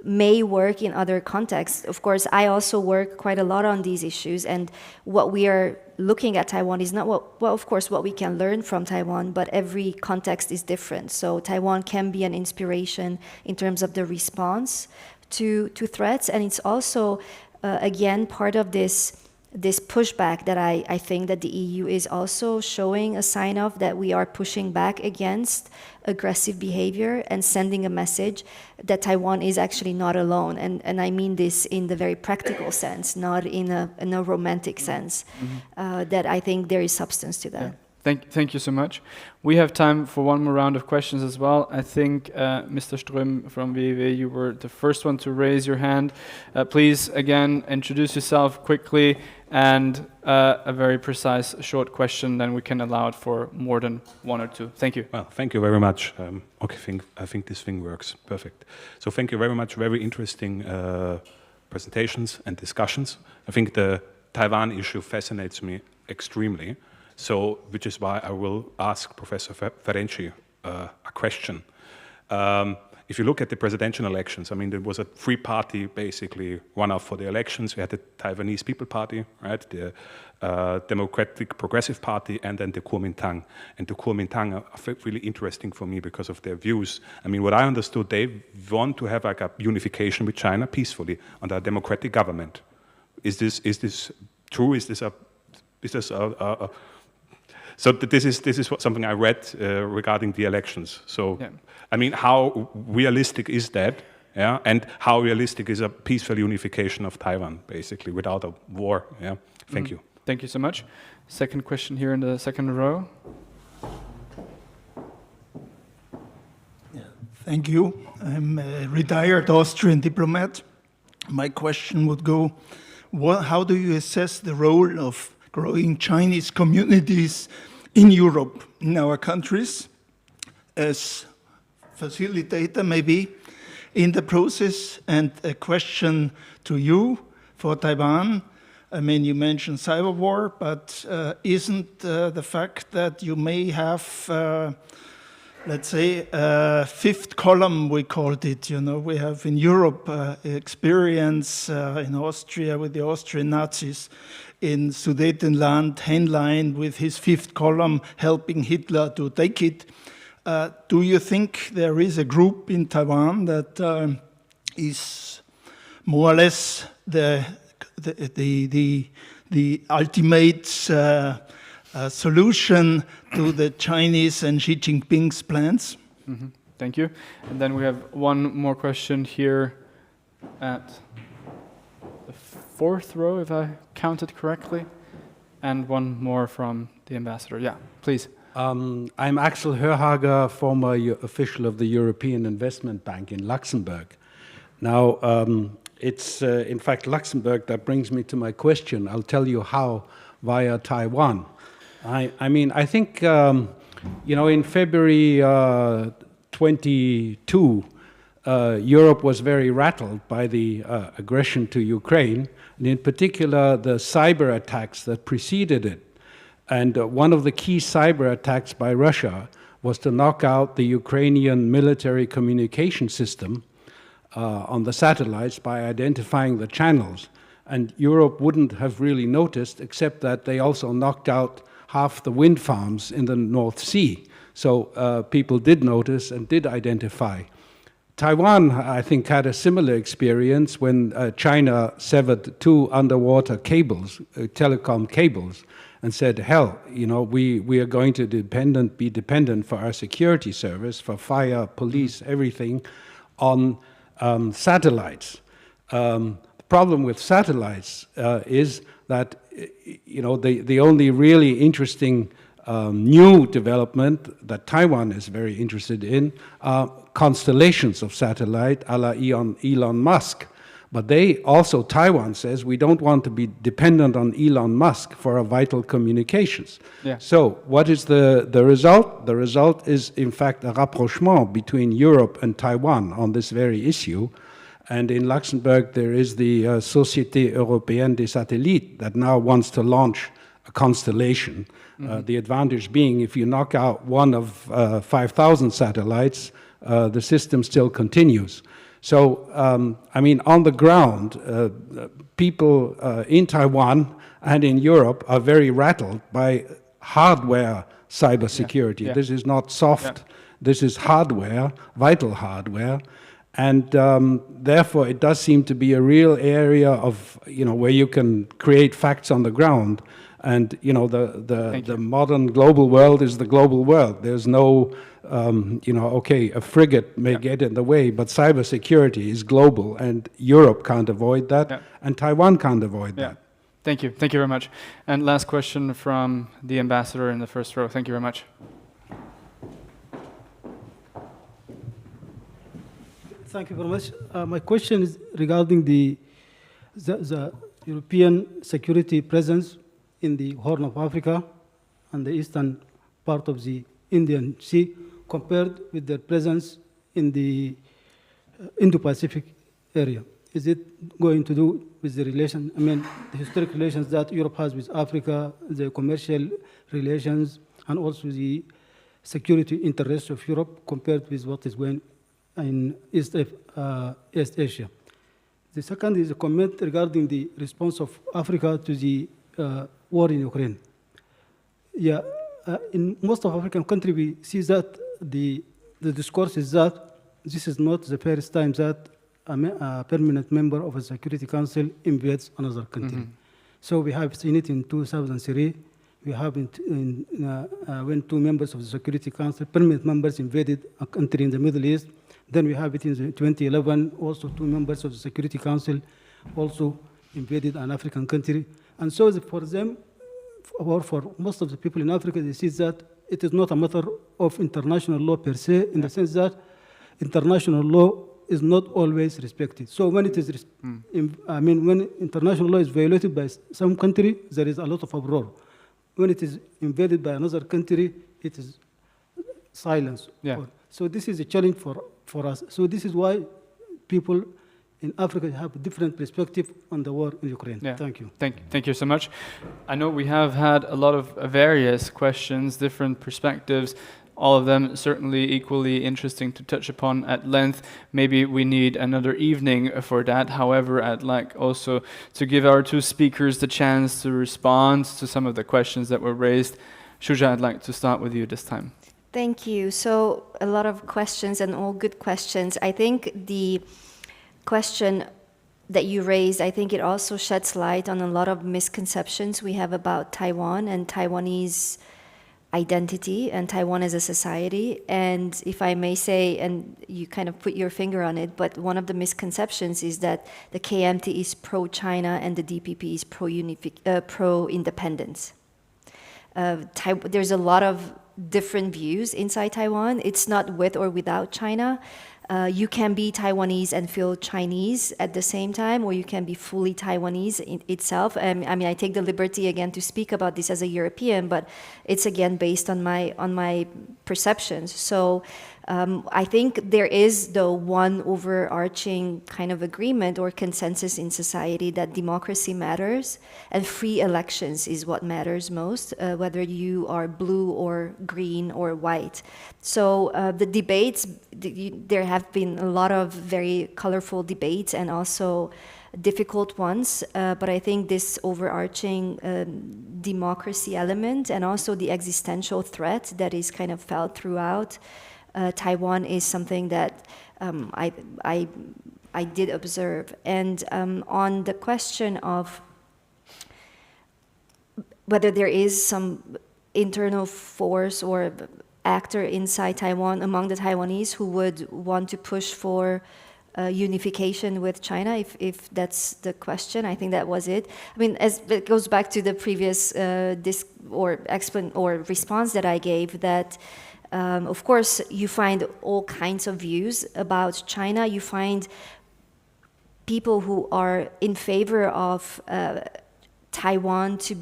may work in other contexts. Of course, I also work quite a lot on these issues, and what we are looking at Taiwan is not of course, what we can learn from Taiwan, but every context is different. So Taiwan can be an inspiration in terms of the response to threats, and it's also, again, part of this pushback that I think that the EU is also showing a sign of, that we are pushing back against aggressive behavior and sending a message that Taiwan is actually not alone. And I mean this in the very practical sense, not in a romantic sense, that I think there is substance to that. Yeah. Thank you so much. We have time for one more round of questions as well. I think Mr. Ström from WEW, you were the first one to raise your hand. Please, again, introduce yourself quickly and a very precise, short question, then we can allow it for more than one or two. Thank you. Well, thank you very much. I think this thing works perfect. So thank you very much. Very interesting presentations and discussions. I think the Taiwan issue fascinates me extremely. So, which is why I will ask Professor Ferenczi a question. If you look at the presidential elections, I mean, there was a three-party, basically, runoff for the elections. We had the Taiwanese People Party, right, the Democratic Progressive Party, and then the Kuomintang. And the Kuomintang are really interesting for me because of their views. I mean, what I understood, they want to have like a unification with China peacefully under a democratic government. Is this true? So this is something I read regarding the elections. So, yeah. I mean, how realistic is that? Yeah, and how realistic is a peaceful unification of Taiwan, basically, without a war? Yeah. Thank you. Thank you so much. Second question here in the second row. Yeah, thank you. I'm a retired Austrian diplomat. My question would go, how do you assess the role of growing Chinese communities in Europe, in our countries, as facilitator maybe in the process? And a question to you for Taiwan. I mean, you mentioned cyber war, but isn't the fact that you may have, let's say, a fifth column, we called it, you know, we have in Europe experience in Austria with the Austrian Nazis, in Sudetenland, Heinlein with his fifth column helping Hitler to take it. Do you think there is a group in Taiwan that is more or less the ultimate solution to the Chinese and Xi Jinping's plans? Mm-hmm. Thank you. And then we have one more question here at the fourth row, if I counted correctly, and one more from the ambassador. Yeah, please. I'm Axel Hörhager, former official of the European Investment Bank in Luxembourg. Now, it's in fact Luxembourg that brings me to my question. I'll tell you how, via Taiwan. I mean, I think, you know, in February 22, Europe was very rattled by the aggression to Ukraine, and in particular the cyber attacks that preceded it. And one of the key cyber attacks by Russia was to knock out the Ukrainian military communication system on the satellites by identifying the channels. And Europe wouldn't have really noticed, except that they also knocked out half the wind farms in the North Sea. So people did notice and did identify. Taiwan, I think, had a similar experience when China severed 2 underwater cables, telecom cables, and said, hell, you know, we are going to be dependent for our security service, for fire, police, everything, on satellites. The problem with satellites is that, you know, the only really interesting new development that Taiwan is very interested in are constellations of satellite a la Elon Musk. But they also, Taiwan says, we don't want to be dependent on Elon Musk for our vital communications. Yeah. So what is the result? The result is, in fact, a rapprochement between Europe and Taiwan on this very issue. And in Luxembourg, there is the Société Européenne des Satellites that now wants to launch a constellation. Mm-hmm. The advantage being, if you knock out one of 5,000 satellites, the system still continues. So, I mean, on the ground, people in Taiwan and in Europe are very rattled by hardware cybersecurity. Yeah. Yeah. This is not soft. Yeah. This is hardware, vital hardware. And therefore, it does seem to be a real area of, you know, where you can create facts on the ground. And, you know, the modern global world is the global world. There's no, you know, okay, a frigate may get in the way, but cybersecurity is global, and Europe can't avoid that, and Taiwan can't avoid that. Thank you. Thank you very much. And last question from the ambassador in the first row. Thank you very much. Thank you very much. My question is regarding the European security presence in the Horn of Africa and the eastern part of the Indian Sea compared with their presence in the Indo-Pacific area. Is it going to do with the relation, I mean, the historic relations that Europe has with Africa, the commercial relations, and also the security interests of Europe compared with what is going in East Asia? The second is a comment regarding the response of Africa to the war in Ukraine. Yeah, in most of African countries, we see that the discourse is that this is not the first time that a permanent member of a Security Council invades another country. Mm-hmm. So we have seen it in 2003. We have when 2 members of the Security Council, permanent members, invaded a country in the Middle East. Then we have it in 2011, also 2 members of the Security Council also invaded an African country. And so for them, or for most of the people in Africa, they see that it is not a matter of international law per se, in the sense that international law is not always respected. So when it is, when international law is violated by some country, there is a lot of uproar. When it is invaded by another country, it is silence. Yeah. So this is a challenge for us. So this is why people in Africa have a different perspective on the war in Ukraine. Yeah. Thank you. Thank you so much. I know we have had a lot of various questions, different perspectives, all of them certainly equally interesting to touch upon at length. Maybe we need another evening for that. However, I'd like also to give our two speakers the chance to respond to some of the questions that were raised. Shuja, I'd like to start with you this time. Thank you. So a lot of questions and all good questions. I think the question that you raised, I think it also sheds light on a lot of misconceptions we have about Taiwan and Taiwanese identity and Taiwan as a society. And if I may say, and you kind of put your finger on it, but one of the misconceptions is that the KMT is pro-China and the DPP is pro-independence. There's a lot of different views inside Taiwan. It's not with or without China. You can be Taiwanese and feel Chinese at the same time, or you can be fully Taiwanese in itself. I take the liberty again to speak about this as a European, but it's again based on my perceptions. So I think there is the one overarching kind of agreement or consensus in society that democracy matters and free elections is what matters most, whether you are blue or green or white. So the debates, there have been a lot of very colorful debates and also difficult ones, but I think this overarching democracy element and also the existential threat that is kind of felt throughout Taiwan is something that I did observe. And on the question of whether there is some internal force or actor inside Taiwan among the Taiwanese who would want to push for unification with China, if that's the question, I think that was it. As it goes back to the previous response that I gave, that of course you find all kinds of views about China. You find people who are in favor of Taiwan to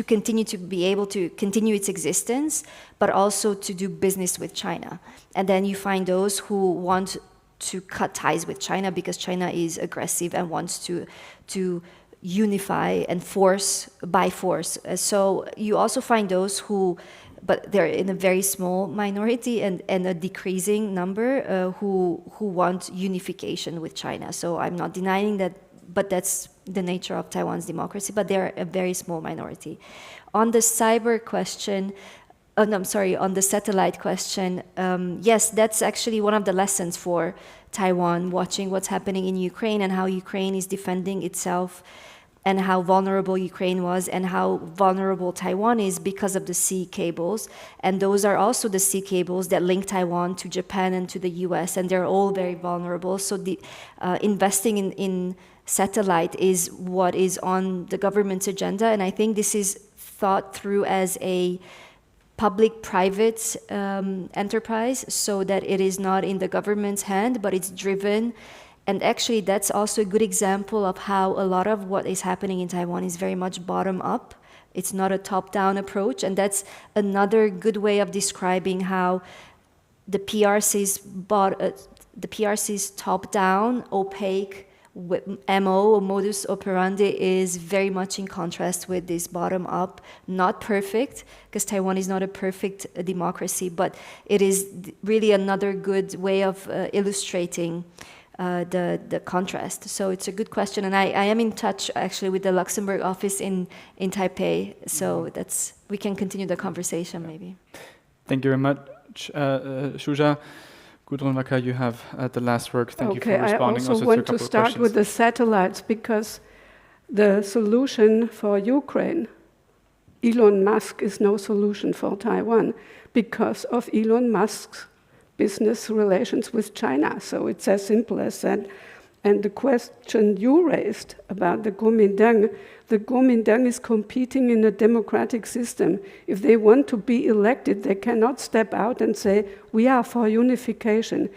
continue to be able to continue its existence, but also to do business with China. And then you find those who want to cut ties with China because China is aggressive and wants to unify and force by force. So you also find those who, but they're in a very small minority and a decreasing number who want unification with China. So I'm not denying that, but that's the nature of Taiwan's democracy, but they're a very small minority. On the cyber question, on the satellite question, yes, that's actually one of the lessons for Taiwan, watching what's happening in Ukraine and how Ukraine is defending itself and how vulnerable Ukraine was and how vulnerable Taiwan is because of the sea cables. And those are also the sea cables that link Taiwan to Japan and to the US, and they're all very vulnerable. So the investing in satellite is what is on the government's agenda, and I think this is thought through as a public-private enterprise so that it is not in the government's hand, but it's driven. And actually, that's also a good example of how a lot of what is happening in Taiwan is very much bottom-up. It's not a top-down approach, and that's another good way of describing how the PRC's top-down, opaque MO, or modus operandi, is very much in contrast with this bottom-up, not perfect, because Taiwan is not a perfect democracy, but it is really another good way of illustrating the contrast. So it's a good question, and I am in touch actually with the Luxembourg office in Taipei, so we can continue the conversation maybe. Thank you very much, Shuja. Gudrun Wacker, you have the last word. Thank you for responding. I also want to start with the satellites, because the solution for Ukraine, Elon Musk is no solution for Taiwan because of Elon Musk's business relations with China. So it's as simple as that. And the question you raised about the Kuomintang is competing in a democratic system. If they want to be elected, they cannot step out and say, we are for unification.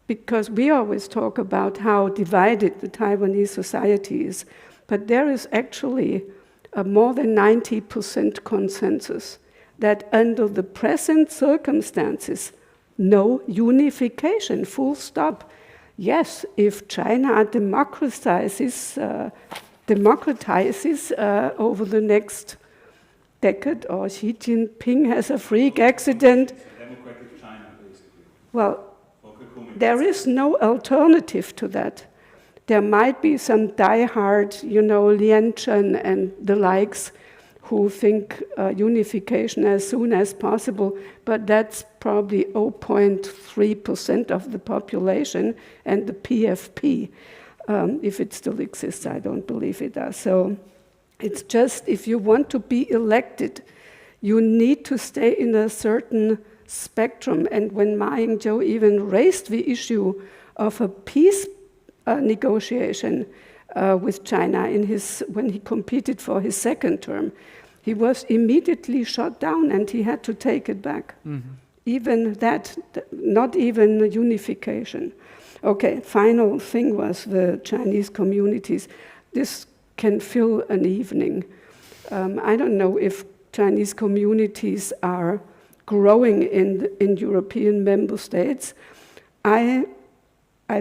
because we always talk about how divided the Taiwanese society is, but there is actually a more than 90% consensus that under the present circumstances, no unification, full stop. Yes, if China democratizes over the next decade, or Xi Jinping has a freak accident. Democratic China, basically. Well, there is no alternative to that. There might be some diehard, Lian Chen and the likes, who think unification as soon as possible, but that's probably 0.3% of the population, and the PFP, if it still exists, I don't believe it does. So it's just, if you want to be elected, you need to stay in a certain spectrum. And when Ma Ying-jeou even raised the issue of a peace negotiation with China when he competed for his second term, he was immediately shot down and he had to take it back. Mm-hmm. Even that, not even unification. Okay, final thing was the Chinese communities. This can fill an evening. I don't know if Chinese communities are growing in European member states. I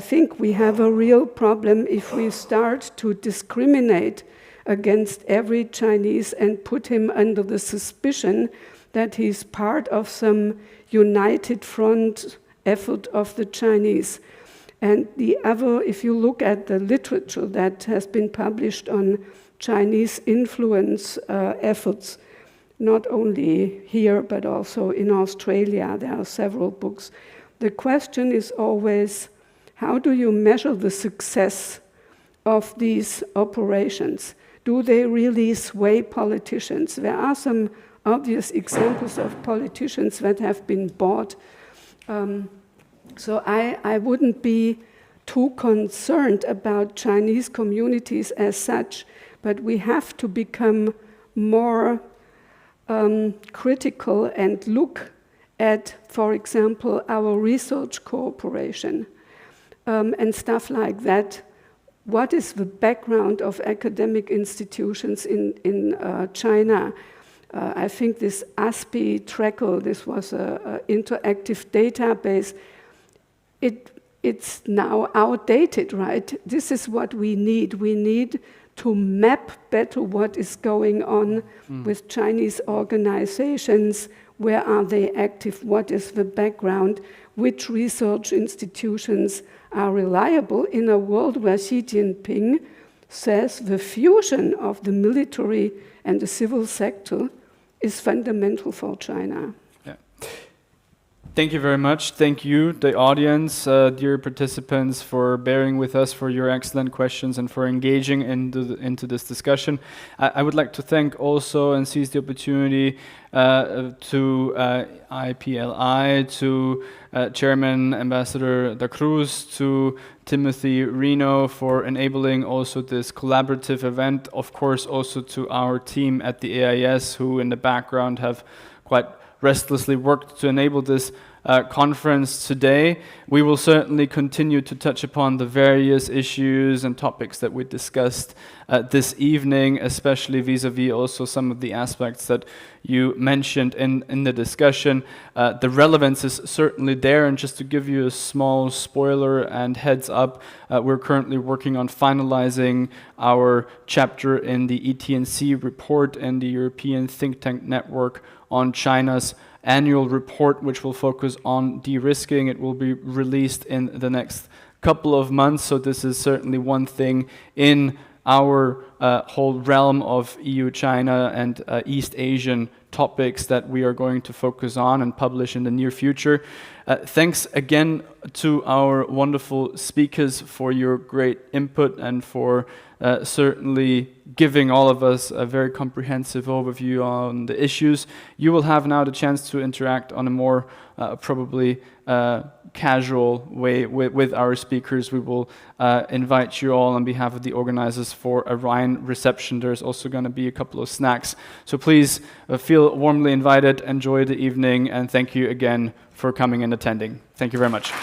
think we have a real problem if we start to discriminate against every Chinese and put him under the suspicion that he's part of some united front effort of the Chinese. And if you look at the literature that has been published on Chinese influence efforts, not only here but also in Australia, there are several books. The question is always, how do you measure the success of these operations? Do they really sway politicians? There are some obvious examples of politicians that have been bought. So I wouldn't be too concerned about Chinese communities as such, but we have to become more critical and look at, for example, our research cooperation and stuff like that. What is the background of academic institutions in China? I think this ASPI tracker, this was an interactive database. It's now outdated, right? This is what we need. We need to map better what is going on with Chinese organizations. Where are they active? What is the background? Which research institutions are reliable in a world where Xi Jinping says the fusion of the military and the civil sector is fundamental for China. Yeah. Thank you very much. Thank you, the audience, dear participants, for bearing with us, for your excellent questions, and for engaging into this discussion. I would like to thank also and seize the opportunity to IPLI, to Chairman Ambassador Da Cruz, to Timothy Reno for enabling also this collaborative event. Of course, also to our team at the AIS, who in the background have quite restlessly worked to enable this conference today. We will certainly continue to touch upon the various issues and topics that we discussed this evening, especially vis-a-vis also some of the aspects that you mentioned in the discussion. The relevance is certainly there, and just to give you a small spoiler and heads up, we're currently working on finalizing our chapter in the ET&C report and the European Think Tank Network on China's annual report, which will focus on de-risking. It will be released in the next couple of months, so this is certainly one thing in our whole realm of EU-China and East Asian topics that we are going to focus on and publish in the near future. Thanks again to our wonderful speakers for your great input and for certainly giving all of us a very comprehensive overview on the issues. You will have now the chance to interact on a more probably casual way with our speakers. We will invite you all on behalf of the organizers for a Rhine reception. There's also going to be a couple of snacks. So please feel warmly invited, enjoy the evening, and thank you again for coming and attending. Thank you very much.